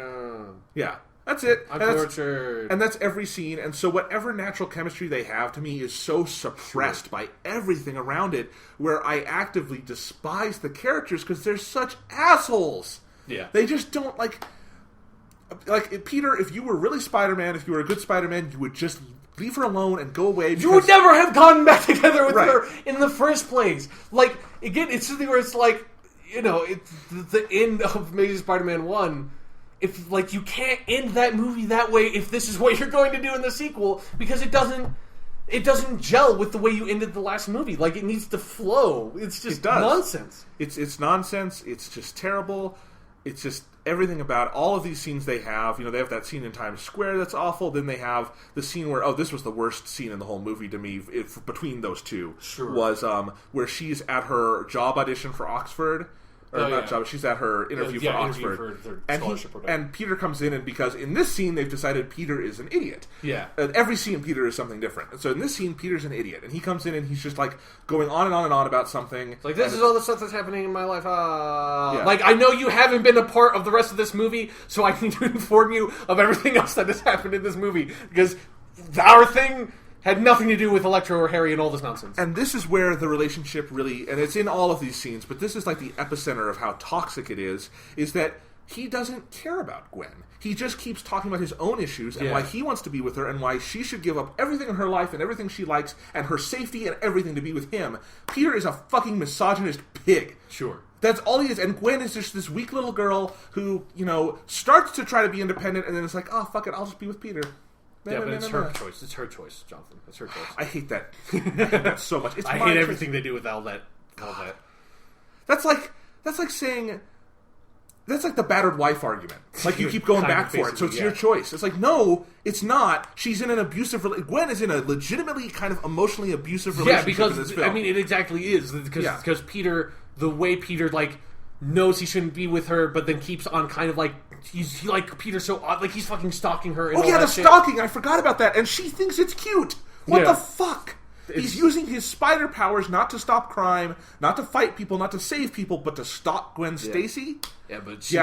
Yeah. That's it. I'm and tortured. And that's every scene. And so whatever natural chemistry they have, to me, is so suppressed by everything around it, where I actively despise the characters because they're such assholes. Yeah. They just don't, like, Peter, if you were really Spider-Man, if you were a good Spider-Man, you would just leave her alone and go away. You would never have gotten back together with Right. her in the first place. Like, again, it's something where it's like, you know, it's the end of Amazing Spider-Man 1. If, like, you can't end that movie that way if this is what you're going to do in the sequel, because it doesn't gel with the way you ended the last movie. Like, it needs to flow. It's just nonsense. It's nonsense. It's just terrible. It's just everything about it. All of these scenes they have. You know, they have that scene in Times Square that's awful. Then they have the scene where, this was the worst scene in the whole movie to me, between those two. Sure. Was where she's at her job audition for Oxford. Or not job, she's at her interview for Oxford. And Peter comes in, and because in this scene they've decided Peter is an idiot. Yeah. Every scene Peter is something different. And so in this scene, Peter's an idiot. And he comes in and he's just like going on and on and on about something. Like, this is all the stuff that's happening in my life. Like, I know you haven't been a part of the rest of this movie, so I need to inform you of everything else that has happened in this movie. Because our thing had nothing to do with Electro or Harry and all this nonsense. And this is where the relationship really, and it's in all of these scenes, but this is like the epicenter of how toxic it is that he doesn't care about Gwen. He just keeps talking about his own issues and why he wants to be with her and why she should give up everything in her life and everything she likes and her safety and everything to be with him. Peter is a fucking misogynist pig. Sure. That's all he is. And Gwen is just this weak little girl who, you know, starts to try to be independent and then it's like, oh, fuck it, I'll just be with Peter. Yeah, but it's her choice. It's her choice, Jonathan. It's her choice. I hate that. I hate that so much. I hate everything they do with all that. That's like saying, that's like the battered wife argument. Like, you keep going back for it, so it's your choice. It's like, no, it's not. She's in an abusive Gwen is in a legitimately kind of emotionally abusive relationship in this film. I mean, it exactly is. Because Peter, the way Peter, like, knows he shouldn't be with her, but then keeps on kind of like he's like Peter's so odd, like he's fucking stalking her. And the stalking! I forgot about that, and she thinks it's cute. What the fuck? He's using his spider powers not to stop crime, not to fight people, not to save people, but to stalk Gwen Stacy. Yeah, but she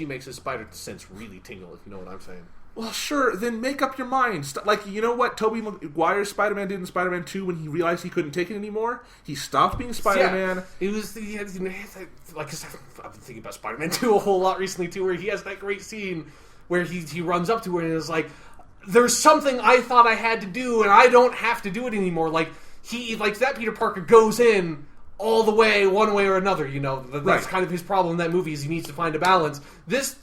makes his spider sense really tingle. If you know what I'm saying. Well, sure, then make up your mind. Like, you know what Tobey Maguire's Spider-Man did in Spider-Man 2 when he realized he couldn't take it anymore? He stopped being Spider-Man. Yeah, like, I've been thinking about Spider-Man 2 a whole lot recently, too, where he has that great scene where he runs up to her and is like, there's something I thought I had to do, and I don't have to do it anymore. Like, that Peter Parker goes in all the way, one way or another, you know? That's kind of his problem in that movie, is he needs to find a balance. This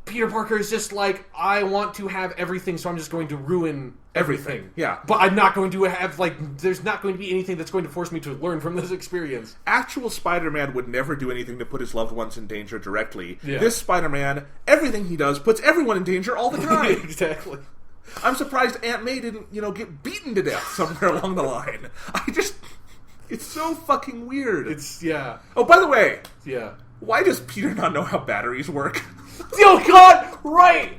Peter Parker is just like, I want to have everything, so I'm just going to ruin everything. Yeah. But I'm not going to have, like, there's not going to be anything that's going to force me to learn from this experience. Actual Spider-Man would never do anything to put his loved ones in danger directly. Yeah. This Spider-Man, everything he does puts everyone in danger all the time. Exactly. I'm surprised Aunt May didn't, get beaten to death somewhere along the line. It's so fucking weird. Oh, by the way. Yeah. Why does Peter not know how batteries work? Oh, God! Right!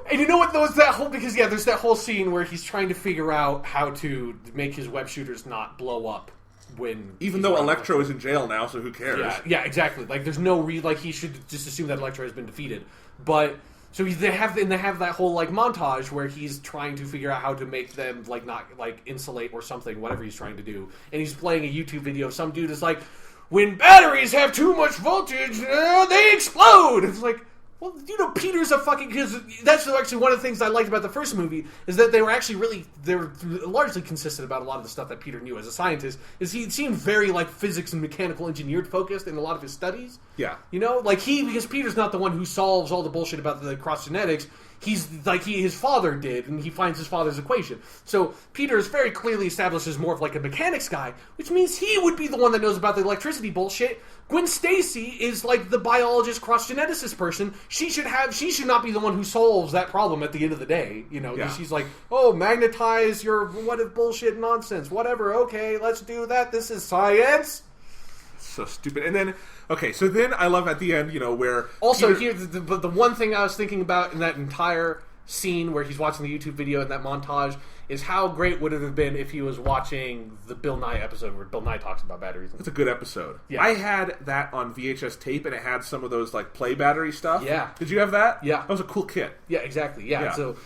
And you know what, though, is that whole... Because, there's that whole scene where he's trying to figure out how to make his web shooters not blow up when... Even though Electro is in jail now, so who cares? Yeah, exactly. Like, there's no... he should just assume that Electro has been defeated. But... So they have that whole, like, montage where he's trying to figure out how to make them, like, not, like, insulate or something, whatever he's trying to do. And he's playing a YouTube video. Some dude is like, when batteries have too much voltage, they explode! It's like, well, Peter's a fucking... Because that's actually one of the things I liked about the first movie, is that they were largely consistent about a lot of the stuff that Peter knew as a scientist, is he seemed very, like, physics and mechanical engineered focused in a lot of his studies. Yeah. Because Peter's not the one who solves all the bullshit about the cross genetics. his father did, and he finds his father's equation. So Peter is very clearly established as more of like a mechanics guy, which means he would be the one that knows about the electricity bullshit. Gwen Stacy is like the biologist cross-geneticist person. She should not be the one who solves that problem at the end of the day. You know, she's like, oh, magnetize your what if bullshit nonsense, whatever. Okay, let's do that. This is science. So stupid. And then, okay, so then I love at the end, you know, where also Peter... here the one thing I was thinking about in that entire scene where he's watching the YouTube video in that montage is how great would it have been if he was watching the Bill Nye episode where Bill Nye talks about batteries. It's a good episode. Yeah. I had that on VHS tape, and it had some of those like play battery stuff. Yeah. Did you have that? Yeah. That was a cool kit. Yeah, exactly. Yeah. So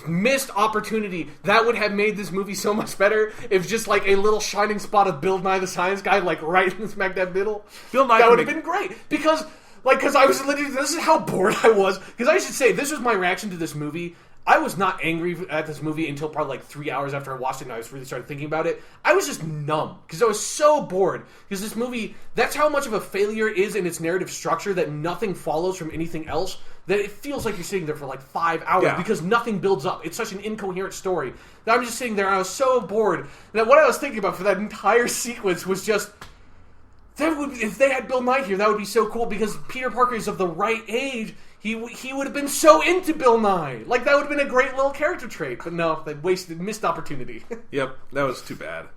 missed opportunity. That would have made this movie so much better if just like a little shining spot of Bill Nye the Science Guy like right in the smack dab middle. Bill Nye that would have been great because I was literally, this is how bored I was, because I should say this was my reaction to this movie. I was not angry at this movie until probably like 3 hours after I watched it and I was really started thinking about it. I was just numb because I was so bored. Because this movie, that's how much of a failure it is in its narrative structure that nothing follows from anything else, that it feels like you're sitting there for like 5 hours because nothing builds up. It's such an incoherent story that I'm just sitting there and I was so bored that what I was thinking about for that entire sequence was just... if they had Bill Nye here, that would be so cool because Peter Parker is of the right age. He would have been so into Bill Nye. Like, that would have been a great little character trait. But no, they missed opportunity. Yep, that was too bad.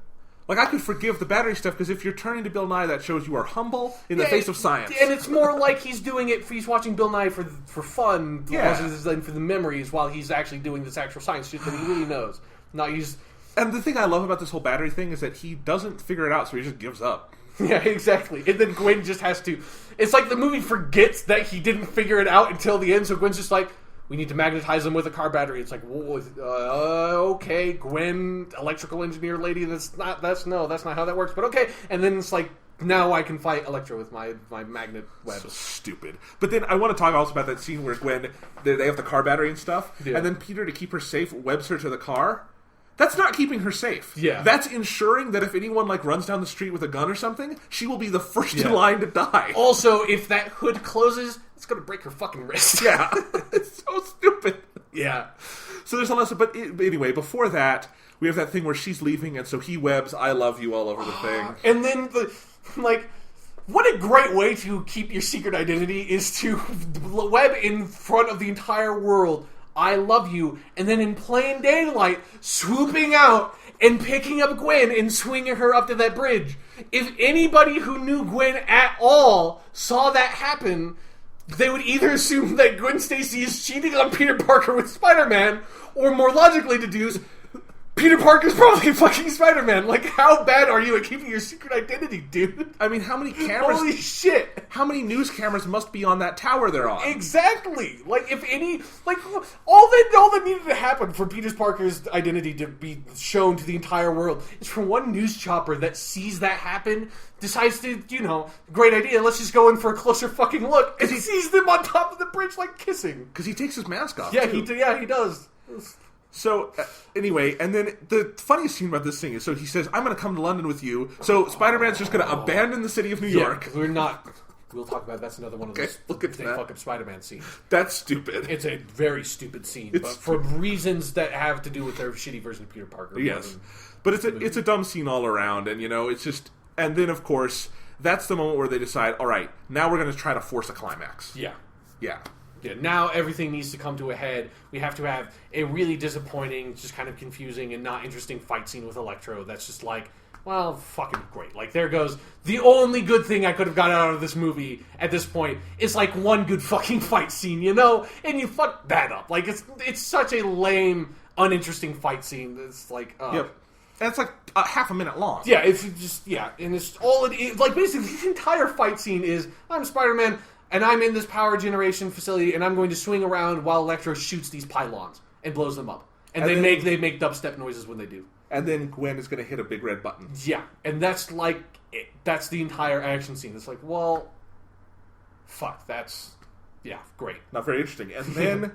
Like, I could forgive the battery stuff because if you're turning to Bill Nye, that shows you are humble in the face of science. And it's more like he's doing it, he's watching Bill Nye for fun, than for the memories, while he's actually doing this actual science shit that he really knows. And the thing I love about this whole battery thing is that he doesn't figure it out, so he just gives up. Yeah, exactly. And then Gwen just has to... It's like the movie forgets that he didn't figure it out until the end, so Gwen's just like, we need to magnetize him with a car battery. It's like, okay, Gwen, electrical engineer lady, that's not how that works, but okay. And then it's like, now I can fight Electro with my magnet web. So stupid. But then I want to talk also about that scene where Gwen, they have the car battery and stuff, and then Peter, to keep her safe, webs her to the car. That's not keeping her safe. Yeah. That's ensuring that if anyone like runs down the street with a gun or something, she will be the first in line to die. Also, if that hood closes, it's going to break her fucking wrist. Yeah. It's so stupid. Yeah. So there's a lesson. But anyway, before that, we have that thing where she's leaving, and so he webs I love you all over the thing. And then, what a great way to keep your secret identity is to web in front of the entire world I love you, and then in plain daylight, swooping out and picking up Gwen and swinging her up to that bridge. If anybody who knew Gwen at all saw that happen, they would either assume that Gwen Stacy is cheating on Peter Parker with Spider-Man, or more logically deduce, Peter Parker's probably fucking Spider-Man. Like, how bad are you at keeping your secret identity, dude? I mean, how many cameras... Holy shit! How many news cameras must be on that tower they're on? Exactly! Like, if any... Like, all that needed to happen for Peter Parker's identity to be shown to the entire world is for one news chopper that sees that happen, decides to, great idea, let's just go in for a closer fucking look, and he sees them on top of the bridge, like, kissing. Because he takes his mask off, Yeah, too. he does. So, anyway, and then the funniest thing about this thing is, so he says, I'm going to come to London with you. So Spider-Man's just going to abandon the city of New York. Because we're not... We'll talk about that's another one of those look at they that. fuck up Spider-Man scenes. That's stupid. It's a very stupid scene, but for reasons that have to do with their shitty version of Peter Parker. Yes. But it's a dumb scene all around, and, it's just... And then, of course, that's the moment where they decide, all right, now we're going to try to force a climax. Yeah. Yeah. Yeah, now everything needs to come to a head. We have to have a really disappointing, just kind of confusing and not interesting fight scene with Electro that's just like, well, fucking great. Like, there goes the only good thing I could have got out of this movie at this point is like one good fucking fight scene, And you fuck that up. Like, it's such a lame, uninteresting fight scene that's like... Yep. And it's like half a minute long. Yeah, it's just... Yeah, and it's all... Like, basically, the entire fight scene is, I'm Spider-Man... And I'm in this power generation facility, and I'm going to swing around while Electro shoots these pylons and blows them up. And they make dubstep noises when they do. And then Gwen is going to hit a big red button. Yeah, and that's like it. That's the entire action scene. It's like, well, fuck, that's great. Not very interesting. And then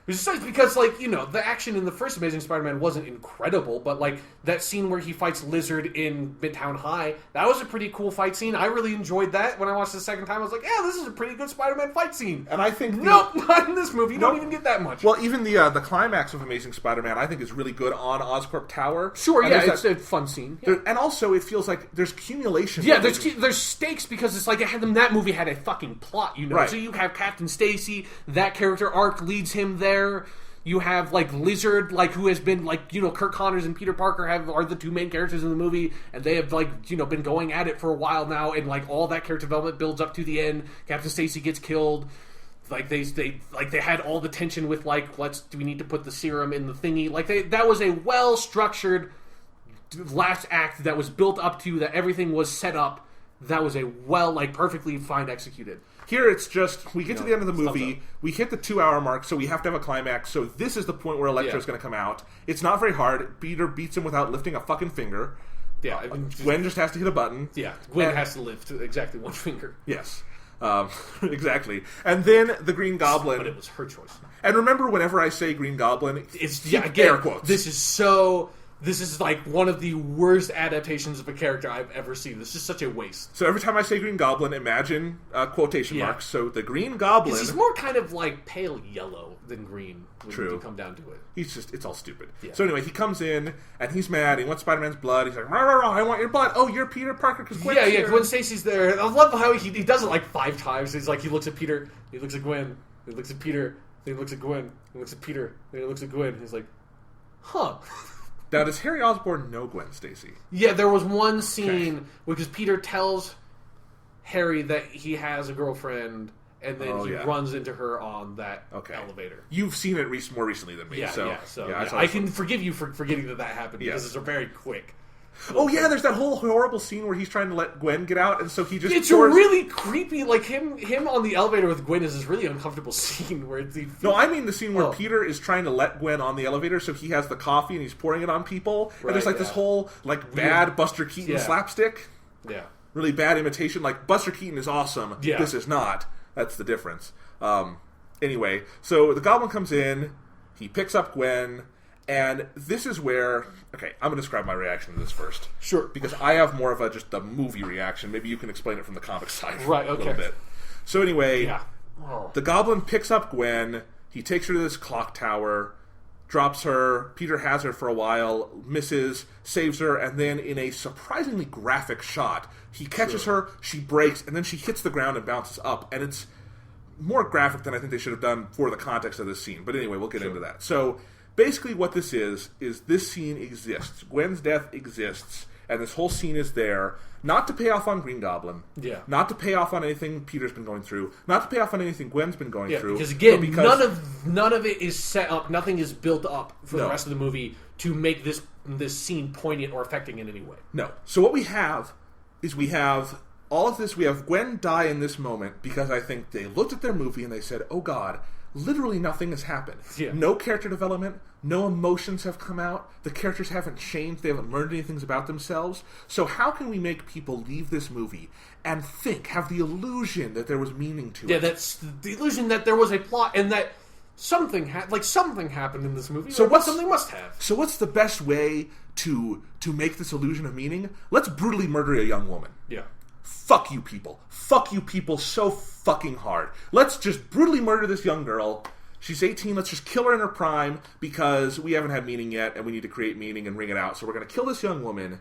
Which sucks because, like, you know, the action in the first Amazing Spider-Man wasn't incredible, but, like, that scene where he fights Lizard in Midtown High, that was a pretty cool fight scene. I really enjoyed that. When I watched it the second time, I was like, yeah, this is a pretty good Spider-Man fight scene. And I think... Nope, not in this movie. You don't even get that much. Well, even the climax of Amazing Spider-Man, I think, is really good on Oscorp Tower. Sure, and yeah, it's a fun scene. Yeah. And also, it feels like there's accumulation. Yeah, there's stakes because it's like that movie had a fucking plot, you know? Right. So you have Captain Stacy, that character arc leads him there. You have, like, Lizard, like, who has been, like, you know, Kirk Connors and Peter Parker are the two main characters in the movie, and they have, like, you know, been going at it for a while now, and, like, all that character development builds up to the end. Captain Stacy gets killed. Like, they had all the tension with, like, do we need to put the serum in the thingy? Like, that was a well-structured last act that was built up to, that everything was set up. That was a perfectly fine executed. Here it's just, we get to the end of the movie, we hit the 2-hour mark, so we have to have a climax, so this is the point where Electro's going to come out. It's not very hard. Peter beats him without lifting a fucking finger. Yeah. Gwen just has to hit a button. Yeah, Gwen has to lift exactly one finger. Yes. Exactly. And then the Green Goblin... But it was her choice. And remember, whenever I say Green Goblin, it's air quotes. This is like one of the worst adaptations of a character I've ever seen. This is such a waste. So every time I say Green Goblin, imagine quotation marks. So the Green Goblin... He's more kind of like pale yellow than green when you come down to it. It's all stupid. Yeah. So anyway, he comes in, and he's mad. He wants Spider-Man's blood. He's like, rah, rah, rah, I want your blood. Oh, you're Peter Parker because Gwen's here. Gwen Stacy's there. I love how he does it like 5 times. He's like, he looks at Peter, he looks at Gwen, he looks at Peter, then he looks at Gwen, he looks at Peter, then he looks at Gwen. He's like, huh. Now, does Harry Osborn know Gwen Stacy? Yeah, there was one scene because Peter tells Harry that he has a girlfriend, and then he runs into her on that elevator. You've seen it more recently than me. So I can forgive you for forgetting that happened because it's a very quick. Oh yeah, there's that whole horrible scene where he's trying to let Gwen get out, and so he just... It's a really creepy, like, him on the elevator with Gwen is this really uncomfortable scene where it's... No, I mean the scene where Peter is trying to let Gwen on the elevator, so he has the coffee and he's pouring it on people, and there's like this whole, like, bad Buster Keaton slapstick. Yeah. Really bad imitation. Like, Buster Keaton is awesome. Yeah. This is not. That's the difference. Anyway, so the Goblin comes in, he picks up Gwen... And this is where... Okay, I'm going to describe my reaction to this first. Sure. Because I have more of just a movie reaction. Maybe you can explain it from the comic side a little bit. So anyway, the Goblin picks up Gwen. He takes her to this clock tower, drops her. Peter has her for a while, misses, saves her, and then in a surprisingly graphic shot, he catches her, she breaks, and then she hits the ground and bounces up. And it's more graphic than I think they should have done for the context of this scene. But anyway, we'll get into that. So... basically what this is this scene exists. Gwen's death exists, and this whole scene is there, not to pay off on Green Goblin, not to pay off on anything Peter's been going through, not to pay off on anything Gwen's been going through. Because again, none of it is set up, nothing is built up for the rest of the movie to make this scene poignant or affecting in any way. No. So what we have is all of this, we have Gwen die in this moment because I think they looked at their movie and they said, oh God, literally nothing has happened. Yeah. No character development, no emotions have come out, the characters haven't changed, they haven't learned anything about themselves. So how can we make people leave this movie and have the illusion that there was meaning to it? Yeah, that's the illusion that there was a plot and that something happened in this movie. So something must have. So what's the best way to make this illusion of meaning? Let's brutally murder a young woman. Yeah. Fuck you people. Fuck you people so fucking hard. Let's just brutally murder this young girl. She's 18. Let's just kill her in her prime because we haven't had meaning yet and we need to create meaning and wring it out. So we're going to kill this young woman.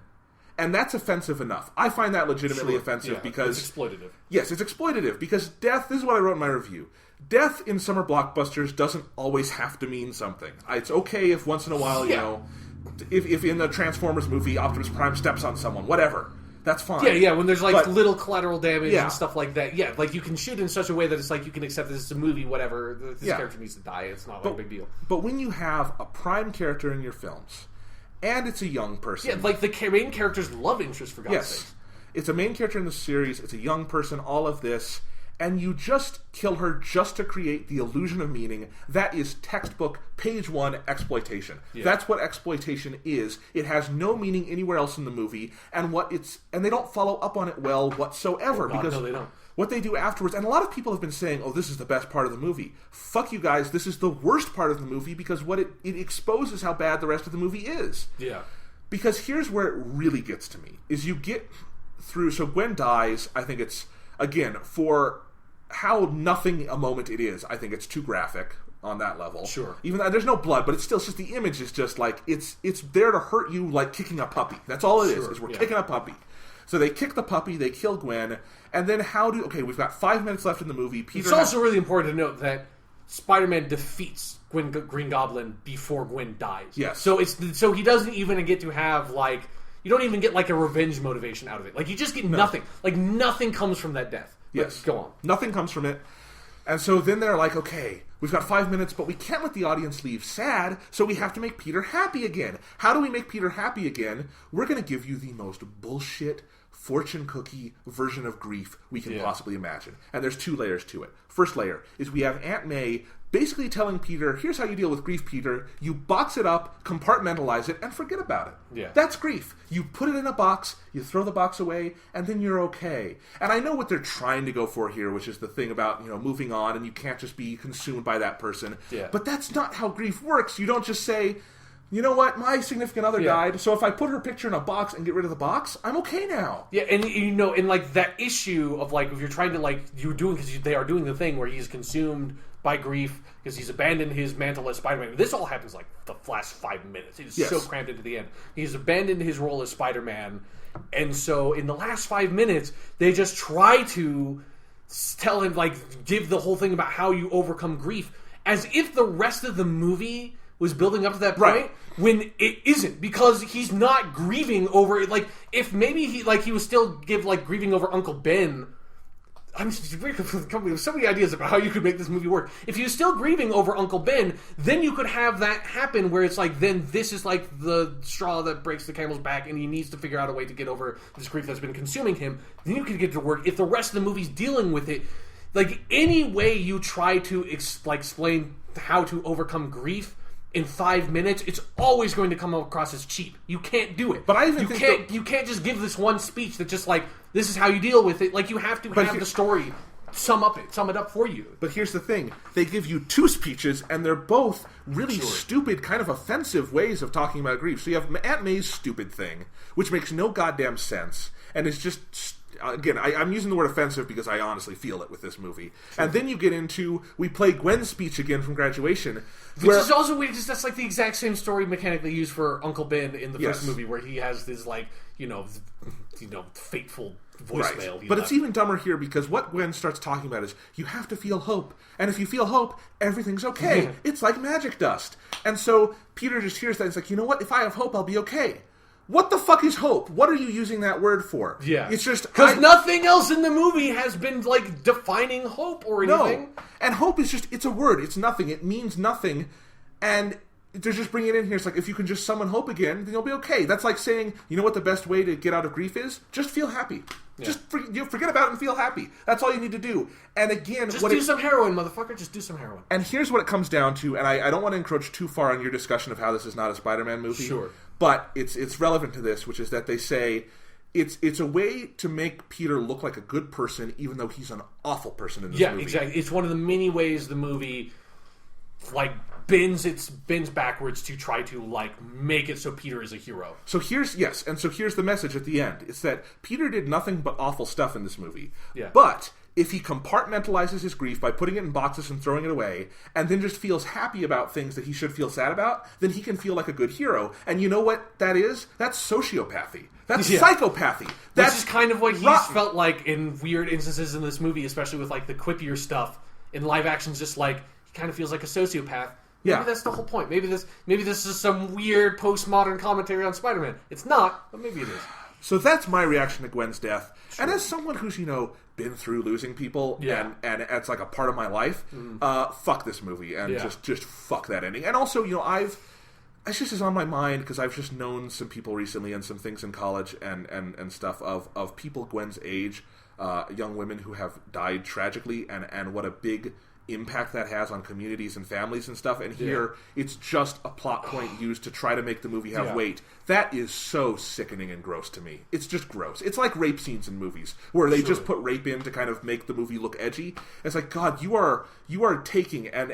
And that's offensive enough. I find that legitimately offensive because... it's exploitative. Yes, it's exploitative because death... This is what I wrote in my review. Death in summer blockbusters doesn't always have to mean something. It's okay if once in a while, you know... If in the Transformers movie Optimus Prime steps on someone. Whatever. That's fine. Yeah, when there's like little collateral damage and stuff like that. Yeah, like you can shoot in such a way that it's like you can accept that it's a movie, whatever. This character needs to die. It's not like a big deal. But when you have a prime character in your films, and it's a young person... Yeah, like the main character's love interest, for God's sake. It's a main character in the series, it's a young person, all of this, and you just kill her just to create the illusion of meaning. That is textbook, page 1 exploitation. Yeah. That's what exploitation is. It has no meaning anywhere else in the movie, and they don't follow up on it well whatsoever. No, they don't. what they do afterwards, and a lot of people have been saying, oh, this is the best part of the movie. Fuck you guys, this is the worst part of the movie, because what it exposes how bad the rest of the movie is. Yeah. Because here's where it really gets to me, is you get through, so Gwen dies, I think it's, again, for how nothing a moment it is, I think it's too graphic on that level. Sure. Even though there's no blood, but it's still just the image is just like, it's there to hurt you like kicking a puppy. That's all it is we're kicking a puppy. So they kick the puppy, they kill Gwen, and then we've got 5 minutes left in the movie. It's also really important to note that Spider-Man defeats Green Goblin before Gwen dies. Yes. So he doesn't even get to have, like, you don't even get, like, a revenge motivation out of it. Like, you just get nothing. Like, nothing comes from that death. Yes. Go on. Nothing comes from it. And so then they're like, okay, we've got 5 minutes, but we can't let the audience leave sad, so we have to make Peter happy again. How do we make Peter happy again? We're going to give you the most bullshit fortune cookie version of grief we can possibly imagine. And there's 2 layers to it. First layer is we have Aunt May basically telling Peter, here's how you deal with grief, Peter. You box it up, compartmentalize it, and forget about it. Yeah. That's grief. You put it in a box, you throw the box away, and then you're okay. And I know what they're trying to go for here, which is the thing about, moving on, and you can't just be consumed by that person. Yeah. But that's not how grief works. You don't just say, you know what, my significant other died, so if I put her picture in a box and get rid of the box, I'm okay now. Yeah, and and like that issue of like if you're trying to because they are doing the thing where he's consumed by grief because he's abandoned his mantle as Spider-Man. This all happens like the last 5 minutes. He's so crammed into the end. He's abandoned his role as Spider-Man, and so in the last 5 minutes, they just try to tell him, like, give the whole thing about how you overcome grief, as if the rest of the movie was building up to that point, when it isn't, because he's not grieving over it. Like, if maybe he was still grieving over Uncle Ben. I'm just coming with so many ideas about how you could make this movie work. If he was still grieving over Uncle Ben, then you could have that happen where it's like, then this is like the straw that breaks the camel's back, and he needs to figure out a way to get over this grief that's been consuming him. Then you could get to work. If the rest of the movie's dealing with it, like, any way you try to explain how to overcome grief in 5 minutes, it's always going to come across as cheap. You can't do it. But I even you can't just give this one speech that just like, this is how you deal with it. Like, you have to have the story sum it up for you. But here's the thing. They give you 2 speeches, and they're both really stupid, kind of offensive ways of talking about grief. So you have Aunt May's stupid thing, which makes no goddamn sense, and it's just... Again, I'm using the word offensive because I honestly feel it with this movie. Sure. And then you get into, we play Gwen's speech again from graduation. Which is also weird because that's like the exact same story mechanic they used for Uncle Ben in the first movie, where he has this, like, fateful voicemail. Right. But it's even dumber here because what Gwen starts talking about is, you have to feel hope. And if you feel hope, everything's okay. It's like magic dust. And so Peter just hears that and he's like, you know what? If I have hope, I'll be okay. What the fuck is hope? What are you using that word for? Yeah. It's just... Because nothing else in the movie has been, like, defining hope or anything. No. And hope is just... It's a word. It's nothing. It means nothing. And they're just bringing it in here. It's like, if you can just summon hope again, then you'll be okay. That's like saying, you know what the best way to get out of grief is? Just feel happy. Yeah. Just forget about it and feel happy. That's all you need to do. And again... Just do some heroin, motherfucker. Just do some heroin. And here's what it comes down to, and I don't want to encroach too far on your discussion of how this is not a Spider-Man movie. Sure. But it's relevant to this, which is that they say it's a way to make Peter look like a good person, even though he's an awful person in this movie. Yeah, exactly. It's one of the many ways the movie, like, bends backwards to try to, like, make it so Peter is a hero. So here's the message at the end. It's that Peter did nothing but awful stuff in this movie. Yeah. But if he compartmentalizes his grief by putting it in boxes and throwing it away, and then just feels happy about things that he should feel sad about, then he can feel like a good hero. And you know what that is? That's sociopathy. That's psychopathy. That's just kind of what he's felt like in weird instances in this movie, especially with, like, the quippier stuff. In live action, just like, he kind of feels like a sociopath. Maybe that's the whole point. Maybe this is some weird postmodern commentary on Spider-Man. It's not, but maybe it is. So that's my reaction to Gwen's death. Sure. And as someone who's, been through losing people, and it's like a part of my life, fuck this movie, and just fuck that ending. And also, it's just is on my mind, because I've just known some people recently and some things in college and stuff of people Gwen's age, young women who have died tragically, and what a big impact that has on communities and families and stuff, and here it's just a plot point used to try to make the movie have weight. That is so sickening and gross to me. It's just gross. It's like rape scenes in movies where they just put rape in to kind of make the movie look edgy. It's like, God, you are taking and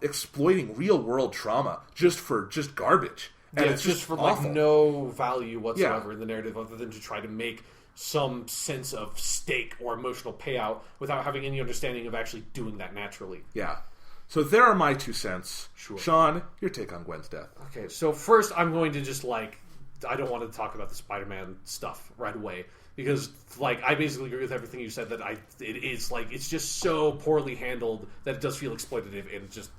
exploiting real world trauma just for garbage. And it's just for awful. Like no value whatsoever in the narrative other than to try to make some sense of stake or emotional payout without having any understanding of actually doing that naturally. Yeah. So there are my 2 cents. Sure. Sean, your take on Gwen's death. Okay, so first I'm going to just I don't want to talk about the Spider-Man stuff right away because I basically agree with everything you said that it is it's just so poorly handled that it does feel exploitative and just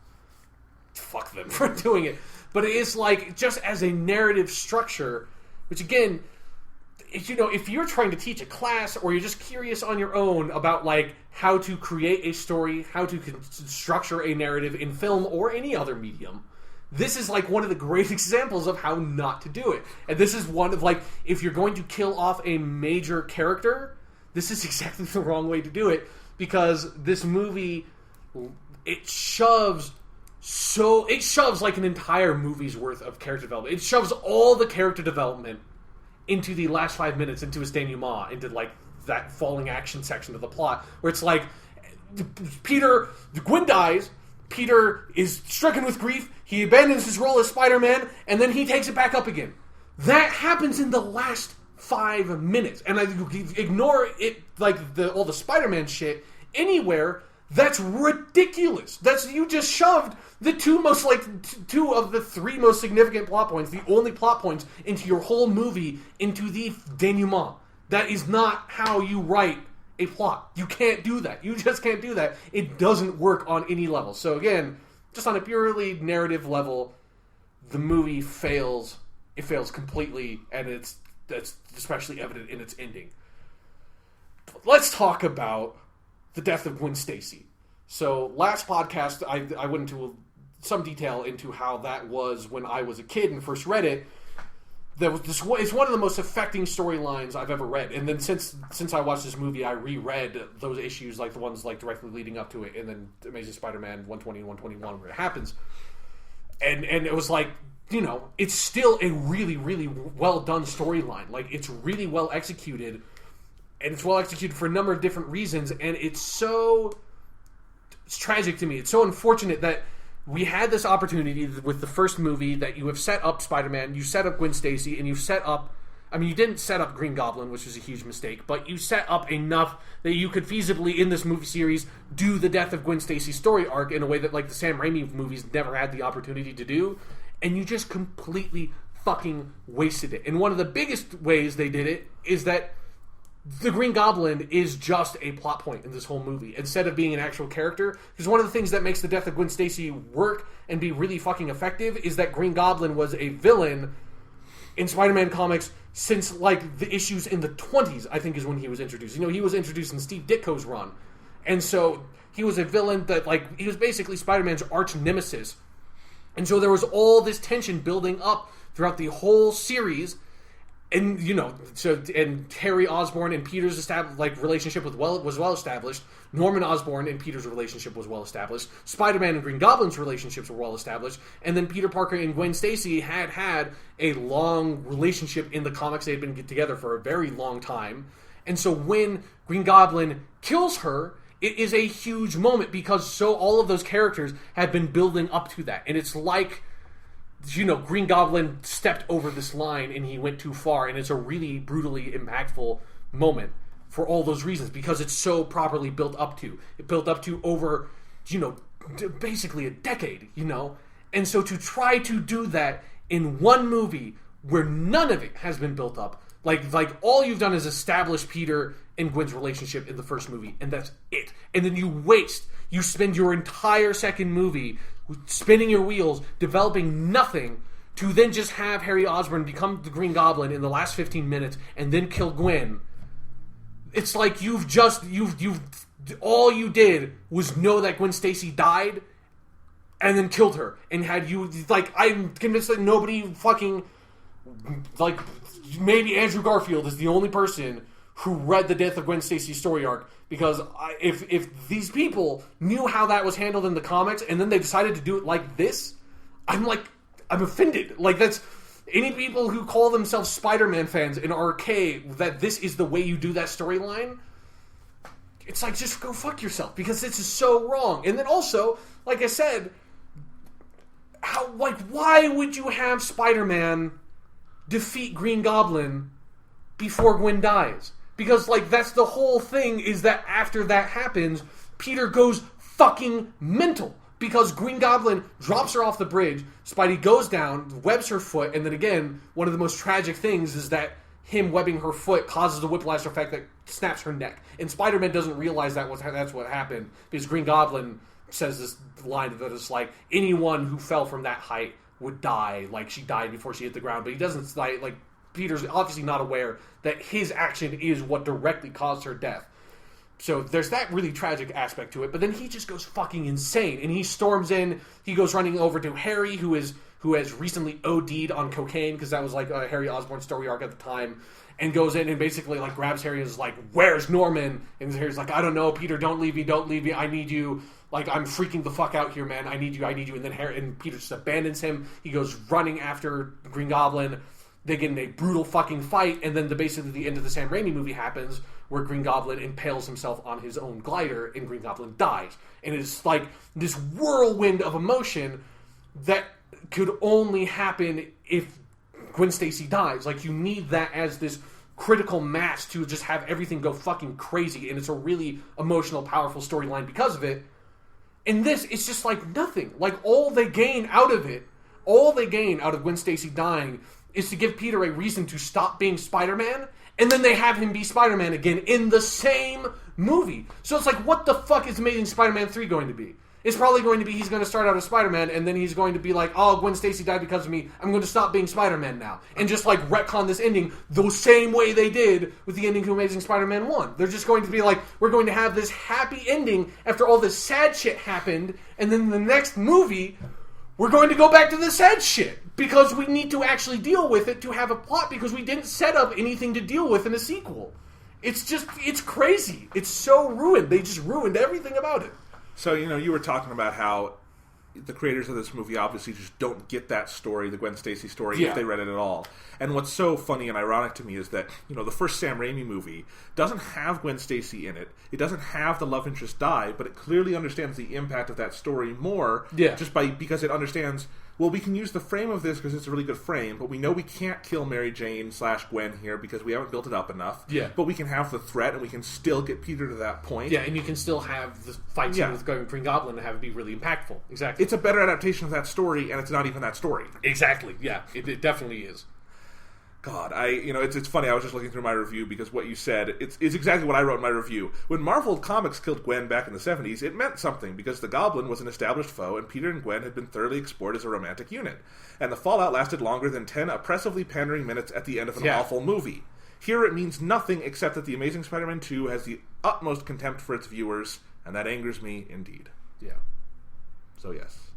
fuck them for doing it. But it is just as a narrative structure, which again, if you're trying to teach a class or you're just curious on your own about how to create a story, how to structure a narrative in film or any other medium, this is one of the great examples of how not to do it. And this is one of if you're going to kill off a major character, this is exactly the wrong way to do it, because this movie it shoves an entire movie's worth of character development. It shoves all the character development into the last 5 minutes, into his denouement, into that falling action section of the plot, where it's Gwen dies, Peter is stricken with grief, he abandons his role as Spider-Man, and then he takes it back up again. That happens in the last 5 minutes, and I ignore it all the Spider-Man shit anywhere. That's ridiculous. You just shoved the two of the 3 most significant plot points, the only plot points into your whole movie, into the denouement. That is not how you write a plot. You can't do that. You just can't do that. It doesn't work on any level. So again, just on a purely narrative level, the movie fails. It fails completely, and that's especially evident in its ending. But let's talk about the death of Gwen Stacy. So last podcast, I went into some detail into how that was when I was a kid and first read it. It's one of the most affecting storylines I've ever read. And then since I watched this movie, I reread those issues, the ones directly leading up to it, and then Amazing Spider-Man 120 and 121 where it happens. And it was it's still a really, really well done storyline. It's really well executed. And it's well executed for a number of different reasons, and it's tragic to me. It's so unfortunate that we had this opportunity with the first movie that you have set up Spider-Man, you set up Gwen Stacy, and you set up... you didn't set up Green Goblin, which was a huge mistake, but you set up enough that you could feasibly, in this movie series, do the death of Gwen Stacy's story arc in a way that the Sam Raimi movies never had the opportunity to do, and you just completely fucking wasted it. And one of the biggest ways they did it is that the Green Goblin is just a plot point in this whole movie instead of being an actual character. Because one of the things that makes the death of Gwen Stacy work and be really fucking effective is that Green Goblin was a villain in Spider-Man comics since the issues in the 20s, I think, is when he was introduced. He was introduced in Steve Ditko's run. And so he was a villain that he was basically Spider-Man's arch nemesis. And so there was all this tension building up throughout the whole series. And and Harry Osborn and Peter's relationship was well established. Norman Osborn and Peter's relationship was well established. Spider-Man and Green Goblin's relationships were well established. And then Peter Parker and Gwen Stacy had a long relationship in the comics. They had been together for a very long time. And so when Green Goblin kills her, it is a huge moment because all of those characters had been building up to that, and it's Green Goblin stepped over this line and he went too far, and it's a really brutally impactful moment for all those reasons because it's so properly built up to. It built up to over, basically a decade, And so to try to do that in one movie where none of it has been built up, all you've done is establish Peter and Gwen's relationship in the first movie, and that's it. And then you spend your entire second movie spinning your wheels, developing nothing, to then just have Harry Osborn become the Green Goblin in the last 15 minutes and then kill Gwen. It's all you did was know that Gwen Stacy died and then killed her. And I'm convinced that nobody fucking, maybe Andrew Garfield is the only person who read the death of Gwen Stacy's story arc, because if these people knew how that was handled in the comics and then they decided to do it like this, I'm offended. Like, that's any people who call themselves Spider-Man fans and are okay that this is the way you do that storyline. It's like, just go fuck yourself, because this is so wrong. And then also, like I said, why would you have Spider-Man defeat Green Goblin before Gwen dies? Because, like, that's the whole thing, is that after that happens, Peter goes fucking mental. Because Green Goblin drops her off the bridge, Spidey goes down, webs her foot, and then again, one of the most tragic things is that him webbing her foot causes the whiplash effect that snaps her neck. And Spider-Man doesn't realize that's what happened, because Green Goblin says this line that is like, anyone who fell from that height would die. Like, she died before she hit the ground. But he doesn't, like, Peter's obviously not aware that his action is what directly caused her death. So there's that really tragic aspect to it. But then he just goes fucking insane. And he storms in. He goes running over to Harry, who has recently OD'd on cocaine, because that was like a Harry Osborn story arc at the time. And goes in and basically, like, grabs Harry and is like, where's Norman? And Harry's like, I don't know, Peter, don't leave me, I need you. Like, I'm freaking the fuck out here, man. I need you. And then Peter just abandons him. He goes running after Green Goblin. They get in a brutal fucking fight, and then basically the end of the Sam Raimi movie happens, where Green Goblin impales himself on his own glider, and Green Goblin dies. And it's like this whirlwind of emotion that could only happen if Gwen Stacy dies. Like, you need that as this critical mass to just have everything go fucking crazy, and it's a really emotional, powerful storyline because of it. And this, it's just like nothing. Like, all they gain out of Gwen Stacy dying is to give Peter a reason to stop being Spider-Man, and then they have him be Spider-Man again in the same movie. So it's like, what the fuck is Amazing Spider-Man 3 going to be? It's probably going to be, he's going to start out as Spider-Man, and then he's going to be like, oh, Gwen Stacy died because of me, I'm going to stop being Spider-Man now. And just, like, retcon this ending the same way they did with the ending to Amazing Spider-Man 1. They're just going to be like, we're going to have this happy ending after all this sad shit happened, and then in the next movie, we're going to go back to the sad shit. Because we need to actually deal with it to have a plot, because we didn't set up anything to deal with in a sequel. It's crazy. It's so ruined. They just ruined everything about it. So, you were talking about how the creators of this movie obviously just don't get that story, the Gwen Stacy story, if they read it at all. And what's so funny and ironic to me is that, the first Sam Raimi movie doesn't have Gwen Stacy in it. It doesn't have the love interest die, but it clearly understands the impact of that story more because it understands, well, we can use the frame of this because it's a really good frame, but we know we can't kill Mary Jane / Gwen here because we haven't built it up enough. Yeah. But we can have the threat, and we can still get Peter to that point. Yeah, and you can still have the fight scene with Green Goblin and have it be really impactful. Exactly. It's a better adaptation of that story, and it's not even that story. Exactly, yeah. It definitely is. God, it's funny. I was just looking through my review because what you said, it's exactly what I wrote in my review. When Marvel Comics killed Gwen back in the 70s, it meant something because the Goblin was an established foe and Peter and Gwen had been thoroughly explored as a romantic unit. And the fallout lasted longer than 10 oppressively pandering minutes at the end of an awful movie. Here it means nothing except that The Amazing Spider-Man 2 has the utmost contempt for its viewers, and that angers me indeed. Yeah. So yes.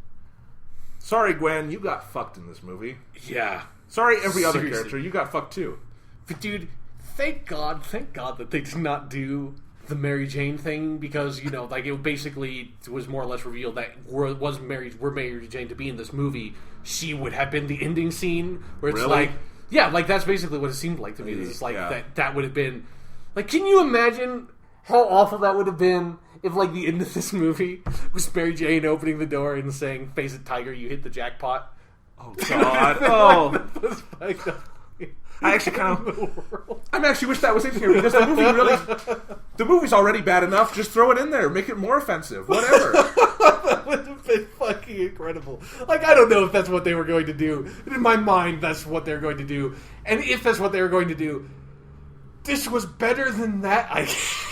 Sorry, Gwen, you got fucked in this movie. Yeah. Sorry, every other character, you got fucked too. But dude, thank God that they did not do the Mary Jane thing, because, it basically was more or less revealed that were Mary Jane to be in this movie, she would have been the ending scene, where it's like, that's basically what it seemed like to me. It's like, that would have been, like, can you imagine how awful that would have been if, like, the end of this movie was Mary Jane opening the door and saying, "Face it, Tiger, you hit the jackpot." Oh, God. I actually wish that was in here, because the movie's already bad enough. Just throw it in there. Make it more offensive. Whatever. That would have been fucking incredible. Like, I don't know if that's what they were going to do. In my mind, that's what they're going to do. And if that's what they were going to do, this was better than that, I guess.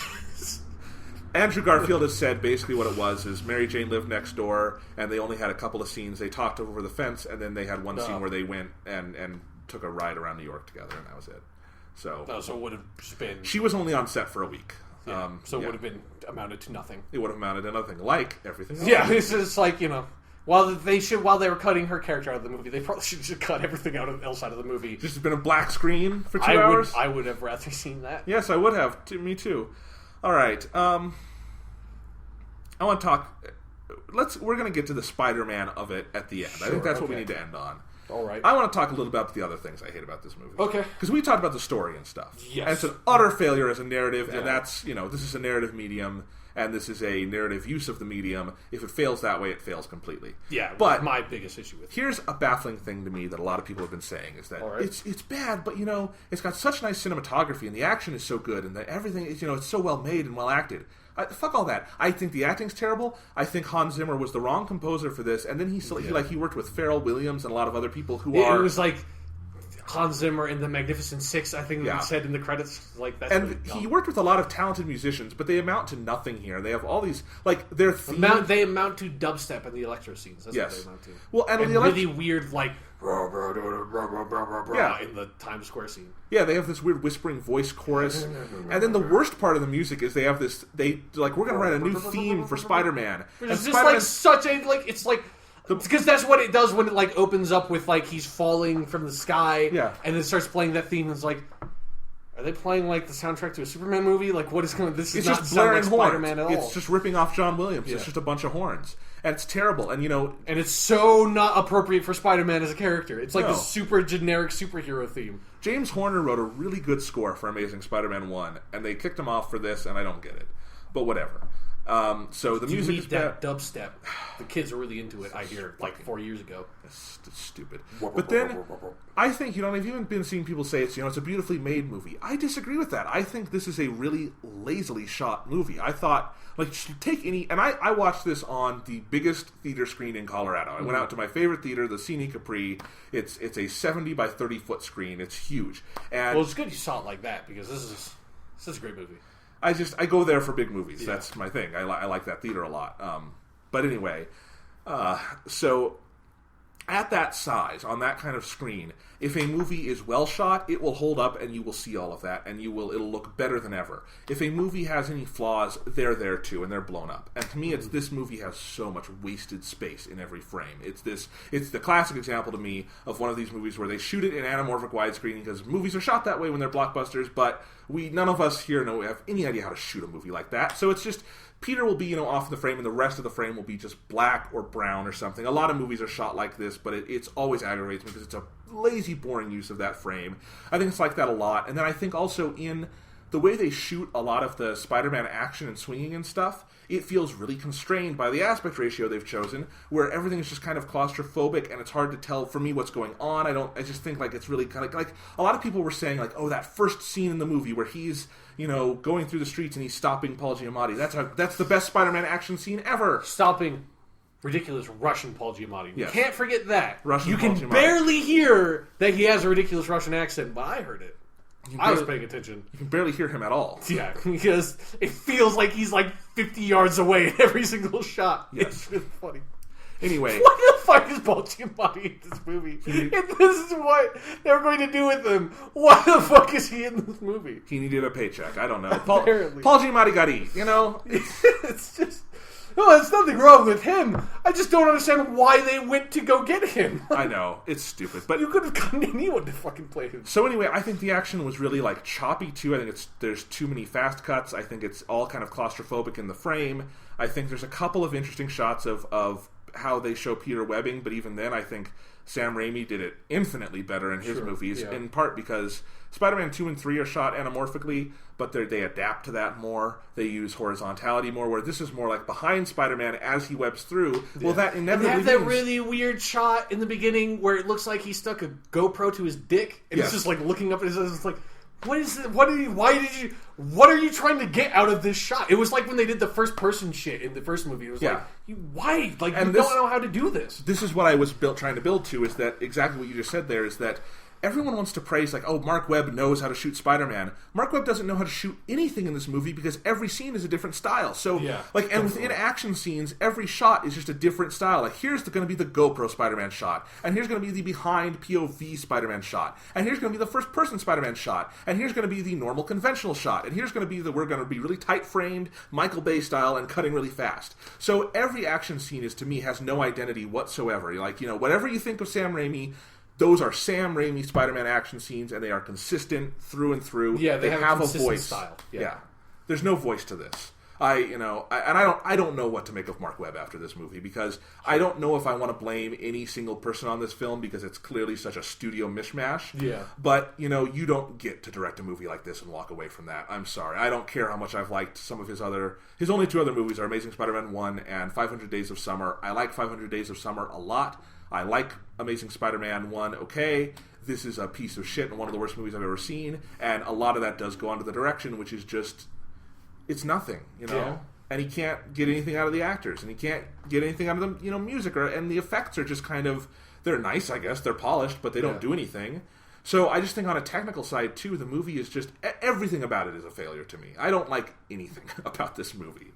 Andrew Garfield has said basically what it was is Mary Jane lived next door, and they only had a couple of scenes. They talked over the fence, and then they had one scene where they went and took a ride around New York together, and that was it. So it would have been... She was only on set for a week. Yeah. It would have been amounted to nothing. It would have amounted to nothing, like everything else. Yeah, it's just like, While they were cutting her character out of the movie, they probably should just cut everything else out of the movie. Just been a black screen for 2 hours? I would have rather seen that. Yes, I would have. Me too. All right. I want to talk... We're going to get to the Spider-Man of it at the end. I think that's what we need to end on. All right. I want to talk a little about the other things I hate about this movie. Okay. Because we talked about the story and stuff. Yes. And it's an utter failure as a narrative, and that's, this is a narrative medium, and this is a narrative use of the medium. If it fails that way, it fails completely. Yeah, but my biggest issue with it. Here's a baffling thing to me that a lot of people have been saying, is that it's bad, but, it's got such nice cinematography, and the action is so good, and everything is, it's so well made and well acted. Fuck all that. I think the acting's terrible. I think Hans Zimmer was the wrong composer for this, and then he worked with Pharrell Williams and a lot of other people who are... It was like Hans Zimmer in the Magnificent Six, I think it said in the credits. That's and he worked with a lot of talented musicians, but they amount to nothing here. They have all these, their theme... They amount to dubstep in the electro scenes. That's what they amount to. Well, and really weird, in the Times Square scene. Yeah, they have this weird whispering voice chorus. And then the worst part of the music is they have this... we're going to write a new theme for Spider-Man. It's just it's like... Because that's what it does when it opens up with he's falling from the sky, and then starts playing that theme. And it's like, are they playing the soundtrack to a Superman movie? What is going? This is not sound like Spider-Man at all. It's just ripping off John Williams. It's just a bunch of horns, and it's terrible. And and it's so not appropriate for Spider-Man as a character. It's this super generic superhero theme. James Horner wrote a really good score for Amazing Spider-Man 1, and they kicked him off for this, and I don't get it. But whatever. So the music is that dubstep. The kids are really into it. I hear 4 years ago. It's stupid. But then I think I've even been seeing people say it's a beautifully made movie. I disagree with that. I think this is a really lazily shot movie. I thought take any, and I watched this on the biggest theater screen in Colorado. I went out to my favorite theater, the Cine Capri. It's a 70 by 30 foot screen. It's huge. And it's good you saw it like that because this is a great movie. I go there for big movies. Yeah. That's my thing. I like that theater a lot. But anyway, so at that size, on that kind of screen, if a movie is well shot, it will hold up and you will see all of that and it'll look better than ever. If a movie has any flaws, they're there too and they're blown up. And to me, this movie has so much wasted space in every frame. It's the classic example to me of one of these movies where they shoot it in anamorphic widescreen because movies are shot that way when they're blockbusters, but none of us here have any idea how to shoot a movie like that. So it's just... Peter will be, off the frame, and the rest of the frame will be just black or brown or something. A lot of movies are shot like this, but it's always aggravates me because it's a lazy, boring use of that frame. I think it's like that a lot. And then I think also in the way they shoot a lot of the Spider-Man action and swinging and stuff, it feels really constrained by the aspect ratio they've chosen, where everything is just kind of claustrophobic, and it's hard to tell for me what's going on. I just think it's really kind of like a lot of people were saying that first scene in the movie where he's going through the streets and he's stopping Paul Giamatti. That's the best Spider-Man action scene ever. Stopping ridiculous Russian Paul Giamatti. Yes. You can't forget that. Russian you Paul can Giamatti. barely hear that he has a ridiculous Russian accent, but I heard it. I was paying attention. You can barely hear him at all. Yeah, because it feels like he's 50 yards away in every single shot. Yes. It's really funny. Anyway. What the fuck is Paul Giamatti in this movie? If this is what they're going to do with him, why the fuck is he in this movie? He needed a paycheck. I don't know. Paul Apparently. Paul Giamatti got eat, It's just... No, there's nothing wrong with him. I just don't understand why they went to go get him. I know. It's stupid. But you could have gotten anyone to fucking play him. So anyway, I think the action was really choppy too. I think there's too many fast cuts. I think it's all kind of claustrophobic in the frame. I think there's a couple of interesting shots of how they show Peter webbing, but even then I think Sam Raimi did it infinitely better in his movies, in part because Spider-Man 2 and 3 are shot anamorphically, but they adapt to that more. They use horizontality more, where this is more behind Spider-Man as he webs through. Well, that inevitably and they have that really weird shot in the beginning where it looks like he stuck a GoPro to his dick, and it's just looking up at his eyes. It's like, what is it? What are you trying to get out of this shot? It was like when they did the first person shit in the first movie. It was why? You don't know how to do this. This is what I was trying to build to, is that exactly what you just said there, is that everyone wants to praise, like, oh, Mark Webb knows how to shoot Spider-Man. Mark Webb doesn't know how to shoot anything in this movie because every scene is a different style. So, and within action scenes, every shot is just a different style. Like, here's going to be the GoPro Spider-Man shot, and here's going to be the behind POV Spider-Man shot, and here's going to be the first-person Spider-Man shot, and here's going to be the normal conventional shot, and here's going to be we're going to be really tight-framed, Michael Bay style, and cutting really fast. So every action scene to me, has no identity whatsoever. Like, whatever you think of Sam Raimi, those are Sam Raimi Spider-Man action scenes, and they are consistent through and through. Yeah, they have a voice style. Yeah. There's no voice to this. I don't know what to make of Mark Webb after this movie, because I don't know if I want to blame any single person on this film, because it's clearly such a studio mishmash. Yeah. But, you don't get to direct a movie like this and walk away from that. I'm sorry. I don't care how much I've liked some of his only 2 other movies are Amazing Spider-Man 1 and 500 Days of Summer. I like 500 Days of Summer a lot. I like Amazing Spider-Man 1, okay. This is a piece of shit and one of the worst movies I've ever seen, and a lot of that does go onto the direction, which is just, it's nothing, Yeah. And he can't get anything out of the actors, and he can't get anything out of the, music, and the effects are just kind of, they're nice, I guess, they're polished, but they don't do anything. So I just think on a technical side, too, the movie is just, everything about it is a failure to me. I don't like anything about this movie.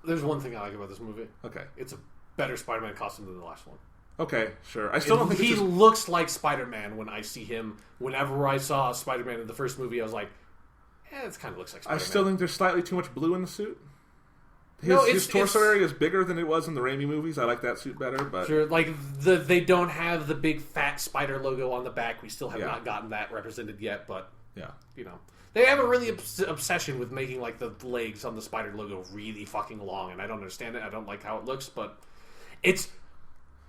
There's one thing I like about this movie. Okay. It's a better Spider-Man costume than the last one. Okay, sure. I still don't think he looks like Spider-Man when I see him. Whenever I saw Spider-Man in the first movie, I was like, it kind of looks like Spider-Man. I still think there's slightly too much blue in the suit. His torso area is bigger than it was in the Raimi movies. I like that suit better, but sure, like they don't have the big fat spider logo on the back. We still have not gotten that represented yet, but they have a really obsession with making like the legs on the spider logo really fucking long, and I don't understand it. I don't like how it looks, but it's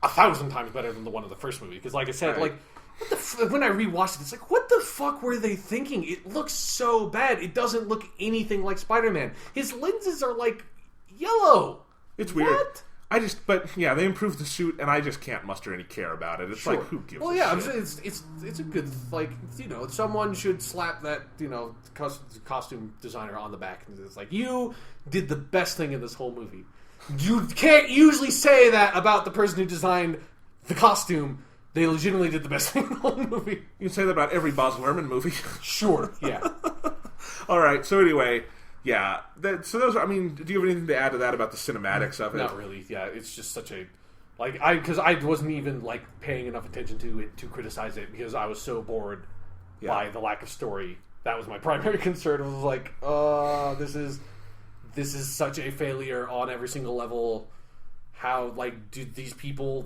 1,000 times better than the one in the first movie. Because, like I said, like when I rewatched it, it's like, what the fuck were they thinking? It looks so bad. It doesn't look anything like Spider-Man. His lenses are like yellow. It's weird. What? They improved the suit, and I just can't muster any care about it. It's like, who gives a shit? I'm saying it's a good, like, someone should slap that, costume designer on the back, and it's like, you did the best thing in this whole movie. You can't usually say that about the person who designed the costume. They legitimately did the best thing in the whole movie. You can say that about every Baz Luhrmann movie. Sure, yeah. All right, so anyway, yeah. So those are, do you have anything to add to that about the cinematics of it? Not really, yeah. It's just such a, because I wasn't even, paying enough attention to it to criticize it, because I was so bored by the lack of story. That was my primary concern. I was like, this is such a failure on every single level. How, do these people,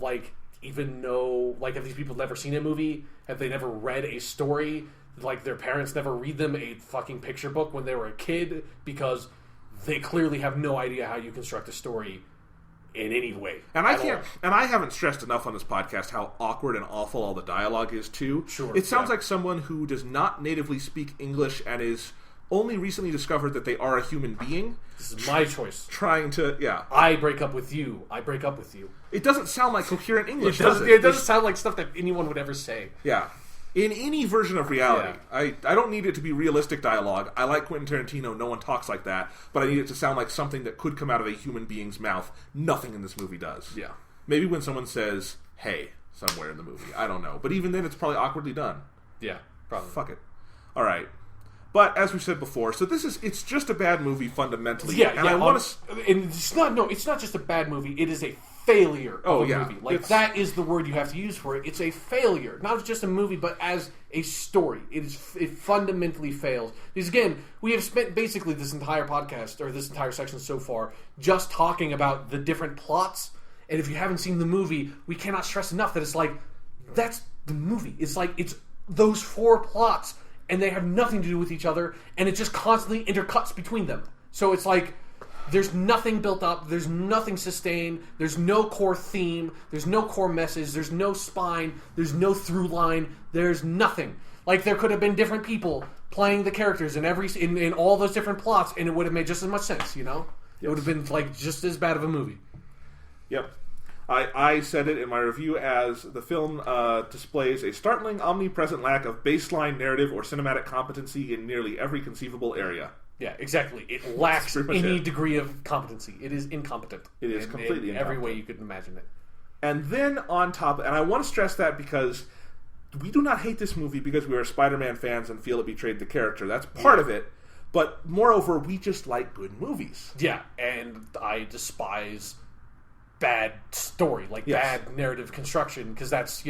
even know, have these people never seen a movie? Have they never read a story? Their parents never read them a fucking picture book when they were a kid? Because they clearly have no idea how you construct a story in any way. And I haven't stressed enough on this podcast how awkward and awful all the dialogue is, too. Sure. It sounds like someone who does not natively speak English and is only recently discovered that they are a human being. This is my choice. Trying to, I break up with you. I break up with you. It doesn't sound like coherent English, does it? It doesn't sound like stuff that anyone would ever say. Yeah. In any version of reality. Yeah. I don't need it to be realistic dialogue. I like Quentin Tarantino. No one talks like that. But I need it to sound like something that could come out of a human being's mouth. Nothing in this movie does. Yeah. Maybe when someone says, hey, somewhere in the movie. I don't know. But even then, it's probably awkwardly done. Yeah, probably. Fuck it. All right. But as we said before, so it's just a bad movie fundamentally. Yeah, and I want to. And it's not just a bad movie. It is a failure of a movie. That is the word you have to use for it. It's a failure, not just a movie, but as a story. It fundamentally fails. Because again, we have spent basically this entire podcast or this entire section so far just talking about the different plots. And if you haven't seen the movie, we cannot stress enough that it's that's the movie. It's it's those 4 plots. And they have nothing to do with each other, and it just constantly intercuts between them. So it's there's nothing built up, there's nothing sustained, there's no core theme, there's no core message, there's no spine, there's no through line, there's nothing. There could have been different people playing the characters in all those different plots, and it would have made just as much sense, It would have been just as bad of a movie. Yep. I said it in my review as the film displays a startling, omnipresent lack of baseline narrative or cinematic competency in nearly every conceivable area. Yeah, exactly. It lacks any degree of competency. It is incompetent. It is completely in incompetent. every way you could imagine it. And then on top, and I want to stress that because we do not hate this movie because we are Spider-Man fans and feel it betrayed the character. That's part of it. But moreover, we just like good movies. Yeah, and I despise bad story, like bad narrative construction, because that's,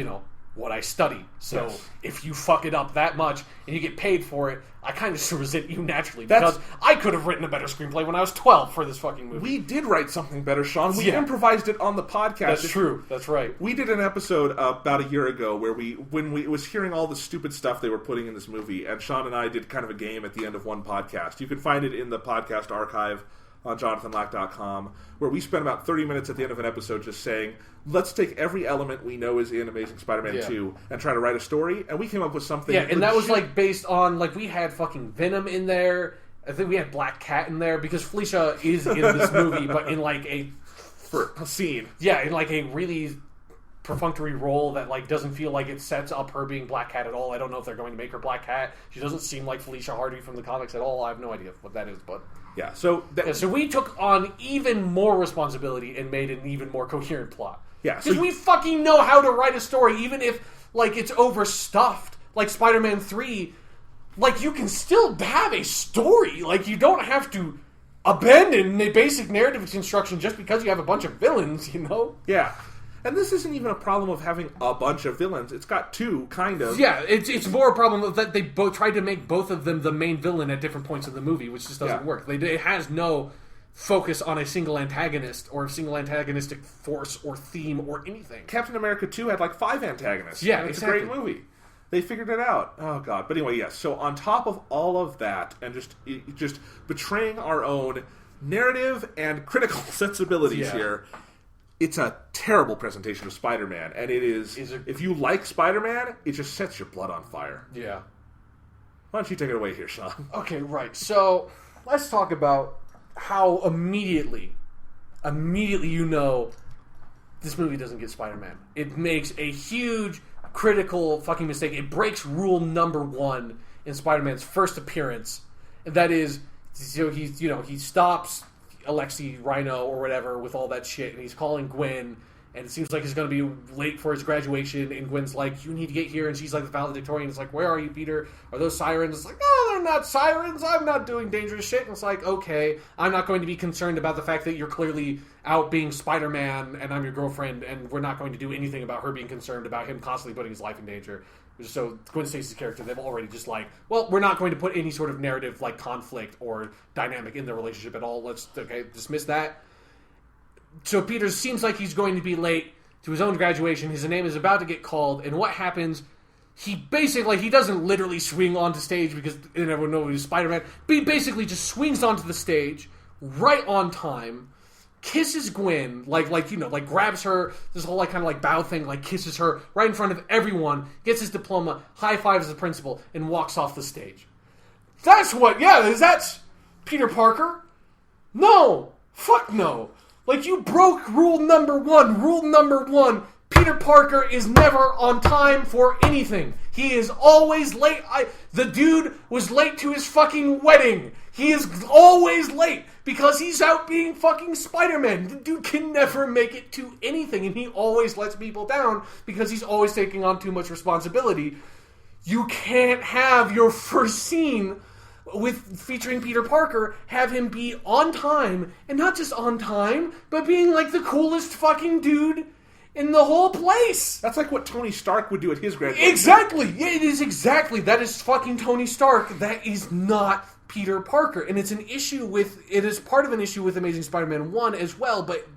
what I study. So if you fuck it up that much and you get paid for it, I kind of resent you naturally, because I could have written a better screenplay when I was 12 for this fucking movie. We did write something better, Sean. We improvised it on the podcast. That's true. That's right. We did an episode about a year ago where when we was hearing all the stupid stuff they were putting in this movie, and Sean and I did kind of a game at the end of one podcast. You can find it in the podcast archive on jonathanlack.com, where we spent about 30 minutes at the end of an episode just saying, let's take every element we know is in Amazing Spider-Man 2 and try to write a story, and we came up with something. Yeah, and that was based on, we had fucking Venom in there. I think we had Black Cat in there, because Felicia is in this movie, but in for a scene. Yeah, in a really perfunctory role that doesn't feel like it sets up her being Black Cat at all. I don't know if they're going to make her Black Cat. She doesn't seem like Felicia Hardy from the comics at all. I have no idea what that is, but... Yeah, so we took on even more responsibility and made an even more coherent plot. Yeah, because we fucking know how to write a story, even if it's overstuffed. Like Spider-Man 3, you can still have a story. You don't have to abandon the basic narrative construction just because you have a bunch of villains. Yeah. And this isn't even a problem of having a bunch of villains. It's got two, kind of. Yeah, it's more a problem of that they both tried to make both of them the main villain at different points in the movie, which just doesn't work. It has no focus on a single antagonist or a single antagonistic force or theme or anything. Captain America 2 had 5 antagonists. Yeah, it's a great movie. They figured it out. Oh, God. But anyway, yes. So on top of all of that and just betraying our own narrative and critical sensibilities here... It's a terrible presentation of Spider-Man, and it is if you like Spider-Man, it just sets your blood on fire. Yeah. Why don't you take it away here, Sean? Okay, right. So, let's talk about how immediately this movie doesn't get Spider-Man. It makes a huge, critical fucking mistake. It breaks rule number 1 in Spider-Man's first appearance, and that is, he stops Alexi Rhino or whatever with all that shit, and he's calling Gwen, and it seems like he's going to be late for his graduation, and Gwen's like, you need to get here, and she's like the valedictorian. It's like, where are you, Peter? Are those sirens? It's like, no, they're not sirens. I'm not doing dangerous shit. And it's like, okay, I'm not going to be concerned about the fact that you're clearly out being Spider-Man, and I'm your girlfriend, and we're not going to do anything about her being concerned about him constantly putting his life in danger. So Gwen Stacy's character, they've already just we're not going to put any sort of narrative conflict or dynamic in their relationship at all. Let's dismiss that. So Peter seems like he's going to be late to his own graduation. His name is about to get called, and what happens? He basically he doesn't literally swing onto stage because everyone knows he's Spider-Man. But he basically just swings onto the stage right on time. Kisses Gwen, grabs her, this whole kind of bow thing, kisses her right in front of everyone, gets his diploma, high fives the principal, and walks off the stage. That's Peter Parker? No! Fuck no! You broke rule number 1. Rule number 1, Peter Parker is never on time for anything. He is always late. The dude was late to his fucking wedding. He is always late because he's out being fucking Spider-Man. The dude can never make it to anything, and he always lets people down because he's always taking on too much responsibility. You can't have your first scene featuring Peter Parker, have him be on time, and not just on time, but being the coolest fucking dude in the whole place. That's what Tony Stark would do at his graduation. Exactly. Yeah, it is exactly. That is fucking Tony Stark. That is not Peter Parker. And it is part of an issue with Amazing Spider-Man 1 as well, but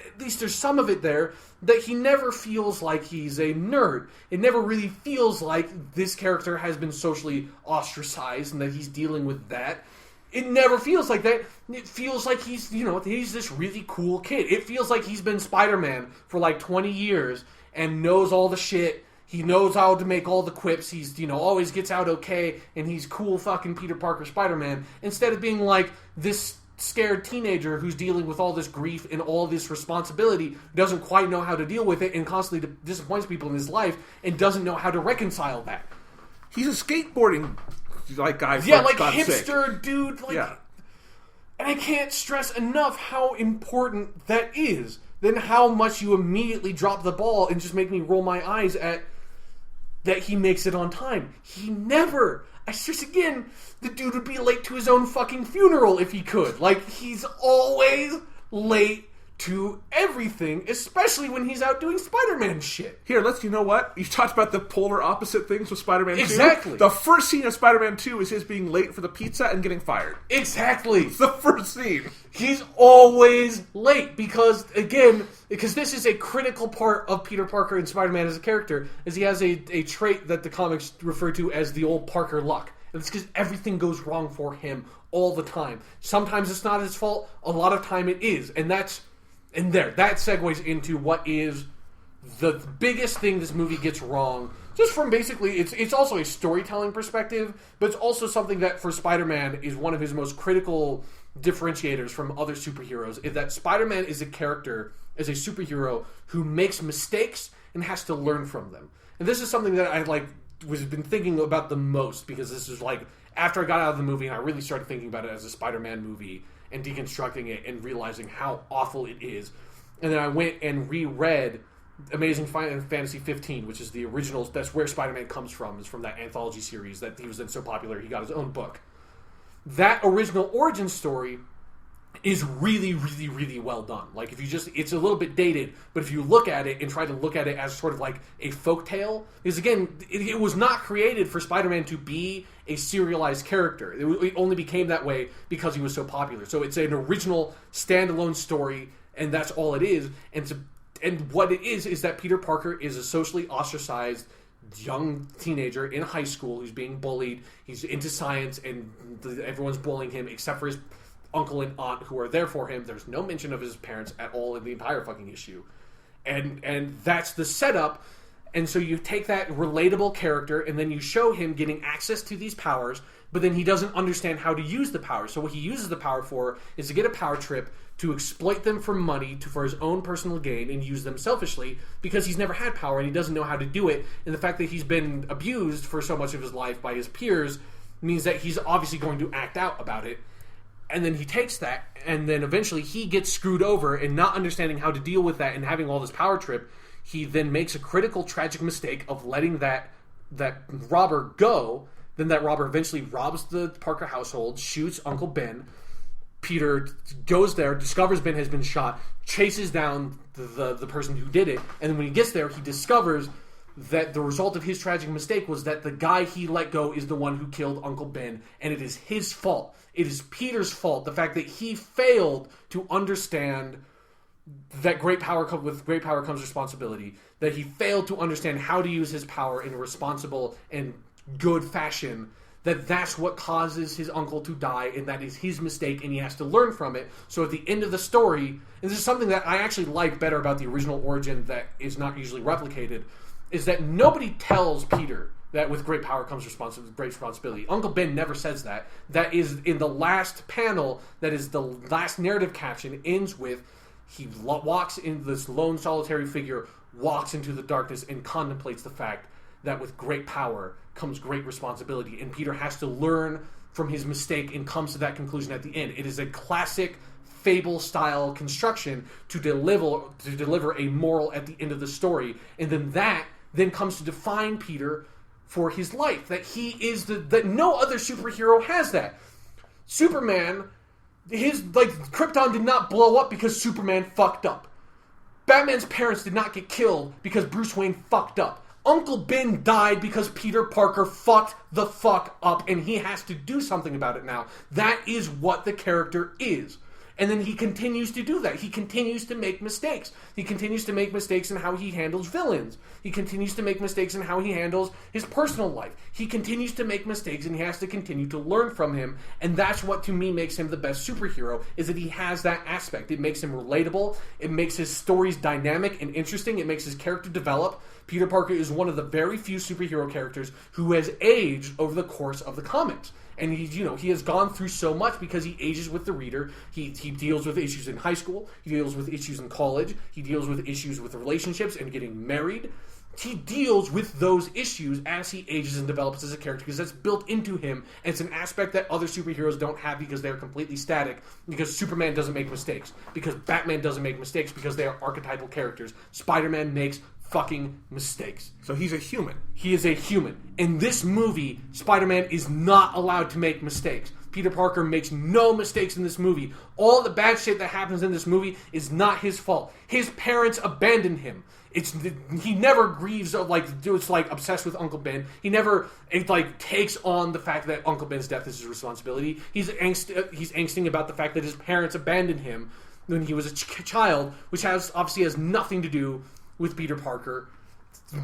at least there's some of it there that he never feels like he's a nerd. It never really feels like this character has been socially ostracized and that he's dealing with that. It never feels like that. It feels like he's this really cool kid. It feels like he's been Spider-Man for 20 years and knows all the shit. He knows how to make all the quips. He's, always gets out okay, and he's cool fucking Peter Parker Spider-Man, instead of being this scared teenager who's dealing with all this grief and all this responsibility, doesn't quite know how to deal with it, and constantly disappoints people in his life, and doesn't know how to reconcile that. He's a skateboarding guy. Hipster sake. Dude. And I can't stress enough how important that is. Then how much you immediately drop the ball and just make me roll my eyes at that he makes it on time. He never. I just, again, the dude would be late to his own fucking funeral if he could. Like, he's always late to everything, especially when he's out doing Spider-Man shit. Here, you know what? You talked about the polar opposite things with Spider-Man 2. Exactly. The first scene of Spider-Man 2 is his being late for the pizza and getting fired. Exactly. It's the first scene. He's always late because this is a critical part of Peter Parker and Spider-Man as a character, is he has a trait that the comics refer to as the old Parker luck. And it's because everything goes wrong for him all the time. Sometimes it's not his fault. A lot of time it is. And that segues into what is the biggest thing this movie gets wrong. Just from basically, it's also a storytelling perspective, but it's also something that for Spider-Man is one of his most critical differentiators from other superheroes, is that Spider-Man is a character, is a superhero who makes mistakes and has to learn from them. And this is something that I been thinking about the most, because this is after I got out of the movie and I really started thinking about it as a Spider-Man movie and deconstructing it and realizing how awful it is. And then I went and reread Amazing Fantasy 15, which is the original. That's where Spider-Man comes from. Is from that anthology series that he was then so popular he got his own book. That original origin story is really, really, really well done. Like, if you it's a little bit dated, but if you look at it and try to look at it as sort of like a folktale, because again, it was not created for Spider-Man to be a serialized character. It only became that way because he was so popular. So it's an original standalone story, and that's all it is. And what it is that Peter Parker is a socially ostracized young teenager in high school who's being bullied. He's into science, and everyone's bullying him except for his uncle and aunt who are there for him. There's no mention of his parents at all in the entire fucking issue. And that's the setup. And so you take that relatable character and then you show him getting access to these powers, but then he doesn't understand how to use the power. So what he uses the power for is to get a power trip, to exploit them for money, for his own personal gain, and use them selfishly because he's never had power and he doesn't know how to do it. And the fact that he's been abused for so much of his life by his peers means that he's obviously going to act out about it. And then he takes that, and then eventually he gets screwed over, and not understanding how to deal with that and having all this power trip, he then makes a critical, tragic mistake of letting that robber go. Then that robber eventually robs the Parker household, shoots Uncle Ben. Peter goes there, discovers Ben has been shot, chases down the person who did it, and then when he gets there, he discovers that the result of his tragic mistake was that the guy he let go is the one who killed Uncle Ben, and it is his fault. It is Peter's fault, the fact that he failed to understand that with great power comes responsibility, that he failed to understand how to use his power in a responsible and good fashion, that's what causes his uncle to die, and that is his mistake, and he has to learn from it. So at the end of the story, and this is something that I actually like better about the original origin that is not usually replicated, is that nobody tells Peter that with great power comes great responsibility. Uncle Ben never says that. That is in the last panel, that is the last narrative caption, ends with he walks in, this lone solitary figure walks into the darkness and contemplates the fact that with great power comes great responsibility, and Peter has to learn from his mistake and comes to that conclusion at the end. It is a classic fable-style construction to deliver a moral at the end of the story, and then that then comes to define Peter for his life. That he is that no other superhero has that. Superman, Krypton did not blow up because Superman fucked up. Batman's parents did not get killed because Bruce Wayne fucked up. Uncle Ben died because Peter Parker fucked the fuck up, and he has to do something about it now. That is what the character is. And then he continues to do that. He continues to make mistakes. He continues to make mistakes in how he handles villains. He continues to make mistakes in how he handles his personal life. He continues to make mistakes, and he has to continue to learn from him. And that's what, to me, makes him the best superhero, is that he has that aspect. It makes him relatable. It makes his stories dynamic and interesting. It makes his character develop. Peter Parker is one of the very few superhero characters who has aged over the course of the comics. And he has gone through so much because he ages with the reader. He deals with issues in high school. He deals with issues in college. He deals with issues with relationships and getting married. He deals with those issues as he ages and develops as a character, because that's built into him. And it's an aspect that other superheroes don't have because they're completely static. Because Superman doesn't make mistakes. Because Batman doesn't make mistakes because they are archetypal characters. Spider-Man makes fucking mistakes. So he's a human. He is a human. In this movie, Spider-Man is not allowed to make mistakes. Peter Parker makes no mistakes in this movie. All the bad shit that happens in this movie is not his fault. His parents abandoned him. He never grieves it's like obsessed with Uncle Ben. He never takes on the fact that Uncle Ben's death is his responsibility. He's angsting about the fact that his parents abandoned him when he was a child, which obviously has nothing to do with Peter Parker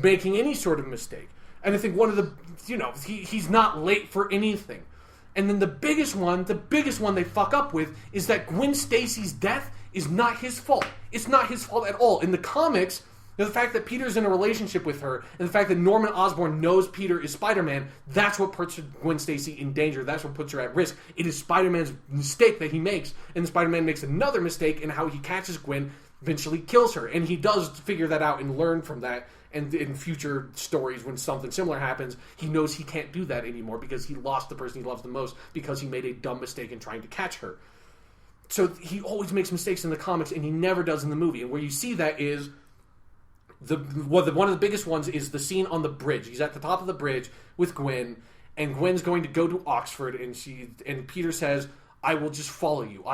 making any sort of mistake. And I think one of the he's not late for anything. And then the biggest one they fuck up with is that Gwen Stacy's death is not his fault. It's not his fault at all. In the comics, the fact that Peter's in a relationship with her, and the fact that Norman Osborn knows Peter is Spider-Man, that's what puts Gwen Stacy in danger. That's what puts her at risk. It is Spider-Man's mistake that he makes, and Spider-Man makes another mistake in how he catches Gwen, eventually kills her. And he does figure that out and learn from that. And in future stories, when something similar happens, he knows he can't do that anymore because he lost the person he loves the most because he made a dumb mistake in trying to catch her. So he always makes mistakes in the comics, and he never does in the movie. And where you see that is one of the biggest ones is the scene on the bridge. He's at the top of the bridge with Gwen, and Gwen's going to go to Oxford, and Peter says, I will just follow you.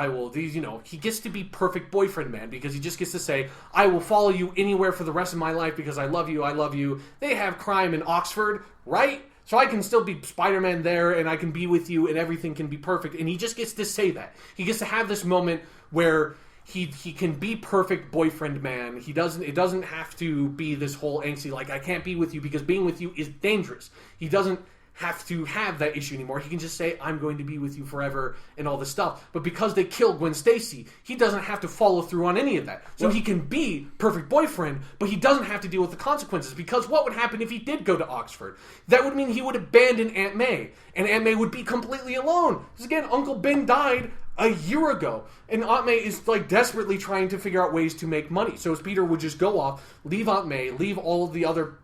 He gets to be perfect boyfriend man because he just gets to say, I will follow you anywhere for the rest of my life because I love you, I love you. They have crime in Oxford, right? So I can still be Spider-Man there and I can be with you and everything can be perfect. And he just gets to say that. He gets to have this moment where he can be perfect boyfriend man. It doesn't have to be this whole angsty, I can't be with you because being with you is dangerous. He doesn't have to have that issue anymore. He can just say, I'm going to be with you forever and all this stuff. But because they killed Gwen Stacy, he doesn't have to follow through on any of that. So he can be perfect boyfriend, but he doesn't have to deal with the consequences. Because what would happen if he did go to Oxford? That would mean he would abandon Aunt May. And Aunt May would be completely alone. Because again, Uncle Ben died a year ago. And Aunt May is desperately trying to figure out ways to make money. So as Peter would just go off, leave Aunt May, leave all of the other...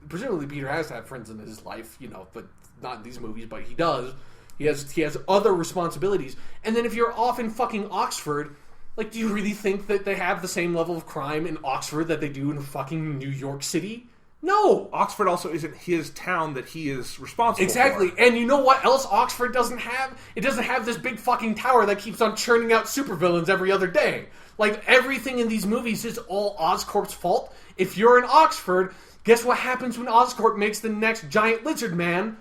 Presumably Peter has to have friends in his life, but not in these movies, but he does. He has other responsibilities. And then if you're off in fucking Oxford, do you really think that they have the same level of crime in Oxford that they do in fucking New York City? No! Oxford also isn't his town that he is responsible for. Exactly. And you know what else Oxford doesn't have? It doesn't have this big fucking tower that keeps on churning out supervillains every other day. Everything in these movies is all Oscorp's fault. If you're in Oxford... Guess what happens when Oscorp makes the next giant lizard man?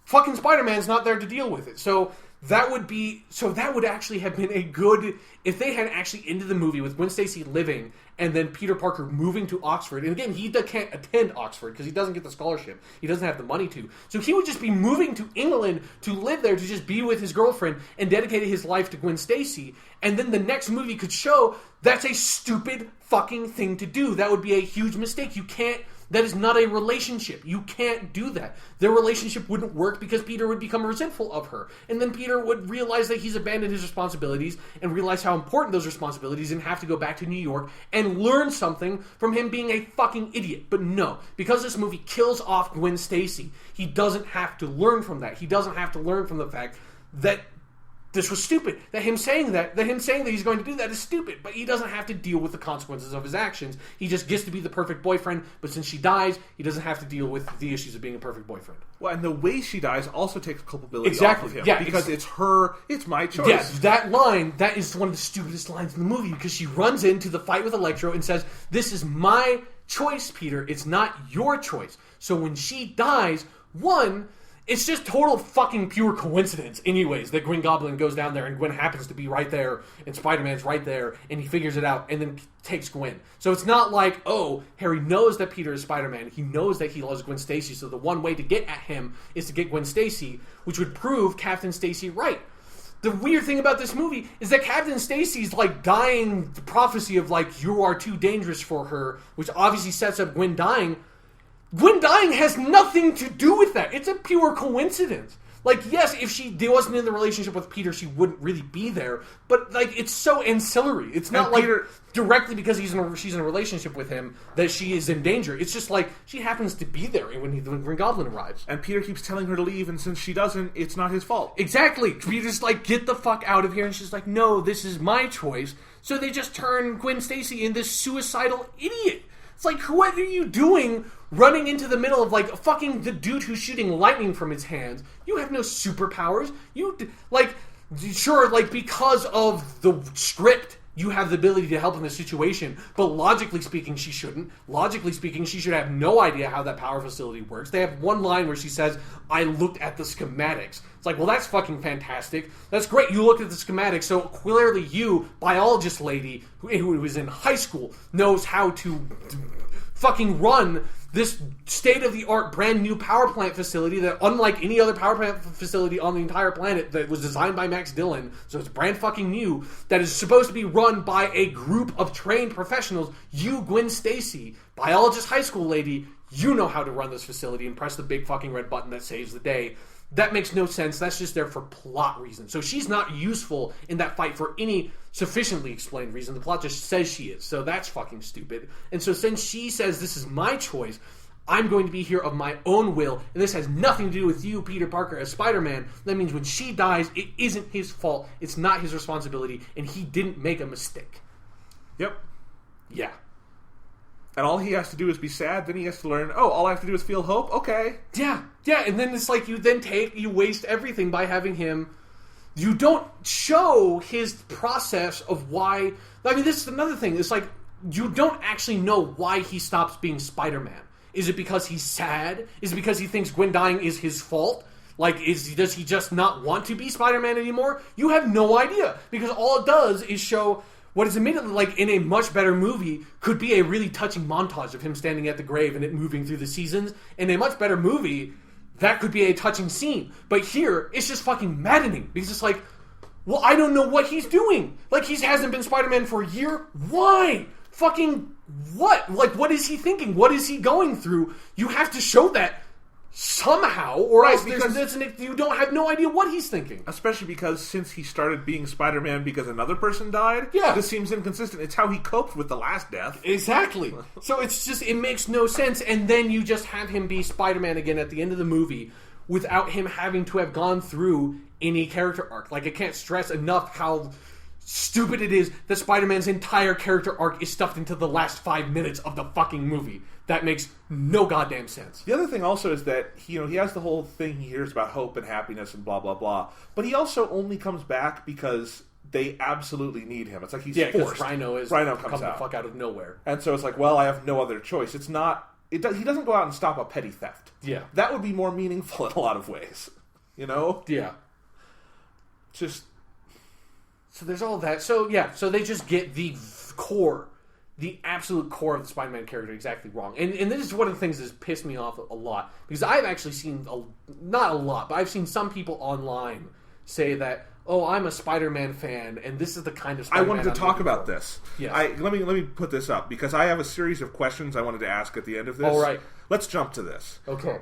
Fucking Spider-Man's not there to deal with it. So that would actually have been a good... If they had actually ended the movie with Gwen Stacy living and then Peter Parker moving to Oxford. And again, he can't attend Oxford because he doesn't get the scholarship. He doesn't have the money to. So he would just be moving to England to live there to just be with his girlfriend and dedicate his life to Gwen Stacy. And then the next movie could show that's a stupid fucking thing to do. That would be a huge mistake. You can't... That is not a relationship. You can't do that. Their relationship wouldn't work because Peter would become resentful of her. And then Peter would realize that he's abandoned his responsibilities and realize how important those responsibilities and have to go back to New York and learn something from him being a fucking idiot. But no, because this movie kills off Gwen Stacy, he doesn't have to learn from that. He doesn't have to learn from the fact that this was stupid. That him saying that he's going to do that is stupid. But he doesn't have to deal with the consequences of his actions. He just gets to be the perfect boyfriend. But since she dies, he doesn't have to deal with the issues of being a perfect boyfriend. Well, and the way she dies also takes culpability off of him. Yeah, because it's my choice. Yeah, that line, that is one of the stupidest lines in the movie. Because she runs into the fight with Electro and says, this is my choice, Peter. It's not your choice. So when she dies, it's just total fucking pure coincidence anyways that Green Goblin goes down there and Gwen happens to be right there and Spider-Man's right there and he figures it out and then takes Gwen. So it's not like, oh, Harry knows that Peter is Spider-Man. He knows that he loves Gwen Stacy, so the one way to get at him is to get Gwen Stacy, which would prove Captain Stacy right. The weird thing about this movie is that Captain Stacy's dying prophecy of you are too dangerous for her, which obviously sets up Gwen dying. Gwen dying has nothing to do with that. It's a pure coincidence. Yes, if she wasn't in the relationship with Peter, she wouldn't really be there. But, it's so ancillary. It's not Peter, directly because she's in a relationship with him that she is in danger. It's just she happens to be there when Green Goblin arrives. And Peter keeps telling her to leave, and since she doesn't, it's not his fault. Exactly. Peter's get the fuck out of here. And she's no, this is my choice. So they just turn Gwen Stacy into this suicidal idiot. It's like, what are you doing running into the middle of, like, fucking the dude who's shooting lightning from his hands? You have no superpowers. Sure, like, because of the script, you have the ability to help in this situation, but logically speaking, she shouldn't. Logically speaking, she should have no idea how that power facility works. They have one line where she says, I looked at the schematics. It's like, well, that's fucking fantastic. That's great, you looked at the schematics, so clearly you, biologist lady, who was in high school, knows how to fucking run this state-of-the-art brand new power plant facility that, unlike any other power plant facility on the entire planet, that was designed by Max Dillon, so it's brand fucking new, that is supposed to be run by a group of trained professionals. You, Gwen Stacy, biologist high school lady, you know how to run this facility and press the big fucking red button that saves the day. That makes no sense. That's just there for plot reasons. So she's not useful in that fight for any sufficiently explained reason. The plot just says she is. So that's fucking stupid. And so since she says this is my choice, I'm going to be here of my own will, and this has nothing to do with you, Peter Parker, as Spider-Man, that means when she dies, it isn't his fault. It's not his responsibility, and he didn't make a mistake. Yep. Yeah. And all he has to do is be sad, then he has to learn, oh, all I have to do is feel hope? Okay. Yeah, and then it's like you waste everything by having him. You don't show his process of why. I mean, this is another thing. It's like, you don't actually know why he stops being Spider-Man. Is it because he's sad? Is it because he thinks Gwen dying is his fault? Like, does he just not want to be Spider-Man anymore? You have no idea. Because all it does is show what is admittedly, like, in a much better movie, could be a really touching montage of him standing at the grave and it moving through the seasons. In a much better movie, that could be a touching scene. But here, it's just fucking maddening. Because it's like, well, I don't know what he's doing. Like, he hasn't been Spider-Man for a year. Why? Fucking what? Like, what is he thinking? What is he going through? You have to show that somehow, or else you don't have no idea what he's thinking. Especially because since he started being Spider-Man because another person died, yeah, this seems inconsistent. It's how he coped with the last death. Exactly. So it's just, it makes no sense, and then you just have him be Spider-Man again at the end of the movie without him having to have gone through any character arc. Like, I can't stress enough how stupid it is that Spider-Man's entire character arc is stuffed into the last 5 minutes of the fucking movie. That makes no goddamn sense. The other thing also is that he has the whole thing he hears about hope and happiness and blah blah blah, but he also only comes back because they absolutely need him. It's like he's forced. Rhino comes out the fuck out of nowhere, and so it's like, well, I have no other choice. It's not. He doesn't go out and stop a petty theft. Yeah, that would be more meaningful in a lot of ways. You know? Yeah. Just. So there's all that. So yeah, so they just get the core, the absolute core of the Spider-Man character exactly wrong. And this is one of the things that's pissed me off a lot. Because I've actually seen, not a lot, but I've seen some people online say that, oh, I'm a Spider-Man fan, and this is the kind of Spider-Man I wanted to talk about this. Yes. Let me put this up, because I have a series of questions I wanted to ask at the end of this. All right. Let's jump to this. Okay.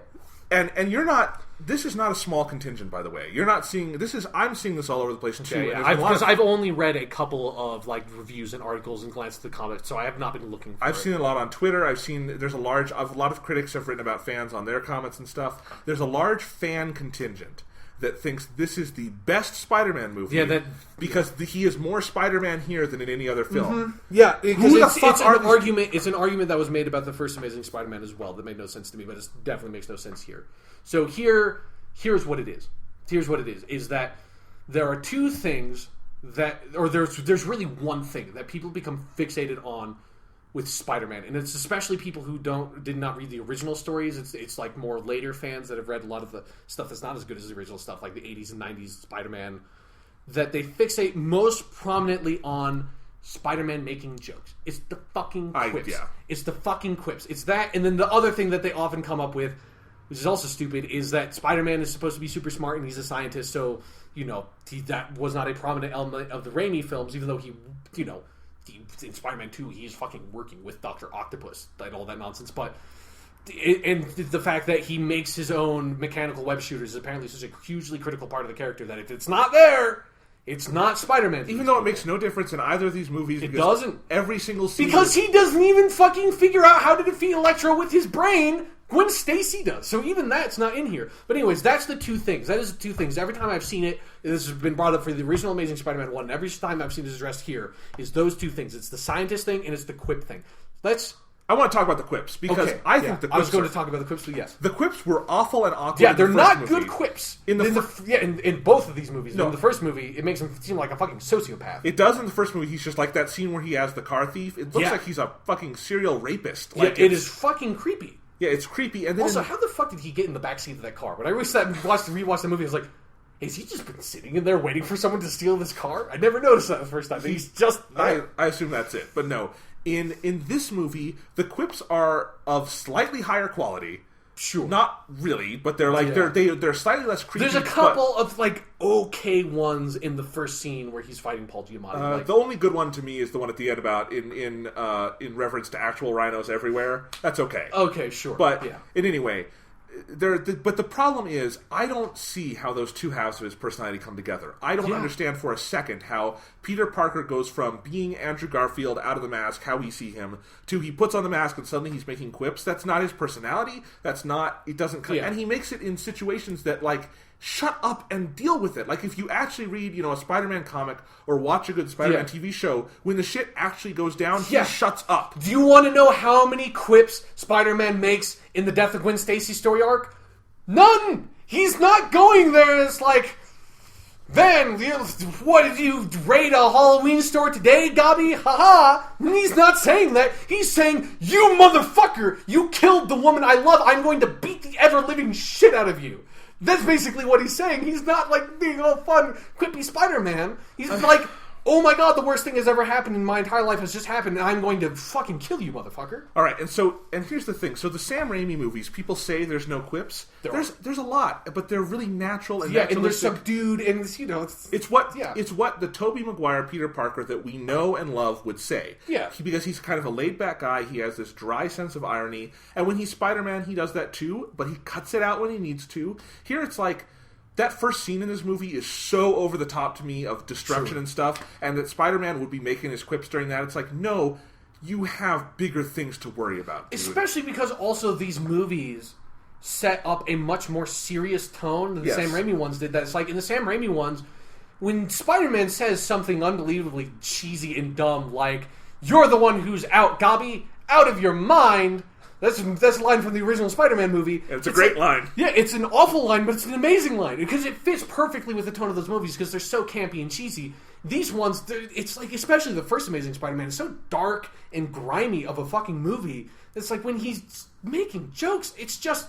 And you're not. This is not a small contingent, by the way. You're not seeing. I'm seeing this all over the place too. Yeah. I've only read a couple of reviews and articles and glanced at the comics, so I have not been looking. I've seen a lot on Twitter. I've seen a lot of critics have written about fans on their comments and stuff. There's a large fan contingent that thinks this is the best Spider-Man movie. Yeah, because he is more Spider-Man here than in any other film. Mm-hmm. Yeah, because it's an argument that was made about the first Amazing Spider-Man as well that made no sense to me, but it definitely makes no sense here. So here's what it is. Here's what it is that there are two things there's really one thing that people become fixated on with Spider-Man, and it's especially people who did not read the original stories. It's like more later fans that have read a lot of the stuff that's not as good as the original stuff, like the 80s and 90s Spider-Man, that they fixate most prominently on Spider-Man making jokes. It's the fucking quips. It's the fucking quips. It's that, and then the other thing that they often come up with, which is also stupid, is that Spider-Man is supposed to be super smart and he's a scientist, so, that was not a prominent element of the Raimi films, even though he in Spider-Man 2, he's fucking working with Dr. Octopus and all that nonsense. But and the fact that he makes his own mechanical web shooters is apparently such a hugely critical part of the character that if it's not there, it's not Spider-Man. Even though it makes no difference in either of these movies. It doesn't. Every single scene. Because he doesn't even fucking figure out how to defeat Electro with his brain. Gwen Stacy does. So even that's not in here. But anyways, that's the two things. That is the two things. Every time I've seen it, this has been brought up for the original Amazing Spider-Man 1, and every time I've seen this addressed here, is those two things. It's the scientist thing, and it's the quip thing. Let's I want to talk about the quips because Okay, I think the quips I was going to talk about the quips, so yes. The quips were awful and awkward. Yeah, in they're the not first movie. good quips. In both of these movies. No. In the first movie, it makes him seem like a fucking sociopath. It does in the first movie. He's just like that scene where he has the car thief. It looks like he's a fucking serial rapist. Like, it is fucking creepy. Yeah, it's creepy. And then Also, how the fuck did he get in the backseat of that car? When I rewatched the movie, I was like, has he just been sitting in there waiting for someone to steal this car? I never noticed that the first time. He's just there. I assume that's it. But no. In this movie, the quips are of slightly higher quality. Sure. Not really, but they're like they're slightly less creepy. There's a couple of like okay ones in the first scene where he's fighting Paul Giamatti. The only good one to me is the one at the end about in reference to actual rhinos everywhere. That's okay. Okay, sure. But in any way, but the problem is, I don't see how those two halves of his personality come together. I don't understand for a second how Peter Parker goes from being Andrew Garfield out of the mask, how we see him, to he puts on the mask and suddenly he's making quips. That's not his personality. That's not. It doesn't. And he makes it in situations that like. Shut up and deal with it. Like, if you actually read, a Spider-Man comic or watch a good Spider-Man TV show, when the shit actually goes down, he shuts up. Do you want to know how many quips Spider-Man makes in the Death of Gwen Stacy story arc? None! He's not going there. It's like, then, what did you raid a Halloween store today, Gobby? Haha! He's not saying that. He's saying, you motherfucker! You killed the woman I love. I'm going to beat the ever-living shit out of you. That's basically what he's saying. He's not like being all fun, quippy Spider-Man. He's like, oh my god, the worst thing that's ever happened in my entire life has just happened, and I'm going to fucking kill you, motherfucker. All right, and here's the thing. So the Sam Raimi movies, people say there's no quips. There's a lot, but they're really natural and naturalistic. And they're subdued, and it's what the Tobey Maguire Peter Parker that we know and love would say. Yeah, because he's kind of a laid back guy. He has this dry sense of irony, and when he's Spider-Man, he does that too. But he cuts it out when he needs to. Here, it's like. That first scene in this movie is so over the top to me of destruction and stuff, and that Spider-Man would be making his quips during that. It's like, no, you have bigger things to worry about, dude. Especially because also these movies set up a much more serious tone than the Sam Raimi ones did. That's like, in the Sam Raimi ones, when Spider-Man says something unbelievably cheesy and dumb, like, you're the one who's out, Gobby, out of your mind... That's a line from the original Spider-Man movie. It's a great line. Yeah, it's an awful line, but it's an amazing line. Because it fits perfectly with the tone of those movies, because they're so campy and cheesy. These ones, it's like, especially the first Amazing Spider-Man, it's so dark and grimy of a fucking movie. It's like when he's making jokes, it's just...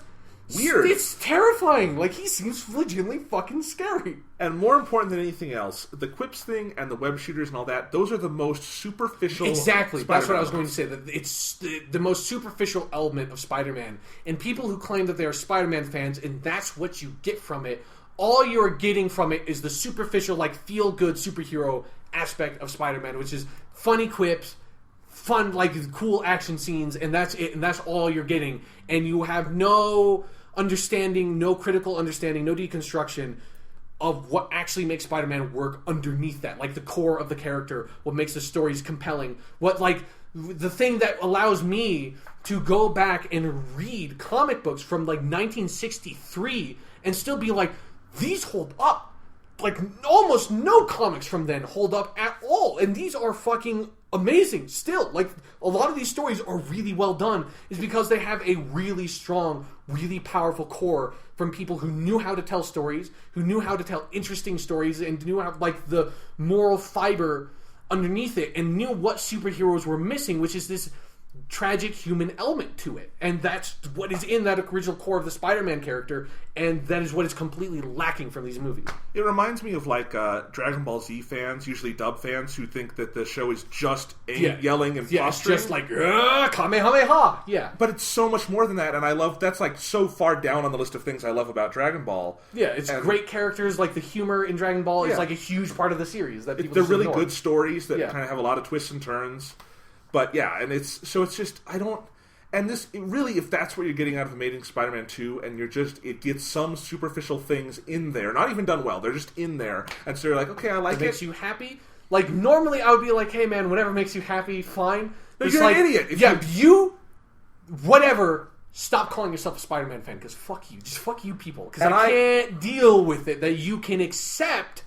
weird. It's terrifying. Like, he seems legitimately fucking scary. And more important than anything else, the quips thing and the web shooters and all that, those are the most superficial... Exactly. Spider-Man That's what I was elements. going to say. That it's the most superficial element of Spider-Man. And people who claim that they are Spider-Man fans, and that's what you get from it, all you're getting from it is the superficial, like, feel-good superhero aspect of Spider-Man, which is funny quips, fun, like, cool action scenes, and that's it. And that's all you're getting. And you have no... understanding, no critical understanding, no deconstruction of what actually makes Spider-Man work underneath that. Like the core of the character, what makes the stories compelling, what, like, the thing that allows me to go back and read comic books from, like, 1963 and still be like, these hold up. Like, almost no comics from then hold up at all. And these are fucking amazing still. Like, a lot of these stories are really well done is because they have a really strong, really powerful core from people who knew how to tell stories, who knew how to tell interesting stories, and knew how, like, the moral fiber underneath it, and knew what superheroes were missing, which is this tragic human element to it. And that's what is in that original core of the Spider-Man character, and that is what is completely lacking from these movies. It reminds me of, like, Dragon Ball Z fans, usually dub fans, who think that the show is just yelling and posturing. It's just like, Kamehameha! Yeah. But it's so much more than that, and I love, that's, like, so far down on the list of things I love about Dragon Ball. Yeah, it's great characters, like the humor in Dragon Ball is, like, a huge part of the series. That people They're just really ignore. good stories that kind of have a lot of twists and turns. But yeah, and it's just, I don't, and this, really, if that's what you're getting out of Amazing Spider-Man 2, and you're just, it gets some superficial things in there, not even done well, they're just in there, and so you're like, okay, I like it. Makes you happy? Like, normally I would be like, hey man, whatever makes you happy, fine. No, you're an idiot. Whatever, stop calling yourself a Spider-Man fan, because fuck you. Just fuck you people. Because I can't deal with it, that you can accept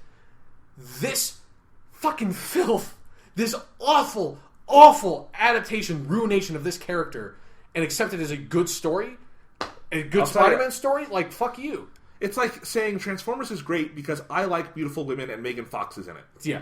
this fucking filth, this awful, awful adaptation, ruination of this character, and accept it as a good story, a good Spider-Man story, like, fuck you. It's like saying Transformers is great because I like beautiful women and Megan Fox is in it. Yeah.